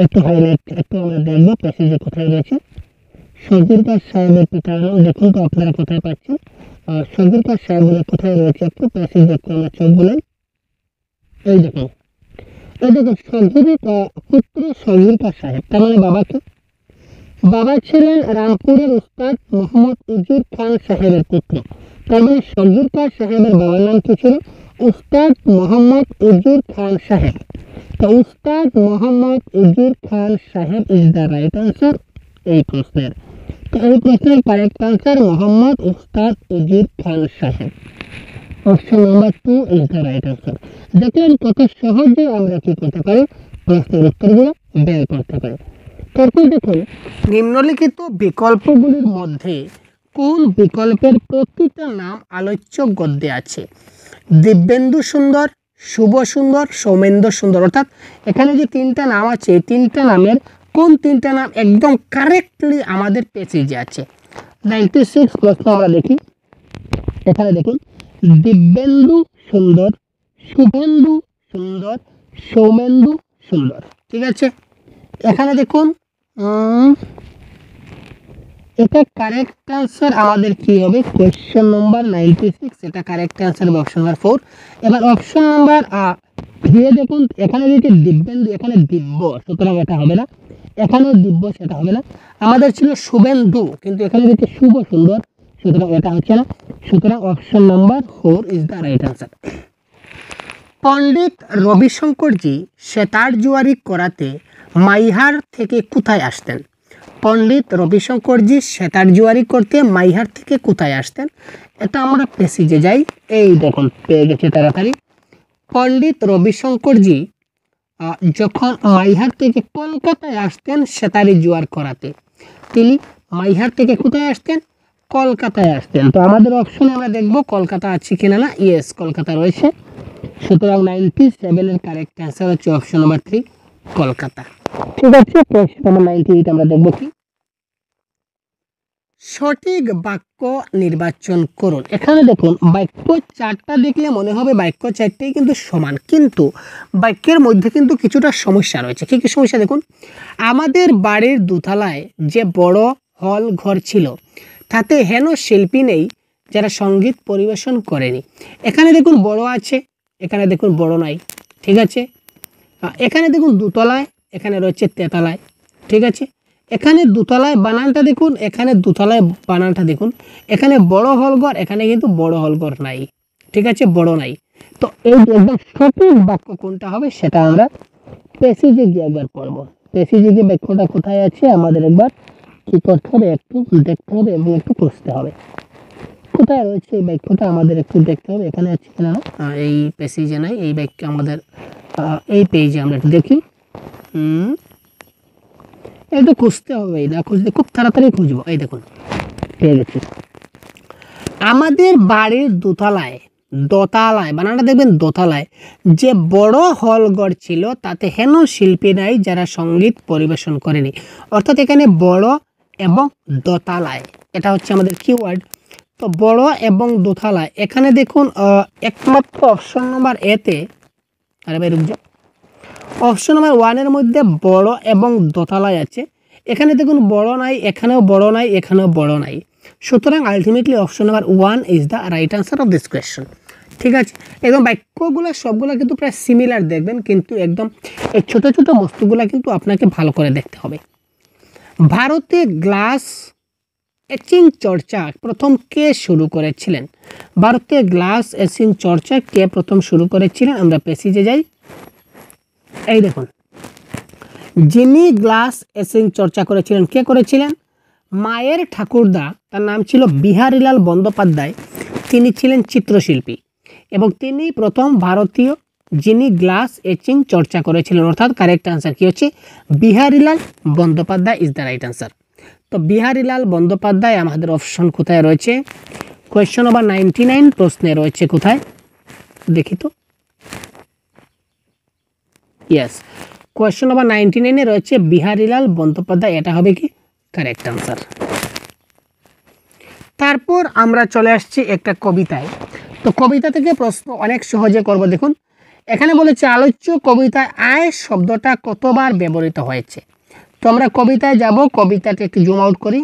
একটু হাইলাইট একটু আমরা দেখবো প্যাসেজে কোথায় রয়েছে। সগীর খাঁ সাহেবের পিতার নাম, দেখুন তো আপনারা কোথায় পাচ্ছেন। সগীর খাঁ সাহেবের কোথায় রয়েছে একটু প্যাসেজে একটু আমরা চোখ বলেন। এই দেখুন, এই দেখুন সগীর পুত্র সগীর খাঁ সাহেব, তার মানে বাবাকে, বাবা ছিলেন রামপুরের উস্তাদ মোহাম্মদ উজির খান সাহেবের পুত্র। তার মানে সগীর খাঁ সাহেবের বাবার নাম কি ছিল? উস্তাদ মোহাম্মদ উজির খান সাহেব। তো উস্তাদ মোহাম্মদ উজির খান সাহেব ইজ দ্য রাইট আনসার এই প্রশ্নের। তো এই প্রশ্নের কারেক্ট আনসার মোহাম্মদ উস্তাদ উজির খান সাহেব, option number 2 is the right answer. দেখলেন কত সহজে আমরা কি করতে পারি, প্রশ্নের উত্তরগুলো বের করতে পারি। তারপর দেখুন, নিম্নলিখিত বিকল্পগুলির মধ্যে কোন বিকল্পের প্রতিটা নাম আলোচ্য গদ্যে আছে? দিব্যেন্দু সুন্দর, শুভ সুন্দর, সৌমেন্দ্র সুন্দর। অর্থাৎ এখানে যে তিনটা নাম আছে এই তিনটা নামের কোন তিনটা নাম একদম কারেক্টলি আমাদের পেসেজে আছে? 96 প্রশ্ন আমরা দেখি। এখানে দেখুন, দিব্যেন্দু সুন্দর, শুভেন্দু সুন্দর, সৌমেন্দু সুন্দর। ঠিক আছে, এখানে দেখুন এটা কারেক্ট আনসার আমাদের কি হবে? কোয়েশ্চেন নাম্বার 96, এটা কারেক্ট আনসার অপশন নাম্বার 4। এবার অপশন নাম্বার দিয়ে দেখুন, এখানে দিয়েছে দিব্যেন্দু, এখানে দিব্য, সুতরাং এটা হবে না। এখানেও দিব্য, সেটা হবে না। আমাদের ছিল শুভেন্দু, কিন্তু এখানে দিয়েছে শুভ সুন্দর, সুতরাং এটা হচ্ছে না। সুতরাং option number 4 is the right answer. পণ্ডিত রবিশঙ্করজি সেতার জুয়ারি করাতে মাইহার থেকে কোথায় আসতেন? পণ্ডিত রবিশঙ্করজি সেতার জুয়ারি করতে মাইহার থেকে কোথায় আসতেন? এটা আমরা পেসেজে যাই। এই দেখুন পেয়ে গেছে তাড়াতাড়ি। পণ্ডিত রবিশঙ্করজি যখন মাইহার থেকে কলকাতায় আসতেন সেতারি জুয়ার করাতে, তিনি মাইহার থেকে কোথায় আসতেন? কলকাতায় আসতেন। তো আমাদের অপশনে আমরা দেখব কলকাতা আছে কিনা না। ইয়েস, কলকাতা রয়েছে। সুতরাং 97 এর কারেক্ট অ্যান্সার হচ্ছে অপশন নাম্বার 3 কলকাতা। ঠিক আছে, প্রশ্ন নাম্বার 98 আমরা দেখব কি? সঠিক বাক্য নির্বাচন করুন। এখানে দেখুন বাক্য চারটা দেখলে মনে হবে বাক্য চারটেই কিন্তু সমান, কিন্তু বাক্যের মধ্যে কিন্তু কিছুটা সমস্যা রয়েছে। কি কি সমস্যা দেখুন। আমাদের বাড়ির দোতলায় যে বড় হল ঘর ছিল তাতে হেন শিল্পী নেই যারা সঙ্গীত পরিবেশন করেনি। এখানে দেখুন বড় আছে, এখানে দেখুন বড় নাই। ঠিক আছে, এখানে দেখুন দুতলায়, এখানে রয়েছে তেতলায়। ঠিক আছে, এখানে দুতলায় বানানটা দেখুন, এখানে দুতলায় বানানটা দেখুন। এখানে বড় হলঘর, এখানে কিন্তু বড় হলঘর নাই। ঠিক আছে, বড় নাই। তো এই একদম সঠিক বাক্য কোনটা হবে সেটা আমরা প্যাসেজে গিয়ে একবার পড়ব। প্যাসেজে গিয়ে বাক্যটা কোথায় আছে আমাদের একবার কি করতে হবে, একটু দেখতে হবে এবং একটু খুঁজতে হবে কোথায় রয়েছে এই বাক্যটা, আমাদের একটু দেখতে হবে। এখানে আছে কিনা না, এই প্যাসেজে নাই, এই বাক্য আমাদের এই পেজে আমরা একটু দেখি। একটু খুঁজতে হবে, না খুঁজতে খুব তাড়াতাড়ি খুঁজবো। এই দেখুন পেয়ে গেছি। আমাদের বাড়ির দোতলায়, দোতলায় বানানটা দেখবেন দোতলায় যে বড় হলঘর ছিল তাতে হেন শিল্পী নাই যারা সঙ্গীত পরিবেশন করেনি। অর্থাৎ এখানে বড় এবং দোতলায়, এটা হচ্ছে আমাদের কিওয়ার্ড। তো বড় এবং দোতলায়, এখানে দেখুন একমাত্র অপশন নাম্বার এতে, আরে ভাই রুক যাও, অপশন নাম্বার 1 এর মধ্যে বড় এবং দোতলায় আছে। এখানে দেখুন বড় নাই, এখানেও বড় নাই, এখানেও বড় নাই। সুতরাং ultimately option number 1 is the right answer of this question. ঠিক আছে, একদম বাক্যগুলো সবগুলো কিন্তু প্রায় সিমিলার দেখবেন, কিন্তু একদম এই ছোট ছোট বস্তুগুলো কিন্তু আপনাকে ভালো করে দেখতে হবে। ভারতে গ্লাস এচিং চর্চা প্রথম কে শুরু করেছিলেন? ভারতে গ্লাস এচিং চর্চা কে প্রথম শুরু করেছিলেন? আমরা পেসিজে যাই। এই দেখুন, যিনি গ্লাস এচিং চর্চা করেছিলেন, কে করেছিলেন? মায়ের ঠাকুরদা, তার নাম ছিল বিহারীলাল বন্দ্যোপাধ্যায়। তিনি ছিলেন চিত্রশিল্পী এবং তিনি প্রথম ভারতীয় যিনি গ্লাস এচিং চর্চা করেছিলেন, অর্থাৎ কারেক্ট আনসার কি হচ্ছে Biharilal Bandyopadhyay is the right answer. তো বিহারীলাল বন্দ্যোপাধ্যায় আমাদের অপশন কোথায় রয়েছে? কোয়েশ্চন নাম্বার 99 প্রশ্নে রয়েছে কোথায় দেখি তো। ইয়েস, কোয়েশ্চন নাম্বার 99 রয়েছে বিহারীলাল বন্দ্যোপাধ্যায়, এটা হবে কি কারেক্ট আনসার। তারপর আমরা চলে আসছি একটা কবিতায়। তো কবিতা থেকে প্রশ্ন অনেক সহজে করব। দেখুন এখানে বলেছে আলোচ্য কবিতায় আয় শব্দটা কতবার ব্যবহৃত হয়েছে। তো আমরা কবিতায় যাব, কবিতাটা একটু জুম আউট করি।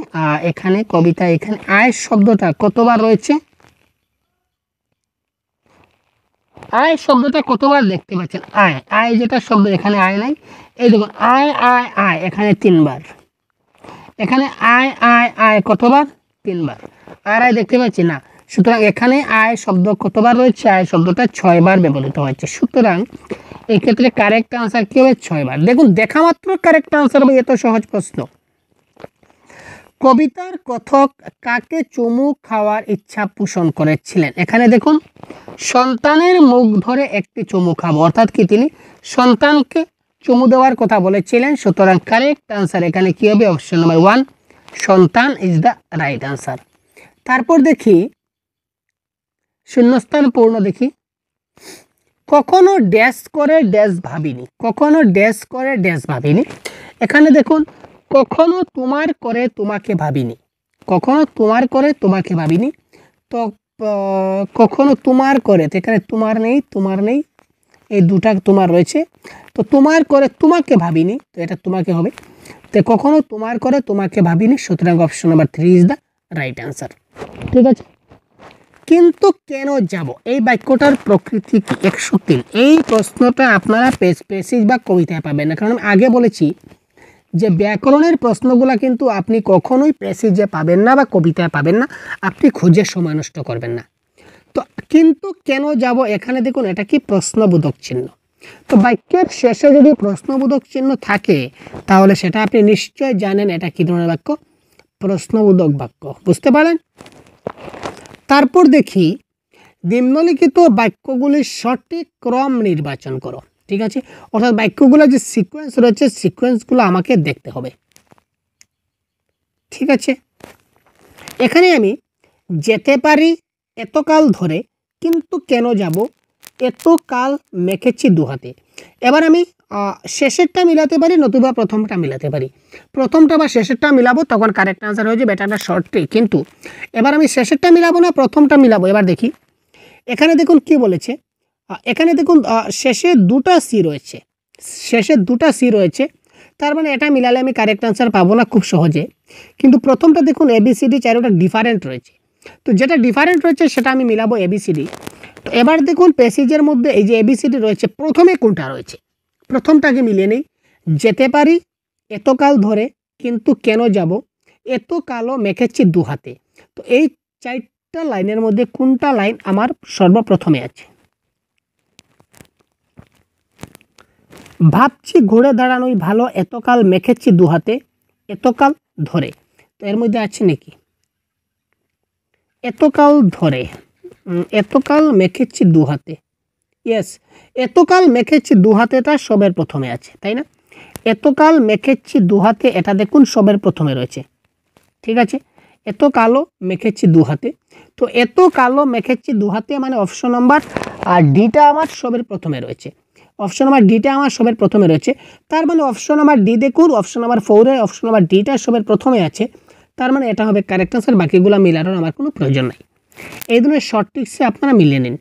এখানে কবিতায় এখানে আয় শব্দটা কতবার রয়েছে? আয় শব্দটা কতবার দেখতে পাচ্ছেন? আয়, আয় যেটা শব্দ, এখানে আয় নাই। এই দেখুন আয় আয় আয়, এখানে 3 বার। এখানে আয় আয় আয় কতবার? 3 বার। আর আয় দেখতে পাচ্ছি না, সুতরাং এখানে আয় শব্দ কতবার রয়েছে? আয় শব্দটা 6 বার ব্যবহৃত হয়েছে, সুতরাং এই ক্ষেত্রে কারেক্ট আনসার কি হবে? 6 বার। দেখুন দেখা মাত্র কারেক্ট আনসার হবে, এত সহজ প্রশ্ন। কবিতার কথক কাকে চুমু খাওয়ার ইচ্ছা পোষণ করেছিলেন? এখানে দেখুন সন্তানের মুখ ধরে একটি চুমু খাবো, অর্থাৎ কি তিনি সন্তানকে চুমু দেওয়ার কথা বলেছিলেন, সুতরাং কারেক্ট আনসার এখানে কি হবে? অপশন নাম্বার 1, সন্তান ইজ দ্য রাইট আনসার। তারপর দেখি শূন্যস্থান পূর্ণ, দেখি কখনো ড্যাশ করে ড্যাশ ভাবিনি, কখনো ড্যাশ করে ড্যাশ ভাবিনি। এখানে দেখুন কখনো তোমার করে তোমাকে ভাবিনি, কখনো তোমার করে তোমাকে ভাবিনি। তো কখনো তোমার করে, তো এখানে তোমার নেই, তোমার নেই, এই দুটা তোমার রয়েছে। তো তোমার করে তোমাকে ভাবিনি, তো এটা তোমাকে হবে। তো কখনো তোমার করে তোমাকে ভাবিনি, সুতরাং option number 3 is the right answer. ঠিক আছে, কিন্তু কেন যাব, এই বাক্যটার প্রকৃতি কি? 103। এই প্রশ্নটা আপনারা পেসেজ বা কবিতায় পাবেন না, কারণ আগে বলেছি যে ব্যাকরণের প্রশ্নগুলো কিন্তু আপনি কখনোই প্যাসেজে পাবেন না বা কবিতায় পাবেন না, আপনি খুঁজে সময় নষ্ট করবেন না। তো কিন্তু কেন যাব, এখানে দেখুন এটা কি প্রশ্নবোধক চিহ্ন। তো বাক্যের শেষে যদি প্রশ্নবোধক চিহ্ন থাকে তাহলে সেটা আপনি নিশ্চয় জানেন এটা কি ধরনের বাক্য? প্রশ্নবোধক বাক্য, বুঝতে পারেন। তারপর দেখি নিম্নলিখিত বাক্যগুলির সঠিক ক্রম নির্বাচন করো। ঠিক আছে, অর্থাৎ বাক্যগুলো যে সিকোয়েন্স রয়েছে সিকোয়েন্সগুলো আমাকে দেখতে হবে। ঠিক আছে, এখানে আমি যেতে পারি এতকাল ধরে, কিন্তু কেন যাব, এতকাল মেখেছি দুহাতে। এবার আমি শেষেরটা মিলাতে পারি নতুবা প্রথমটা মিলাতে পারি। প্রথমটা বা শেষেরটা মিলাবো, তখন কারেক্ট আনসার হয়ে যাবে, এটা একটা শর্ট ট্রিক। কিন্তু এবার আমি শেষেরটা মিলাবো না, প্রথমটা মিলাবো। এবার দেখি এখানে দেখুন কি বলেছে। এখানে দেখুন শেষে দুটা সি রয়েছে, শেষে দুটা সি রয়েছে, তার মানে এটা মিলালে আমি কারেক্ট আনসার পাবো না খুব সহজে। কিন্তু প্রথমটা দেখুন ABCD চারোটা ডিফারেন্ট রয়েছে, তো যেটা ডিফারেন্ট রয়েছে সেটা আমি মিলাবো ABCD। তো এবার দেখুন প্যাসেজের মধ্যে এই যে ABCD রয়েছে, প্রথমে কোনটা রয়েছে? প্রথমটাকে মিলিয়ে নেই। যেতে পারি এতকাল ধরে, কিন্তু কেন যাব, এত কালো মেখেছি দু হাতে। তো এই 4টা লাইনের মধ্যে কোনটা লাইন আমার সর্বপ্রথমে আছে? ভাবছি ঘুরে দাঁড়ানোই ভালো, এতকাল মেখেছি দু হাতে, এতকাল ধরে। তো এর মধ্যে আছে নাকি এতকাল ধরে? এতকাল মেখেছি দু হাতে, ইয়েস, এতকাল মেখেছি দু হাতেটা সবের প্রথমে আছে, তাই না? এতকাল মেখেছি দু হাতে, এটা দেখুন সবের প্রথমে রয়েছে। ঠিক আছে, এত কালো মেখেছি দু হাতে। তো এত কালো মেখেছি দু হাতে মানে অপশন নাম্বার ডিটা আমার সবের প্রথমে রয়েছে, অপশন নাম্বার ডিটা আমার সবের প্রথমে রয়েছে। তার মানে অপশন নাম্বার ডি দেখুন, অপশন নাম্বার 4-এ অপশন নাম্বার ডিটা সবের প্রথমে আছে, তার মানে এটা হবে কারেক্ট আনসার। বাকিগুলো মিলানোর আমার কোনো প্রয়োজন নাই, এই ধরনের শর্ট ট্রিক্সে আপনারা মিলিয়ে নিন।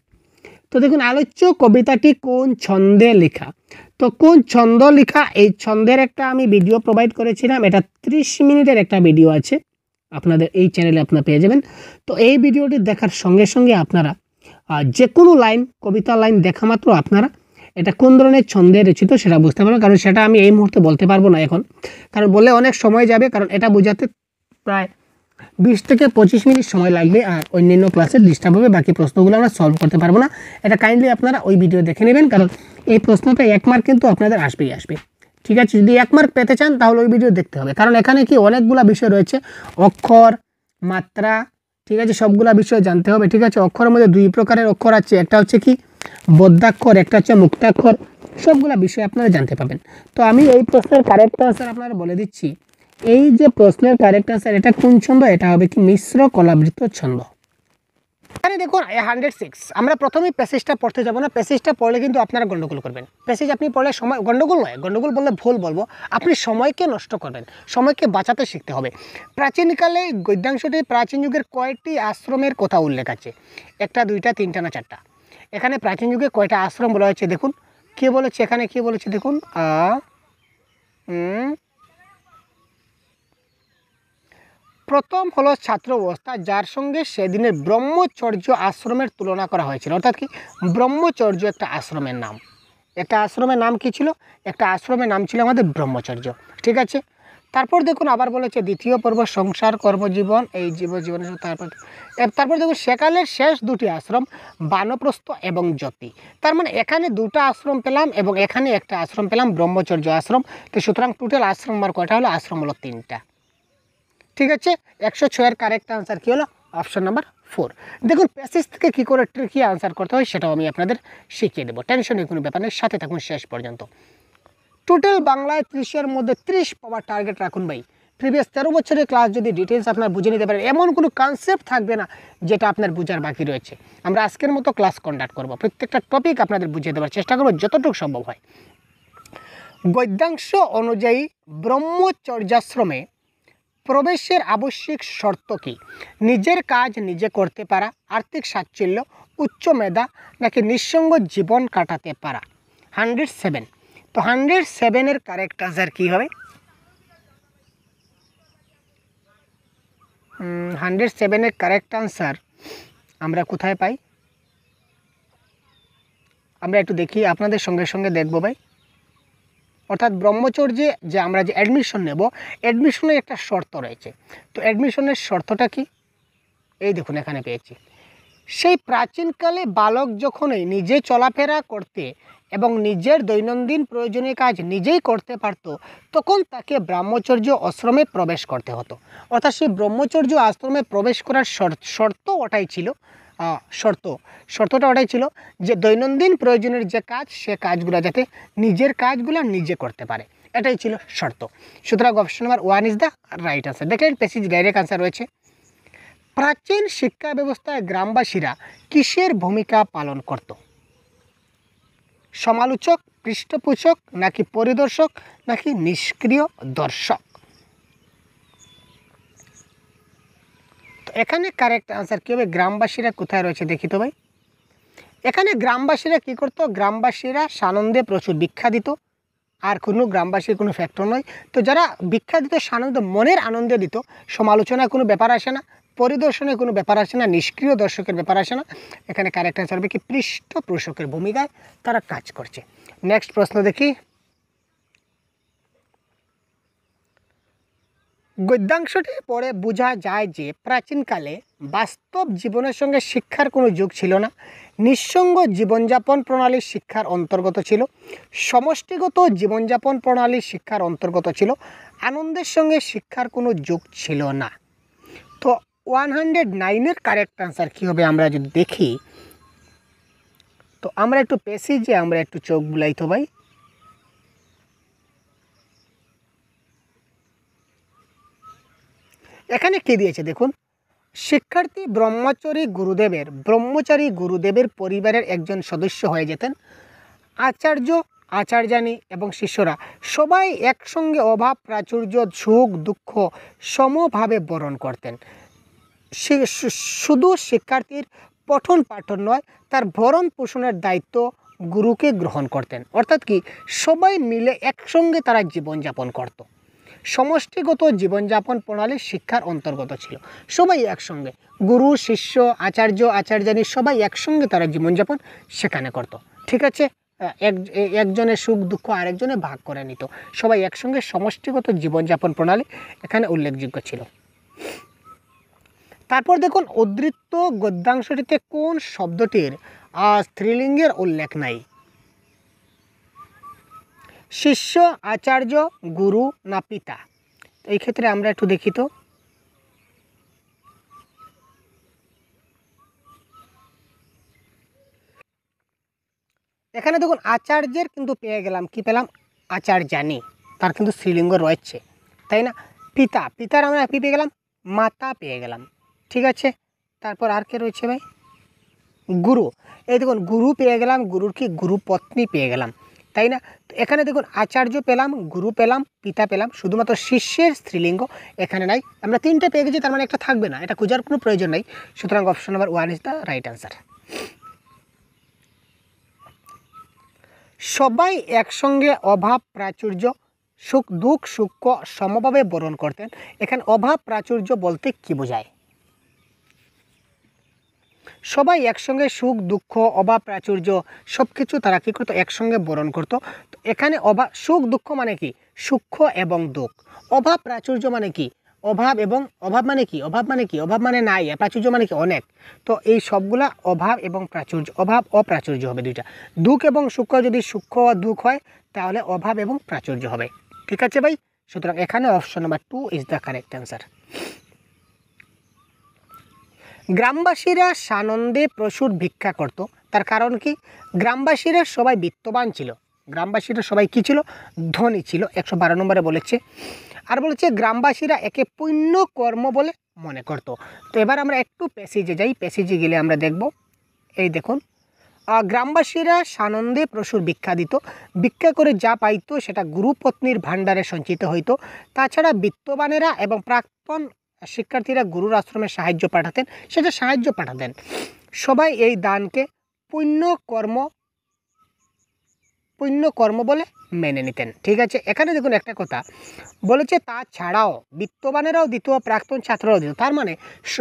তো দেখুন আলোচ্য কবিতাটি কোন ছন্দে লেখা। তো কোন ছন্দ লেখা, এই ছন্দের একটা আমি ভিডিও প্রোভাইড করেছিলাম, এটা 30 মিনিটের একটা ভিডিও আছে, আপনাদের এই চ্যানেলে আপনারা পেয়ে যাবেন। তো এই ভিডিওটি দেখার সঙ্গে সঙ্গে আপনারা যে কোনো লাইন, কবিতা লাইন দেখা মাত্র আপনারা এটা কোন ধরনের ছন্দে রচিত সেটা বুঝতে পারবেন। কারণ সেটা আমি এই মুহূর্তে বলতে পারবো না এখন, কারণ বলে অনেক সময় যাবে, কারণ এটা বোঝাতে প্রায় 20 থেকে 25 মিনিট সময় লাগবে, আর অন্যান্য ক্লাসে ডিস্টার্ব হবে, বাকি প্রশ্নগুলো আমরা সলভ করতে পারবো না। এটা কাইন্ডলি আপনারা ওই ভিডিও দেখে নেবেন, কারণ এই প্রশ্নটা 1 মার্ক কিন্তু আপনাদের আসবেই আসবে। ঠিক আছে, যদি 1 মার্ক পেতে চান তাহলে ওই ভিডিও দেখতে হবে, কারণ এখানে কি অনেকগুলা বিষয় রয়েছে, অক্ষর, মাত্রা, ঠিক আছে, সবগুলা বিষয় জানতে হবে। ঠিক আছে, অক্ষরের মধ্যে 2 প্রকারের অক্ষর আছে, একটা হচ্ছে কি বদ্যাক্ষর, একটা হচ্ছে মুক্তাক্ষর, সবগুলা বিষয় আপনারা জানতে পাবেন। তো আমি এই প্রশ্নের কারেক্ট আনসার আপনারা বলে দিচ্ছি। এই যে প্রশ্নের কারেক্ট আনসার, এটা কোন ছন্দ? এটা হবে কি মিশ্র কলাবৃত ছন্দ। এখানে দেখুন 106, আমরা প্রথমেই প্যাসেজটা পড়তে যাব না, প্যাসেজটা পড়লে কিন্তু আপনারা গন্ডগোল করবেন। প্যাসেজ আপনি পড়লে সময়, গন্ডগোল নয়, গন্ডগোল বললে ভুল বলবো, আপনি সময়কে নষ্ট করবেন, সময়কে বাঁচাতে শিখতে হবে। প্রাচীনকালে গদ্যাংশটি প্রাচীন যুগের কয়েকটি আশ্রমের কথা উল্লেখ আছে, 1টা 2টা 3টা না 4টা। এখানে প্রাচীন যুগে কয়টা আশ্রম বলা হয়েছে দেখুন, কে বলেছে এখানে, কি বলেছে দেখুন, প্রথম হলো ছাত্র অবস্থা, যার সঙ্গে সেদিনের ব্রহ্মচর্য আশ্রমের তুলনা করা হয়েছিল। অর্থাৎ কি ব্রহ্মচর্য একটা আশ্রমের নাম, একটা আশ্রমের নাম কি ছিল? একটা আশ্রমের নাম ছিল আমাদের ব্রহ্মচর্য। ঠিক আছে, তারপর দেখুন আবার বলেছে দ্বিতীয় পর্ব সংসার কর্মজীবন, এই জীবনের তারপর দেখুন সেকালের শেষ 2টি আশ্রম বানপ্রস্থ এবং জ্যোতি। তার মানে এখানে 2টা আশ্রম পেলাম এবং এখানে একটা আশ্রম পেলাম, ব্রহ্মচর্য আশ্রম। তো সুতরাং টোটাল আশ্রম আমার কয়টা হলো? আশ্রম হলো 3টা। ঠিক আছে, 106 এর কারেক্ট আনসার কী হলো? Option number 4। দেখুন প্যাসেজ থেকে কী করে ট্রিকি আনসার করতে হয় সেটাও আমি আপনাদের শিখিয়ে দেবো, টেনশনের কোনো ব্যাপার নেই, সাথে থাকুন শেষ পর্যন্ত। টোটাল বাংলায় 30-এর মধ্যে 30 পাওয়ার টার্গেট রাখুন ভাই। প্রিভিয়াস 13 বছরের ক্লাস যদি ডিটেলস আপনার বুঝে নিতে পারেন, এমন কোনো কনসেপ্ট থাকবে না যেটা আপনার বোঝার বাকি রয়েছে। আমরা আজকের মতো ক্লাস কন্ডাক্ট করব, প্রত্যেকটা টপিক আপনাদের বুঝিয়ে দেওয়ার চেষ্টা করবো যতটুকু সম্ভব হয়। গদ্যাংশ অনুযায়ী ব্রহ্মচর্যাশ্রমে প্রবেশের আবশ্যিক শর্ত কি? নিজের কাজ নিজে করতে পারা, আর্থিক সাচ্ছল্য, উচ্চ মেধা, নাকি নিঃসঙ্গ জীবন কাটাতে পারা? 107। তো 107-এর কারেক্ট আনসার কী হবে? 107-এর কারেক্ট আনসার আমরা কোথায় পাই? আমরা একটু দেখি, আপনাদের সঙ্গে সঙ্গে দেখবো ভাই। অর্থাৎ ব্রহ্মচর্যে যে আমরা যে অ্যাডমিশন নেব, অ্যাডমিশনের একটা শর্ত রয়েছে। তো অ্যাডমিশনের শর্তটা কি? এই দেখুন এখানে পেয়েছি। সেই প্রাচীনকালে বালক যখনই নিজে চলাফেরা করতে এবং নিজের দৈনন্দিন প্রয়োজনীয় কাজ নিজেই করতে পারত, তখন তাকে ব্রহ্মচর্য আশ্রমে প্রবেশ করতে হতো। অর্থাৎ সেই ব্রহ্মচর্য আশ্রমে প্রবেশ করার শর্ত ওটাই ছিল, শর্তটা ওটাই ছিল যে দৈনন্দিন প্রয়োজনের যে কাজ, সে কাজগুলো যাতে নিজের কাজগুলো নিজে করতে পারে, এটাই ছিল শর্ত। সুতরাং option number 1 is the right answer. দেখলেন প্যাসেজ ডাইরেক্ট আনসার রয়েছে। প্রাচীন শিক্ষা ব্যবস্থায় গ্রামবাসীরা কিসের ভূমিকা পালন করত? সমালোচক, পৃষ্ঠপোষক, নাকি পরিদর্শক, নাকি নিষ্ক্রিয় দর্শক? তো এখানে কারেক্ট আনসার কী হবে? গ্রামবাসীরা কোথায় রয়েছে দেখি তো ভাই। এখানে গ্রামবাসীরা কী করতো? গ্রামবাসীরা সানন্দে প্রচুর ভিক্ষা দিত, আর কোনো গ্রামবাসীর কোনো ফ্যাক্টর নয়। তো যারা ভিক্ষা দিত, সানন্দ মনের আনন্দে দিত, সমালোচনায় কোনো ব্যাপার আসে না, পরিদর্শনে কোনো ব্যাপার আসে না, নিষ্ক্রিয় দর্শকের ব্যাপার আসে না। এখানে কারেক্ট আনসার হবে কি পৃষ্ঠপোষকের ভূমিকায় তারা কাজ করছে। নেক্সট প্রশ্ন দেখি। গদ্যাংশটি পড়ে বোঝা যায় যে প্রাচীনকালে বাস্তব জীবনের সঙ্গে শিক্ষার কোনো যোগ ছিল না, নিঃসঙ্গ জীবনযাপন প্রণালী শিক্ষার অন্তর্গত ছিল, সমষ্টিগত জীবনযাপন প্রণালী শিক্ষার অন্তর্গত ছিল, আনন্দের সঙ্গে শিক্ষার কোনো যোগ ছিল না। তো 109-এর কারেক্ট আনসার কী হবে আমরা যদি দেখি, তো আমরা একটু প্যাসেজে আমরা একটু চোখ বুলাই তো ভাই। এখানে কী দিয়েছে দেখুন, শিক্ষার্থী ব্রহ্মচারী গুরুদেবের পরিবারের একজন সদস্য হয়ে যেতেন। আচার্য, আচার্যানী এবং শিষ্যরা সবাই একসঙ্গে অভাব প্রাচুর্য সুখ দুঃখ সমভাবে বরণ করতেন। শুধু শিক্ষার্থীর পঠন পাঠন নয়, তার ভরণ পোষণের দায়িত্ব গুরুকে গ্রহণ করতেন। অর্থাৎ কি, সবাই মিলে একসঙ্গে তারা জীবনযাপন করত। সমষ্টিগত জীবনযাপন প্রণালী শিক্ষার অন্তর্গত ছিল। সবাই একসঙ্গে, গুরু শিষ্য আচার্য আচার্যানী সবাই একসঙ্গে তারা জীবনযাপন সেখানে করত। ঠিক আছে, একজনের সুখ দুঃখ আরেকজনে ভাগ করে নিত। সবাই একসঙ্গে, সমষ্টিগত জীবনযাপন প্রণালী এখানে উল্লেখযোগ্য ছিল। তারপর দেখুন, উদ্ধৃত গদ্যাংশটিতে কোন শব্দটির স্ত্রীলিঙ্গের উল্লেখ নাই? শিষ্য, আচার্য, গুরু না পিতা? এই ক্ষেত্রে আমরা একটু দেখি তো। এখানে দেখুন আচার্যের কিন্তু পেয়ে গেলাম, কি পেলাম? আচার্যানী, তার কিন্তু স্ত্রীলিঙ্গ রয়েছে, তাই না? পিতা, পিতার আমরা কি পেয়ে গেলাম? মাতা পেয়ে গেলাম। ঠিক আছে, তারপর আর কে রয়েছে ভাই? গুরু। এই দেখুন গুরু পেয়ে গেলাম, গুরুর কি গুরু পত্নী পেয়ে গেলাম, তাই না? তো এখানে দেখুন আচার্য পেলাম, গুরু পেলাম, পিতা পেলাম, শুধুমাত্র শিষ্যের স্ত্রীলিঙ্গ এখানে নাই। আমরা তিনটে পেয়ে গেছি, তার মানে একটা থাকবে না, এটা খোঁজার কোনো প্রয়োজন নাই। সুতরাং option number 1 is the right answer. সবাই একসঙ্গে অভাব প্রাচুর্য সুখ দুঃখ সুখ সমভাবে বরণ করতেন। এখানে অভাব প্রাচুর্য বলতে কি বোঝায়? সবাই একসঙ্গে সুখ দুঃখ অভাব প্রাচুর্য সব কিছু তারা কী করতো? একসঙ্গে বরণ করতো। তো এখানে অভাব সুখ দুঃখ মানে কি? সুখ এবং দুঃখ। অভাব প্রাচুর্য মানে কি? অভাব এবং অভাব মানে কি? অভাব মানে কি? অভাব মানে নাই, প্রাচুর্য মানে কি? অনেক। তো এই সবগুলা অভাব এবং প্রাচুর্য, অভাব অপ্রাচুর্য হবে দুইটা। দুঃখ এবং সুখ, যদি সুখ ও দুঃখ হয় তাহলে অভাব এবং প্রাচুর্য হবে। ঠিক আছে ভাই, সুতরাং এখানে option number 2 is the correct answer. গ্রামবাসীরা সানন্দে প্রচুর ভিক্ষা করত, তার কারণ কি? গ্রামবাসীরা সবাই বিত্তবান ছিল, গ্রামবাসীরা সবাই কি ছিল? ধনী ছিল। 112 নম্বরে বলেছে। আর বলেছে গ্রামবাসীরা একে পুণ্য কর্ম বলে মনে করত। তো এবার আমরা একটু প্যাসেজে যাই, প্যাসেজে গেলে আমরা দেখব, এই দেখুন, গ্রামবাসীরা সানন্দে প্রচুর ভিক্ষা দিত, ভিক্ষা করে যা পাইতো সেটা গুরুপত্নীর ভাণ্ডারে সঞ্চিত হইতো। তাছাড়া বিত্তবানেরা এবং প্রাক্তন শিক্ষার্থীরা গুরুর আশ্রমে সাহায্য পাঠাতেন, সেটা সাহায্য পাঠাতেন। সবাই এই দানকে পুণ্য কর্ম বলে মেনে নিতেন। ঠিক আছে, এখানে দেখুন একটা কথা বলেছে, তাছাড়াও বিত্তবানেরাও দিত, প্রাক্তন ছাত্ররাও দিত। তার মানে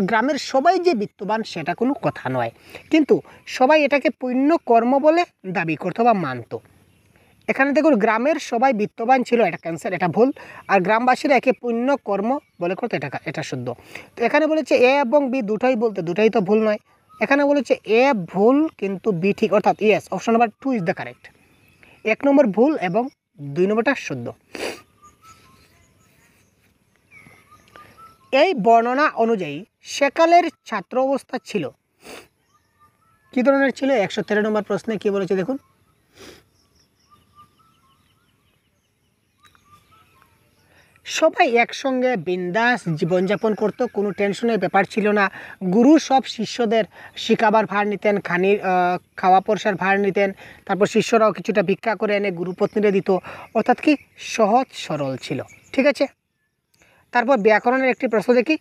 গ্রামের সবাই যে বিত্তবান সেটা কোনো কথা নয়, কিন্তু সবাই এটাকে পুণ্য কর্ম বলে দাবি করতো বা মানত। এখানে দেখুন গ্রামের সবাই বিত্তবান ছিল, এটা ক্যান্সার, এটা ভুল। আর গ্রামবাসীরা একে পুণ্য কর্ম বলে করতো, এটা শুদ্ধ। তো এখানে বলেছে এ এবং বি দুটোই বলতে, দুটোই তো ভুল নয়। এখানে বলেছে এ ভুল কিন্তু বি ঠিক, অর্থাৎ yes, option number 2 is the correct. 1 নম্বর ভুল এবং 2 নম্বরটা শুদ্ধ। এই বর্ণনা অনুযায়ী সেকালের ছাত্র অবস্থা ছিল কি ধরনের ছিল? 113 নম্বর প্রশ্নে কি বলেছে দেখুন, সবাই একসঙ্গে বিন্দাস জীবনযাপন করতো, কোনো টেনশনের ব্যাপার ছিল না। গুরু সব শিষ্যদের শিখাবার ভার নিতেন, খাওয়া পরসার ভার নিতেন। তারপর শিষ্যরাও কিছুটা ভিক্ষা করে এনে গুরুপত্নীরে দিত, অর্থাৎ কি সহজ সরল ছিল। ঠিক আছে, তারপর ব্যাকরণের একটি প্রশ্ন দেখি,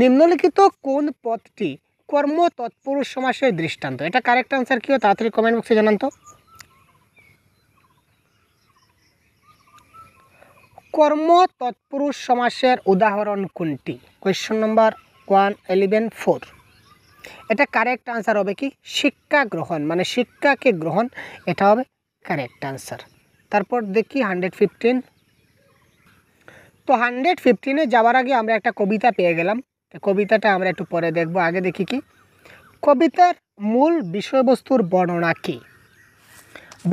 নিম্নলিখিত কোন পদটি কর্ম তৎপুরুষ সমাসের দৃষ্টান্ত? এটা কারেক্ট আনসার কি? তাড়াতাড়ি কমেন্ট বক্সে জানান তো। কর্ম তৎপুরুষ সমাসের উদাহরণ কোনটি? কোয়েশ্চন নম্বর 111-4। এটা কারেক্ট আনসার হবে কি? শিক্ষা গ্রহণ, মানে শিক্ষাকে গ্রহণ, এটা হবে কারেক্ট আনসার। তারপর দেখি 115। তো 115-এ যাওয়ার আগে আমরা একটা কবিতা পেয়ে গেলাম, কবিতাটা আমরা একটু পরে দেখব। আগে দেখি কি কবিতার মূল বিষয়বস্তুর বর্ণনা কি?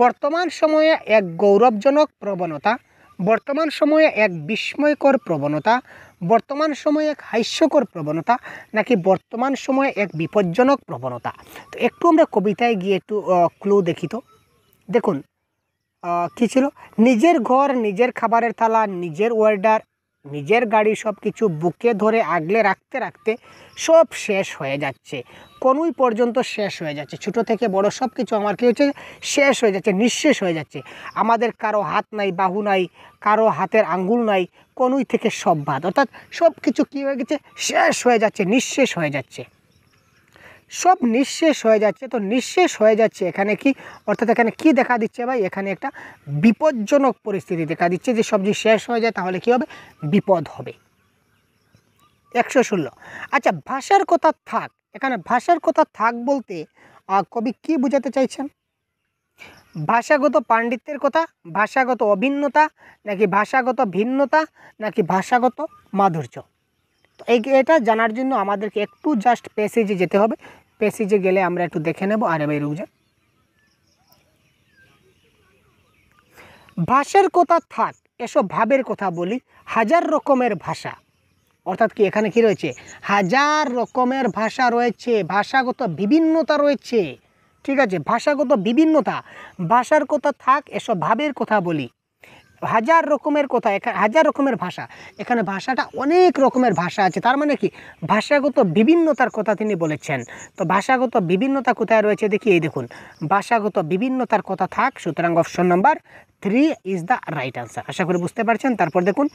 বর্তমান সময়ে এক গৌরবজনক প্রবণতা, বর্তমান সময়ে এক বিস্ময়কর প্রবণতা, বর্তমান সময়ে এক হাস্যকর প্রবণতা, নাকি বর্তমান সময়ে এক বিপজ্জনক প্রবণতা? তো একটু আমরা কবিতায় গিয়ে একটু ক্লু দেখি তো। দেখুন কী ছিল, নিজের ঘর, নিজের খাবারের থালা, নিজের ওয়ার্ডার, নিজের গাড়ি, সব কিছু বুকে ধরে আগলে রাখতে রাখতে সব শেষ হয়ে যাচ্ছে, কোনোই পর্যন্ত শেষ হয়ে যাচ্ছে। ছোটো থেকে বড় সব কিছু আমার কী হচ্ছে? শেষ হয়ে যাচ্ছে, নিঃশেষ হয়ে যাচ্ছে। আমাদের কারো হাত নাই, বাহু নাই, কারো হাতের আঙ্গুল নাই, কোনোই থেকে সব বাদ, অর্থাৎ সব কিছু কী হয়ে গেছে? শেষ হয়ে যাচ্ছে, নিঃশেষ হয়ে যাচ্ছে। সব নিঃশেষ হয়ে যাচ্ছে। তো নিঃশেষ হয়ে যাচ্ছে এখানে কি, অর্থাৎ এখানে কি দেখা দিচ্ছে ভাই, এখানে একটা বিপজ্জনক পরিস্থিতি দেখা দিচ্ছে যে সবজি শেষ হয়ে যায় তাহলে কি হবে, বিপদ হবে। 116। আচ্ছা, ভাষার কথা থাক, এখানে ভাষার কথা থাক বলতে কবি কি বোঝাতে চাইছেন? ভাষাগত পাণ্ডিত্যের কথা, ভাষাগত অভিন্নতা, নাকি ভাষাগত ভিন্নতা, নাকি ভাষাগত মাধুর্য? তো এটা জানার জন্য আমাদেরকে একটু জাস্ট প্যাসেজে যেতে হবে। প্যাসেজে গেলে আমরা একটু দেখে নেব। আরে ভাই রুক যা। ভাষার কথা থাক, এসব ভাবের কথা বলি, হাজার রকমের ভাষা। অর্থাৎ কি এখানে কি রয়েছে, হাজার রকমের ভাষা রয়েছে, ভাষাগত বিভিন্নতা রয়েছে। ঠিক আছে, ভাষাগত বিভিন্নতা, ভাষার কথা থাক, এসব ভাবের কথা বলি, হাজার রকমের কথা, হাজার রকমের ভাষা, এখানে ভাষাটা অনেক রকমের ভাষা আছে, তার মানে কি ভাষাগত বিভিন্নতার কথা তিনি বলেছেন। তো ভাষাগত বিভিন্নতা কোথায় রয়েছে দেখি, এই দেখুন ভাষাগত বিভিন্নতার কথা থাক, সুতরাং option number 3 is the right answer. আশা করি বুঝতে পারছেন। তারপর দেখুন,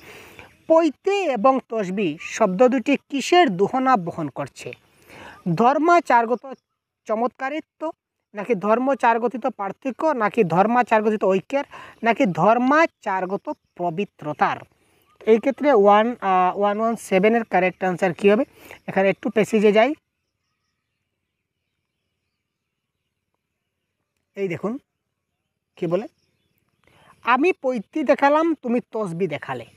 পৈতে এবং তসবি শব্দ দুটি কিসের দোহনা বহন করছে? ধর্মাচারগত চমৎকারিত্ব, নাকি ধর্মচারগতিত পার্থক্য, নাকি ধর্মাচারগতিত ঐক্যের, নাকি ধর্মাচারগত পবিত্রতার? এই ক্ষেত্রে 117 কারেক্ট আনসার কী হবে? এখানে একটু প্যাসেজে যাই। এই দেখুন কি বলে, আমি পৈতি দেখালাম তুমি তসবি দেখালে,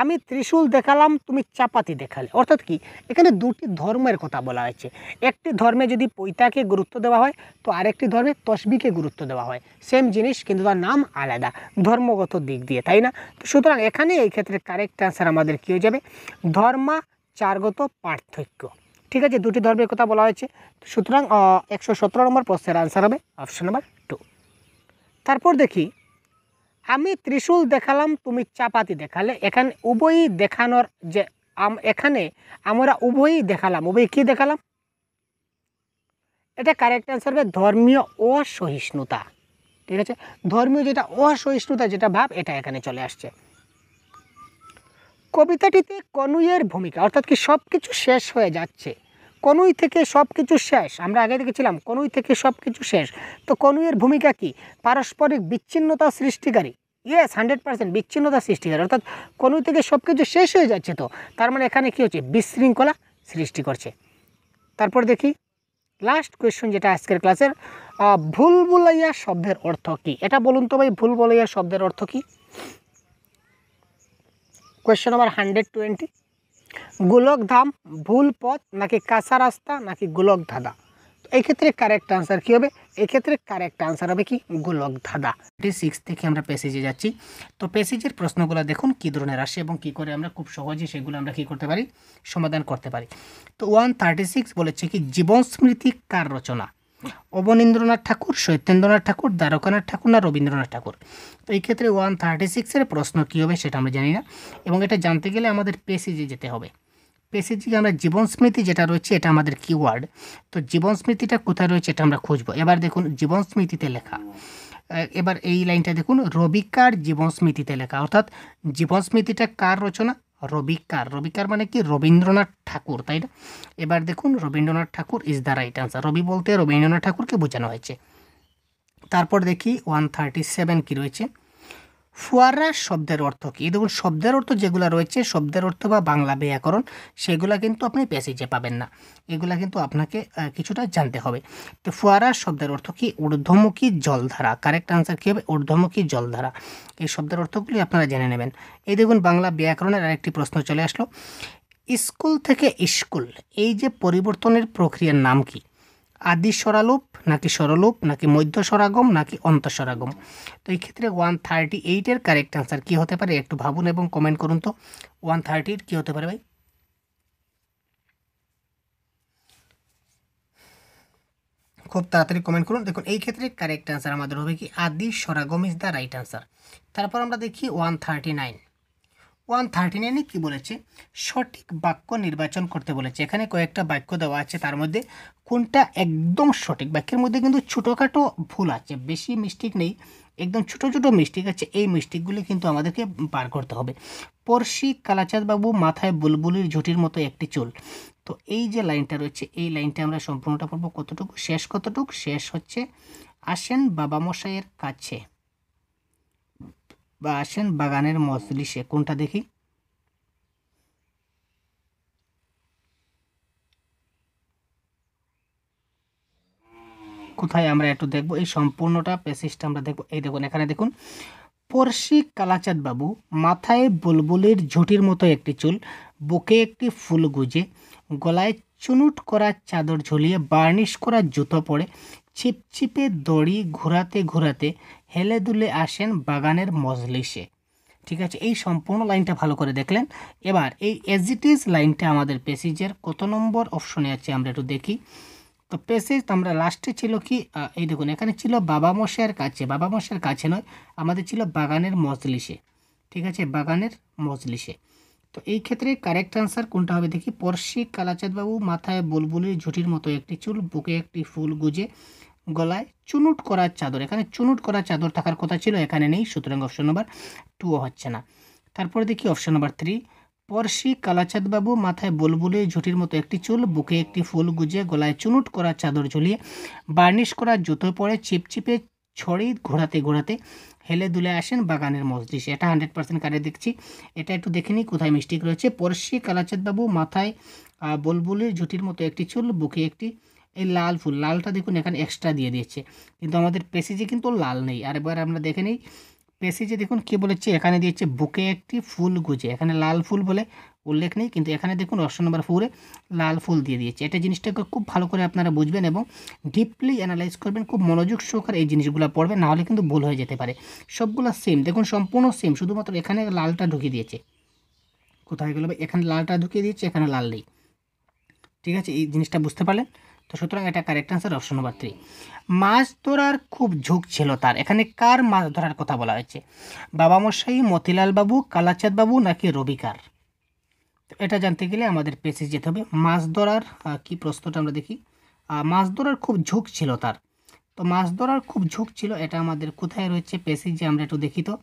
আমি ত্রিশূল দেখালাম তুমি চাপাতি দেখালে। অর্থাৎ কি এখানে দুটি ধর্মের কথা বলা হয়েছে। একটি ধর্মে যদি পৈতাকে গুরুত্ব দেওয়া হয় তো আরেকটি ধর্মে তসবিকে গুরুত্ব দেওয়া হয়, সেম জিনিস কিন্তু তার নাম আলাদা ধর্মগত দিক দিয়ে, তাই না? তো সুতরাং এখানে এই ক্ষেত্রে কারেক্ট অ্যান্সার আমাদের কী হয়ে যাবে, ধর্মাচারগত পার্থক্য। ঠিক আছে, দুটি ধর্মের কথা বলা হয়েছে, সুতরাং 117 নম্বর প্রশ্নের আনসার হবে অপশন নাম্বার 2। তারপর দেখি, আমি ত্রিশূল দেখালাম তুমি চাপাতি দেখালে, এখানে উভয়ই দেখানোর যে এখানে আমরা উভয়ই দেখালাম, উভয়ই কী দেখালাম? এটা কারেক্ট অ্যান্সার হবে ধর্মীয় অসহিষ্ণুতা। ঠিক আছে, ধর্মীয় যেটা অসহিষ্ণুতা যেটা ভাব, এটা এখানে চলে আসছে। কবিতাটিতে কনুইয়ের ভূমিকা, অর্থাৎ কি সব কিছু শেষ হয়ে যাচ্ছে, কনুই থেকে সব কিছু শেষ, আমরা আগে দেখেছিলাম কনুই থেকে সব কিছু শেষ। তো কনুইয়ের ভূমিকা কি? পারস্পরিক বিচ্ছিন্নতা সৃষ্টিকারী। ইয়েস, 100% বিচ্ছিন্নতা সৃষ্টিকারী, অর্থাৎ কনুই থেকে সব কিছু শেষ হয়ে যাচ্ছে, তো তার মানে এখানে কী হচ্ছে, বিশৃঙ্খলা সৃষ্টি করছে। তারপর দেখি লাস্ট কোয়েশ্চন যেটা আজকের ক্লাসের, ভুলভুলাইয়া শব্দের অর্থ কী? এটা বলুন তো ভাই, ভুলভুলাইয়া শব্দের অর্থ কী? কোয়েশ্চন নাম্বার 120, গোলকধাম, ভুল পথ, নাকি কাঁচা রাস্তা, নাকি গোলক ধাঁধা? এই ক্ষেত্রে কারেক্ট আনসার কী হবে? এই ক্ষেত্রে কারেক্ট আনসার হবে কি, গোলক ধাঁধা। 6 থেকে আমরা প্যাসেজে যাচ্ছি। তো প্যাসেজের প্রশ্নগুলো দেখুন কী ধরনের আসে এবং কী করে আমরা খুব সহজে সেগুলো আমরা কী করতে পারি, সমাধান করতে পারি। তো 136 বলেছে কি, জীবন স্মৃতি কার রচনা? অবনীন্দ্রনাথ ঠাকুর, সত্যেন্দ্রনাথ ঠাকুর, দ্বারকানাথ ঠাকুর, না রবীন্দ্রনাথ ঠাকুর? তো এই ক্ষেত্রে 136-এর প্রশ্ন কী হবে সেটা আমরা জানি না, এবং এটা জানতে গেলে আমাদের প্যাসেজে যেতে হবে। প্যাসেজে আমরা জীবন স্মৃতি যেটা রয়েছে এটা আমাদের কিওয়ার্ড, তো জীবন স্মৃতিটা কোথায় রয়েছে এটা আমরা খুঁজবো। এবার দেখুন জীবন স্মৃতিতে লেখা, এবার এই লাইনটা দেখুন, রবিকার জীবন স্মৃতিতে লেখা, অর্থাৎ জীবন স্মৃতিটা কার রচনা? রবিকার। রবিকার মানে কি, রবীন্দ্রনাথ ঠাকুর, তাই না? এবার দেখুন রবীন্দ্রনাথ ঠাকুর ইজ দ্য রাইট আনসার। রবি বলতে রবীন্দ্রনাথ ঠাকুরকে বোঝানো হয়েছে। তারপর দেখি 137 কি রয়েছে, ফোয়ারা শব্দের অর্থ কী? দেখুন শব্দের অর্থ যেগুলো রয়েছে, শব্দের অর্থ বা বাংলা ব্যাকরণ, সেগুলো কিন্তু আপনি প্যাসেজে পাবেন না, এগুলা কিন্তু আপনাকে কিছুটা জানতে হবে। তো ফোয়ারা শব্দের অর্থ কি? ঊর্ধ্বমুখী জলধারা। কারেক্ট আনসার কী হবে? ঊর্ধ্বমুখী জলধারা। এই শব্দের অর্থগুলি আপনারা জেনে নেবেন। এই দেখুন বাংলা ব্যাকরণের আরেকটি প্রশ্ন চলে আসলো, স্কুল থেকে স্কুল, এই যে পরিবর্তনের প্রক্রিয়ার নাম কি? আদি স্বরালোপ, নাকি স্বরলোপ, নাকি মধ্য স্বরাগম, নাকি অন্তঃস্বরাগম? তো এই ক্ষেত্রে 138-এর কারেক্ট আনসার কী হতে পারে? একটু ভাবুন এবং কমেন্ট করুন তো 130 কী হতে পারে ভাই? খুব তাড়াতাড়ি কমেন্ট করুন। দেখুন এই ক্ষেত্রে কারেক্ট আনসার আমাদের হবে কি, আদি স্বরাগম ইজ দ্য রাইট আনসার। তারপর আমরা দেখি 139, 139 কি বলেছে, সঠিক বাক্য নির্বাচন করতে বলেছে। এখানে কয়েকটা বাক্য দেওয়া আছে, তার মধ্যে কোনটা একদম সঠিক। বাক্যের মধ্যে কিন্তু ছোটোখাটো ভুল আছে, বেশি মিস্টেক নেই, একদম ছোট ছোট মিস্টেক আছে। এই মিস্টেকগুলি কিন্তু আমাদেরকে বার করতে হবে। পড়শি কালাচাঁদ বাবু মাথায় বুলবুলির ঝুঁটির মতো একটি চুল। তো এই যে লাইনটা রয়েছে, এই লাইনটা আমরা সম্পূর্ণটা পড়বো। কতটুকু শেষ, কতটুকু শেষ হচ্ছে আসেন বাবামশাইয়ের কাছে বা আসেন বাগানের মজলিসে। কোনটা দেখি, কোথায় আমরা একটু দেখবো, এই সম্পূর্ণটা প্যাসেজটা আমরা দেখবো। এই দেখুন, এখানে দেখুন, পড়শি কালাচাঁদ বাবু মাথায় বুলবুলির ঝুঁটির মতো একটি চুল, বুকে একটি ফুল গুজে, গলায় চুনুট করা চাদর ঝুলিয়ে, বার্নিশ করা জুতো পরে, ছিপছিপে দড়ি ঘোরাতে ঘোরাতে হেলে দুলে আসেন বাগানের মজলিসে। ঠিক আছে, এই সম্পূর্ণ লাইনটা ভালো করে দেখলেন। এবার এই এজ ইট ইজ লাইনটা আমাদের প্যাসেজের কত নম্বর অপশনে আছে আমরা একটু দেখি। তো প্যাসেজ আমরা লাস্টে ছিল কি, এই দেখুন, এখানে ছিল বাবা মশাইয়ের কাছে, বাবা মশাইয়ের কাছে নয়, আমাদের ছিল বাগানের মজলিসে। ঠিক আছে, বাগানের মজলিসে। তো এই ক্ষেত্রে কারেক্ট আনসার কোনটা হবে দেখি। পড়শি কালাচাঁদ বাবু মাথায় বুলবুলির ঝুঁটির মতো একটি চুল, বুকে একটি ফুল গুজে, গলায় চুনুট করা চাদর। এখানে চুনুট করা চাদর থাকার কথা ছিল, এখানে নেই, সুতরাং অপশন নাম্বার 2 হচ্ছে না। তারপরে দেখি অপশন নাম্বার 3, পড়শি কালাচাঁদ বাবু মাথায় বুলবুলির ঝুঁটির মতো একটি চুল, বুকে একটি ফুল গুজে, গলায় চুনুট করা চাদর ঝুলিয়ে, বার্নিশ করা জুতো পরে, চিপচিপে ছড়ি ঘোরাতে ঘোরাতে হেলে দুলে আসেন বাগানের মজলিসে। এটা 100% কারে দেখছি, এটা একটু দেখে নিই কোথায় মিস্টেক রয়েছে। পড়শি কালাচাঁদ বাবু মাথায় বুলবুলির ঝুঁটির মতো একটি চুল, বুকে একটি, এই লাল ফুল, লালটা দেখুন এখানে এক্সট্রা দিয়ে দিয়েছে, কিন্তু আমাদের পেসেজে কিন্তু লাল নেই। আর এবার আমরা দেখে নিই পেসেজে, দেখুন কি বলেছে, এখানে দিয়েছে বুকে একটি ফুল গুজে, এখানে লাল ফুল বলে উল্লেখ নেই, কিন্তু এখানে দেখুন অপশন নাম্বার 4-এ লাল ফুল দিয়ে দিয়েছে। এটা জিনিসটাকে খুব ভালো করে আপনারা বুঝবেন এবং ডিপলি অ্যানালাইজ করবেন, খুব মনোযোগ সহকারে এই জিনিসগুলো পড়বেন, নাহলে কিন্তু ভুল হয়ে যেতে পারে। সবগুলো সেম, দেখুন সম্পূর্ণ সেম, শুধুমাত্র এখানে লালটা ঢুকিয়ে দিয়েছে। কোথায় গেল? এখানে লালটা ঢুকিয়ে দিয়েছে, এখানে লাল নেই। ঠিক আছে, এই জিনিসটা বুঝতে পারলেন তো? সুতরাং এটা কারেক্ট আনসার অপশন নাম্বার 3। মাছ ধরার খুব ঝোঁক ছিল তার। এখানে কার মাছ ধরার কথা বলা হয়েছে? বাবামশাই, মতিলাল বাবু, কালাচাঁদ বাবু নাকি রবিকার? তো এটা জানতে গেলে আমাদের পেসেজ যেতে হবে। মাছ ধরার কি প্রশ্নটা আমরা দেখি। মাছ ধরার খুব ঝোঁক ছিল তার। তো মাছ ধরার খুব ঝোঁক ছিল, এটা আমাদের কোথায় রয়েছে পেসেজে আমরা একটু দেখি তো।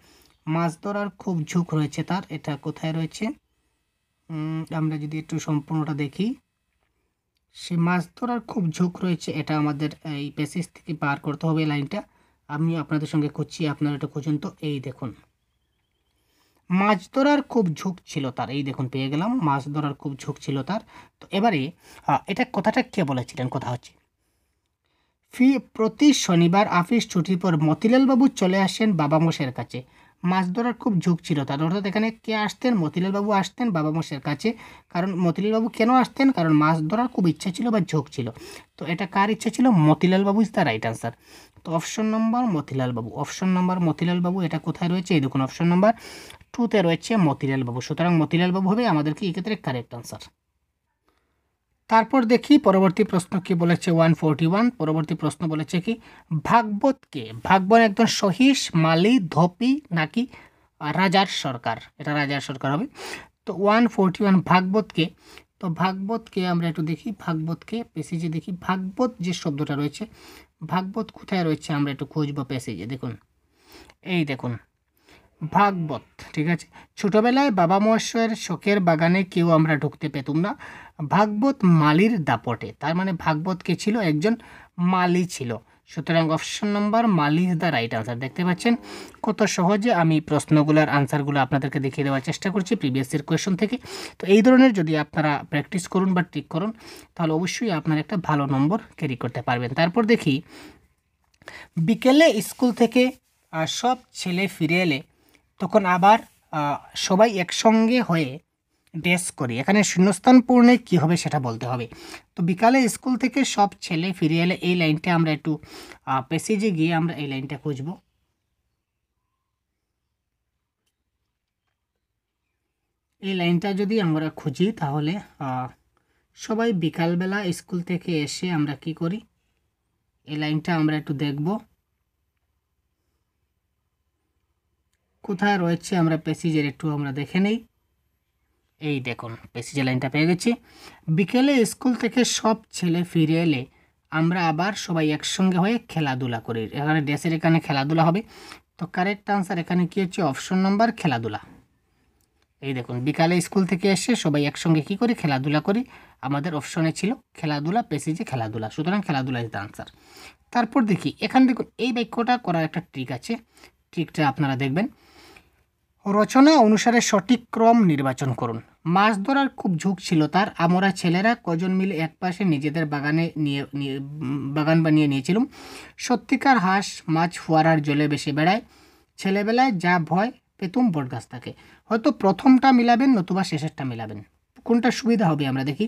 মাছ ধরার খুব ঝোঁক রয়েছে তার, এটা কোথায় রয়েছে? আমরা যদি একটু সম্পূর্ণটা দেখি, সে মাছ ধরার খুব ঝোঁক রয়েছে, এটা আমাদের এই প্যাসেজ থেকে বার করতে হবে লাইনটা। আমি আপনাদের সঙ্গে খুঁজছি, আপনারা এটা খুঁজুন তো। এই দেখুন, মাছ ধরার খুব ঝোঁক ছিল তার, এই দেখুন পেয়ে গেলাম, মাছ ধরার খুব ঝোঁক ছিল তার। তো এবারে এটা কথাটা কে বলেছিলেন? কথা হচ্ছে প্রতি শনিবার অফিস ছুটির পর মতিলাল বাবু চলে আসেন বাবামশাইয়ের কাছে। মাছ ধরার খুব ঝোঁক ছিল তার, অর্থাৎ এখানে কে আসতেন? মতিলাল বাবু আসতেন বাবামশাইয়ের কাছে। কারণ মতিলাল বাবু কেন আসতেন? কারণ মাছ ধরার খুব ইচ্ছা ছিল বা ঝোঁক ছিল। তো এটা কার ইচ্ছা ছিল? মতিলাল বাবু ইজ দ্য রাইট আনসার। তো অপশন নম্বর মতিলাল বাবু, অপশন নম্বর মতিলাল বাবু, এটা কোথায় রয়েছে? এই দেখুন অপশন নম্বর 2-তে রয়েছে মতিলাল বাবু। সুতরাং মতিলাল বাবু হবে আমাদেরকে এক্ষেত্রে কারেক্ট আনসার। তারপর দেখি পরবর্তী প্রশ্ন কি বলেছে। 141 পরবর্তী প্রশ্ন বলেছে কি, ভাগবতকে, ভাগবত একজন সহিস, মালি, ধোপি নাকি রাজার সরকার? এটা রাজার সরকার হবে। তো 141 ভাগবতকে, তো ভাগবতকে আমরা একটু দেখি, ভাগবতকে পেসেজে দেখি। ভাগবত যে শব্দটা রয়েছে, ভাগবত কোথায় রয়েছে আমরা একটু খুঁজবো পেসেজে। দেখুন, এই দেখুন ভাগবত। ঠিক আছে, ছোটবেলায় বাবা মহাশয়ের শখের বাগানে কেউ আমরা ঢুকতে পেতুম না, ভাগবত মালির দাপটে। তার মানে ভাগবত কে ছিল? একজন মালি ছিল। সুতরাং অপশন নম্বর মালি ইজ দ্য রাইট আনসার। দেখতে পাচ্ছেন কত সহজে আমি প্রশ্নগুলোর আনসারগুলো আপনাদেরকে দেখিয়ে দেওয়ার চেষ্টা করছি প্রিভিয়াস ইয়ার কোয়েশন থেকে। তো এই ধরনের যদি আপনারা প্র্যাকটিস করুন বা ট্রিক করুন, তাহলে অবশ্যই আপনারা একটা ভালো নম্বর ক্যারি করতে পারবেন। তারপর দেখি, বিকেলে স্কুল থেকে সব ছেলে ফিরে এলে তখন আবার সবাই একসঙ্গে হয়ে ড্রেস করি। এখানে শূন্যস্থান পূর্ণে কী হবে সেটা বলতে হবে। তো বিকালে স্কুল থেকে সব ছেলে ফিরে এলে, এই লাইনটা আমরা একটু প্যাসেজে গিয়ে আমরা এই লাইনটা খুঁজব। এই লাইনটা যদি আমরা খুঁজি তাহলে সবাই বিকালবেলা স্কুল থেকে এসে আমরা কি করি, এই লাইনটা আমরা একটু দেখব কোথায় রয়েছে। আমরা প্যাসেজের একটু আমরা দেখে নেই। এই দেখুন প্যাসেজে লাইনটা পেয়ে গেছি। বিকেলে স্কুল থেকে সব ছেলে ফিরে এলে আমরা আবার সবাই একসঙ্গে হয়ে খেলাধুলা করি। এখানে ড্যাশের এখানে খেলাধুলা হবে। তো কারেক্ট আনসার এখানে কী হচ্ছে, অপশন নাম্বার খেলাধুলা। এই দেখুন বিকালে স্কুল থেকে এসে সবাই একসঙ্গে কী করি, খেলাধুলা করি। আমাদের অপশনে ছিল খেলাধুলা, প্যাসেজে খেলাধুলা, সুতরাং খেলাধুলা ইজ দ্য আনসার। তারপর দেখি এখানে দেখুন এই বাক্যটা করার একটা ট্রিক আছে, ট্রিকটা আপনারা দেখবেন। রচনা অনুসারে সঠিক ক্রম নির্বাচন করুন। মাছ ধরার খুব ঝোঁক ছিল তার, আমরা ছেলেরা কজন মিলে একপাশে নিজেদের বাগান বানিয়ে নিয়েছিলাম। সত্যিকার হাঁস মাছ ফোয়ারার জলে ভেসে বেড়ায়, ছেলেবেলায় যা ভয় পেতুম বটগাছ থাকে। হয়তো প্রথমটা মিলাবেন নতুবা শেষেরটা মিলাবেন, কোনটা সুবিধা হবে আমরা দেখি।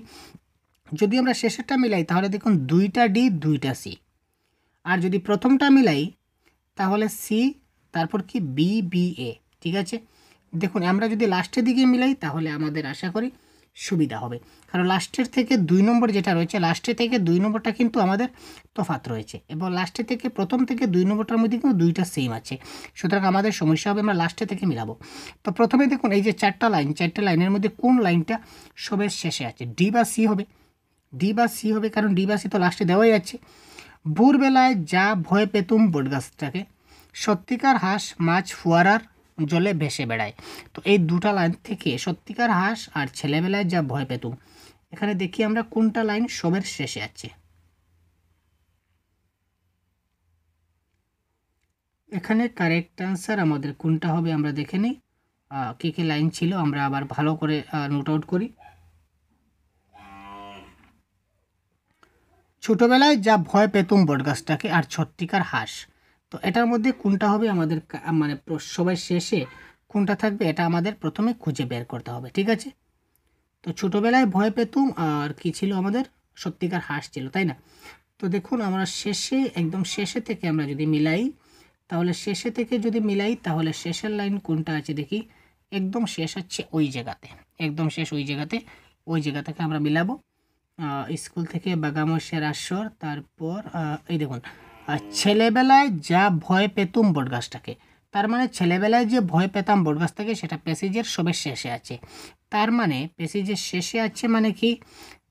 যদি আমরা শেষেরটা মিলাই তাহলে দেখুন 2টা ডি 2টা সি, আর যদি প্রথমটা মিলাই তাহলে সি তারপর কি বি বি এ। ঠিক আছে, দেখুন আমরা যদি লাস্টের দিকে মিলাই তাহলে আমাদের আশা করি সুবিধা হবে, কারণ লাস্টের থেকে 2 নম্বর যেটা রয়েছে, লাস্টের থেকে 2 নম্বরটা কিন্তু আমাদের তফাৎ রয়েছে, এবং লাস্টের থেকে প্রথম থেকে 2 নম্বরটার মধ্যে কিন্তু 2টা সেম আছে, সুতরাং আমাদের সমস্যা হবে, আমরা লাস্টে থেকে মিলাবো। তো প্রথমে দেখুন এই যে 4টা লাইনের মধ্যে কোন লাইনটা সবের শেষে আছে, ডি বা সি হবে। ডি বা সি হবে, কারণ ডি বা সি তো লাস্টে দেওয়াই আছে। ভোরবেলায় যা ভয় পেতুম বটগাছটাকে, সত্যিকার হাঁস মাছ ফোয়ারার জলে ভেসে বেড়ায়। তো এই 2টা লাইন থেকে সত্যিকার হাঁস আর ছেলেবেলায় যা ভয় পেতুম, এখানে দেখি আমরা কোনটা লাইন সবের শেষে আছে। এখানে কারেক্ট আনসার আমাদের কোনটা হবে আমরা দেখে নিই। কী কী লাইন ছিল আমরা আবার ভালো করে নোট আউট করি। ছোটবেলায় যা ভয় পেতুম বটগাছটাকে আর সত্যিকার হাঁস, তো এটার মধ্যে কোনটা হবে আমাদের মানে সবাই শেষে কোনটা থাকবে এটা আমাদের প্রথমে খুঁজে বের করতে হবে। ঠিক আছে, তো ছোটোবেলায় ভয় পেতুম আর কি ছিল আমাদের, সত্যিকার হাঁস ছিল, তাই না? তো দেখুন আমরা শেষে একদম শেষে থেকে আমরা যদি মিলাই তাহলে শেষে থেকে যদি মিলাই তাহলে শেষের লাইন কোনটা আছে দেখি, একদম শেষ হচ্ছে ওই জায়গাতে, একদম শেষ ওই জায়গাতে, ওই জায়গা থেকে আমরা মিলাবো। স্কুল থেকে বাগামশের আসর, তারপর এই দেখুন ছেলেবেলায় যা ভয় পেতুম বটগাছটাকে, তার মানে ছেলেবেলায় যে ভয় পেতাম বটগাছটাকে সেটা প্যাসেজের সবের শেষে আছে। তার মানে প্যাসেজের শেষে আছে মানে কি,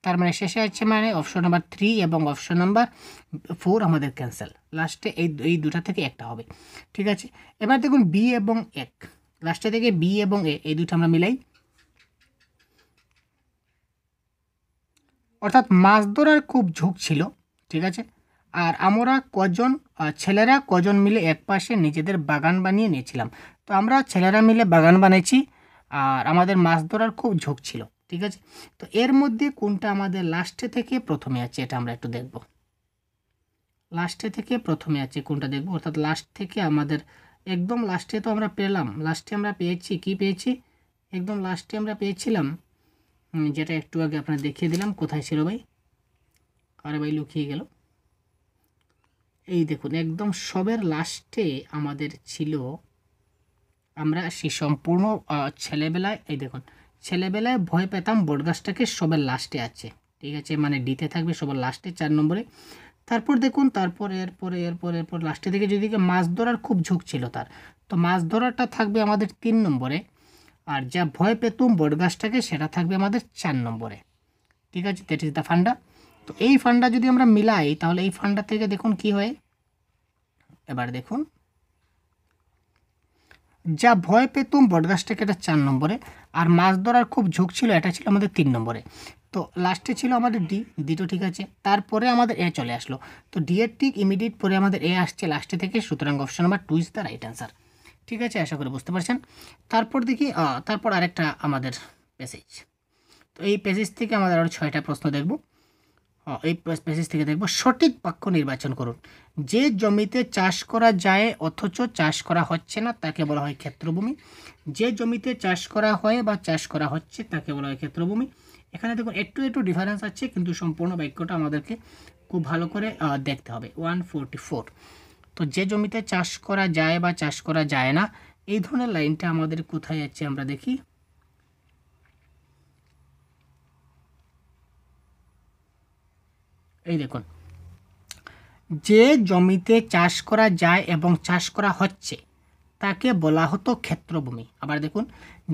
তার মানে শেষে আছে মানে অপশন নাম্বার 3 এবং অপশন নাম্বার 4 আমাদের ক্যান্সেল, লাস্টে এই দুটা থেকে একটা হবে। ঠিক আছে, এবার দেখুন বি এবং এক, লাস্টে থেকে বি এবং এ এই দুটো আমরা মিলাই। অর্থাৎ মাছ ধরার খুব ঝোঁক ছিল, ঠিক আছে, আর আমরা ছেলেরা কজন মিলে একপাশে নিজেদের বাগান বানিয়ে নিয়েছিলাম। তো আমরা ছেলেরা মিলে বাগান বানিয়েছি আর আমাদের মাছ ধরার খুব ঝোঁক ছিল। ঠিক আছে, তো এর মধ্যে কোনটা আমাদের লাস্টে থেকে প্রথমে আছে এটা আমরা একটু দেখব। লাস্টে থেকে প্রথমে আছে কোনটা দেখব, অর্থাৎ লাস্ট থেকে আমাদের একদম লাস্টে তো আমরা পেলাম, লাস্টে আমরা পেয়েছি কি পেয়েছি, একদম লাস্টে আমরা পেয়েছিলাম যেটা একটু আগে আপনার দেখিয়ে দিলাম, কোথায় ছিল ভাই, আরে ভাই লুকিয়ে গেল। এই দেখুন একদম সবের লাস্টে আমাদের ছিল, আমরা সেই সম্পূর্ণ ছেলেবেলায়, এই দেখুন ছেলেবেলায় ভয় পেতাম বটগাছটাকে সবের লাস্টে আছে। ঠিক আছে, মানে ডিতে থাকবে সবার লাস্টে 4 নম্বরে। তারপর দেখুন তারপর এরপর লাস্টে থেকে যদি মাছ ধরার খুব ঝোঁক ছিল তার, তো মাছ ধরাটা থাকবে আমাদের 3 নম্বরে, আর যা ভয় পেতুম বটগাছটাকে সেটা থাকবে আমাদের 4 নম্বরে। ঠিক আছে, দ্যাট ইজ দ্য ফান্ডা। তো এই ফান্ডা যদি আমরা মিলাই তাহলে এই ফান্ডা থেকে দেখুন কি হয়, এবার দেখুন যা ভয় পেতুম বটগাছটাকে এটা 4 নম্বরে, আর মাছ ধরার খুব ঝোঁক ছিল এটা ছিল আমাদের 3 নম্বরে। তো লাস্টে ছিল আমাদের ডি তো ঠিক আছে, তারপরে আমাদের এ চলে আসলো, তো ডি এর ঠিক ইমিডিয়েট পরে আমাদের এ আসছে লাস্টে থেকে, সুতরাং option number 2 is the right answer. ঠিক আছে, আশা করি বুঝতে পারছেন। তারপর দেখি তারপর আরেকটা আমাদের প্যাসেজ, তো এই প্যাসেজ থেকে আমাদের আরও 6টা প্রশ্ন দেখব। এই প্যাসেজ থেকে দেখব সঠিক বাক্য নির্বাচন করুন। যে জমিতে চাষ করা যায় অথচ চাষ করা হচ্ছে না তাকে বলা হয় ক্ষেত্রভূমি। যে জমিতে চাষ করা হয় বা চাষ করা হচ্ছে তাকে বলা হয় ক্ষেত্রভূমি। এখানে দেখুন একটু ডিফারেন্স আছে, কিন্তু সম্পূর্ণ বাক্যটা আমাদেরকে খুব ভালো করে দেখতে হবে। 144, তো যে জমিতে চাষ করা যায় বা চাষ করা যায় না, এই ধরনের লাইনটা আমাদের কোথায় আছে আমরা দেখি। এই দেখুন যে জমিতে চাষ করা যায় এবং চাষ করা হচ্ছে তাকে বলা হতো ক্ষেত্রভূমি। আবার দেখুন,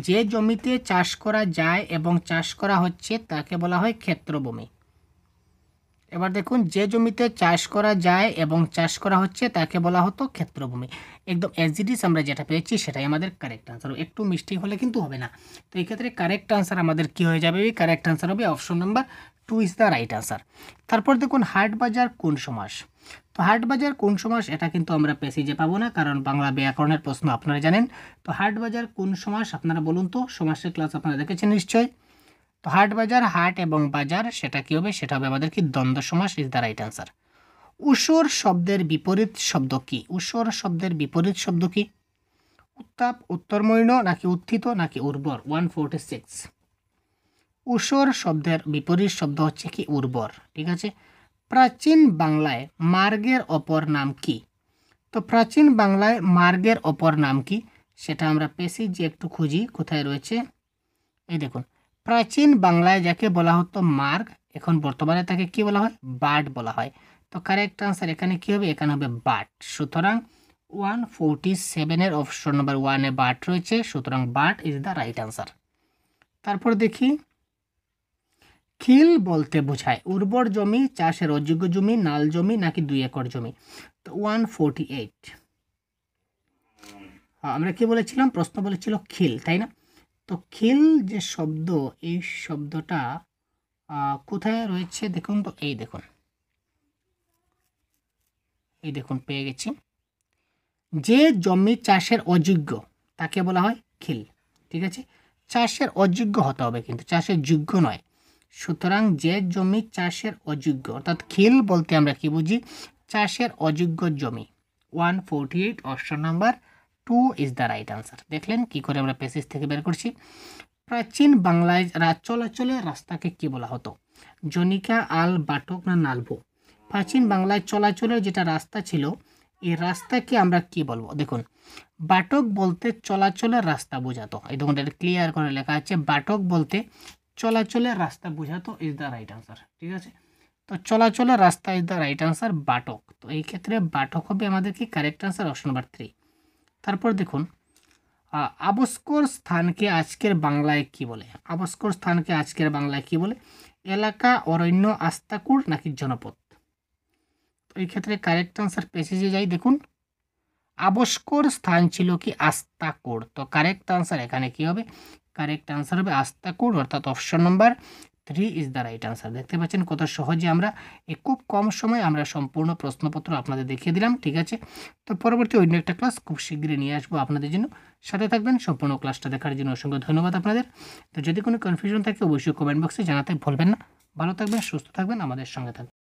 যে জমিতে চাষ করা যায় এবং চাষ করা হচ্ছে তাকে বলা হয় ক্ষেত্রভূমি। এবার দেখুন, যে জমিতে চাষ করা যায় এবং চাষ করা হচ্ছে তাকে বলা হতো ক্ষেত্রভূমি। একদম অ্যাজ ইট ইজ আমরা যেটা পেয়েছি সেটাই আমাদের কারেক্ট আনসার। একটু মিস্টেক হলে কিন্তু হবে না। তো এই ক্ষেত্রে কারেক্ট আনসার আমাদের কি হয়ে যাবে? কারেক্ট আনসার হবে option number 2 is the right answer. তারপর দেখুন, হাট বাজার কোন সমাস। তো হাট বাজার কোন সমাস, এটা কিন্তু আমরা প্যাসেজে পাবো না, কারণ বাংলা ব্যাকরণের প্রশ্ন আপনারা জানেন। তো হাট বাজার কোন সমাস আপনারা বলুন তো, সমাসের ক্লাস আপনারা দেখেছেন নিশ্চয়ই। তো হাট বাজার, হাট এবং বাজার সেটা কি হবে? সেটা হবে আমাদের কি দ্বন্দ্ব সমাস ইজ দ্য রাইট আনসার। ঊষর শব্দের বিপরীত শব্দ কি? ঊষর শব্দের বিপরীত শব্দ কি? উত্তাপ, উত্তরমৈন, নাকি উত্থিত, নাকি উর্বর? 146। ঊষর শব্দের বিপরীত শব্দ হচ্ছে কি? উর্বর। ঠিক আছে। প্রাচীন বাংলায় মার্গের অপর নাম কি? তো প্রাচীন বাংলায় মার্গের অপর নাম কি সেটা আমরা প্যাসেজে একটু খুঁজি, কোথায় রয়েছে। এই দেখুন, প্রাচীন বাংলায় যাকে বলা হতো মার্গ, এখন বর্তমানে তাকে কি বলা হয়? বাট বলা হয়। তো কারেক্ট আনসার এখানে কি হবে? এখানে হবে বাট। সুতরাং 147 অপশন নাম্বার 1 বাট রয়েছে, সুতরাং but is the right answer. তারপর দেখি, খিল বলতে বোঝায় উর্বর জমি, চাষের অযোগ্য জমি, নাল জমি, নাকি 2 একর জমি? তো 148। আমরা কি বলেছিলাম? প্রশ্ন বলেছিল খিল, তাই না? তো খিল যে শব্দ, এই শব্দটা কোথায় রয়েছে দেখুন তো। এই দেখুন পেয়ে গেছি। যে জমি চাষের অযোগ্য তাকে বলা হয় খিল। ঠিক আছে, চাষের অযোগ্য হতে হবে, কিন্তু চাষের যোগ্য নয়। সুতরাং যে জমি চাষের অযোগ্য, অর্থাৎ খিল বলতে আমরা কি বুঝি? চাষের অযোগ্য জমি। 148 option number 2 is the right answer. দেখলেন কি করে আমরা প্যাসেজ থেকে বের করছি। প্রাচীন বাংলায় চলাচলের রাস্তাকে কি বলা হতো? জনিকা, আল, বাটক, না নালভো? প্রাচীন বাংলায় চলাচলের যেটা রাস্তা ছিল, এই রাস্তাকে আমরা কি বলবো? দেখুন, বাটক বলতে চলাচলের রাস্তা বোঝাতো। এই দেখুন, এটা ক্লিয়ার করে লেখা আছে, বাটক বলতে চলাচলের রাস্তা বোঝাতো ইজ দ্য রাইট আনসার। ঠিক আছে, তো চলাচলের রাস্তা ইজ দ্য রাইট আনসার, বাটক। তো এই ক্ষেত্রে বাটক হবে আমাদের কি কারেক্ট আনসার, অপশন নাম্বার 3। তারপর দেখুন, আবস্কর স্থানকে আজকের বাংলায় কি বলে? আবস্কর স্থানকে আজকের বাংলায় কি বলে? এলাকা, অরণ্য, আস্তাকুড়, নাকি জনপদ? তো এই ক্ষেত্রে কারেক্ট আনসার প্যাসেজে যাই। দেখুন, আবস্কর স্থান ছিল কি? আস্তাকুড়। তো কারেক্ট আনসার এখানে কি হবে? কারেক্ট আনসার হবে আস্তাকুড়, অর্থাৎ option number 3 is the right answer. দেখতে পাচ্ছেন কত সহজে আমরা খুব কম সময়ে আমরা সম্পূর্ণ প্রশ্নপত্র আপনাদের দেখিয়ে দিলাম। ঠিক আছে, তো পরবর্তী অন্য একটা ক্লাস খুব শীঘ্রই নিয়ে আসবো আপনাদের জন্য। সাথে থাকবেন। সম্পূর্ণ ক্লাসটা দেখার জন্য অসংখ্য ধন্যবাদ আপনাদের। তো যদি কোনো কনফিউশন থাকে অবশ্যই কমেন্ট বক্সে জানাতে ভুলবেন না। ভালো থাকবেন, সুস্থ থাকবেন, আমাদের সঙ্গে থাকবেন।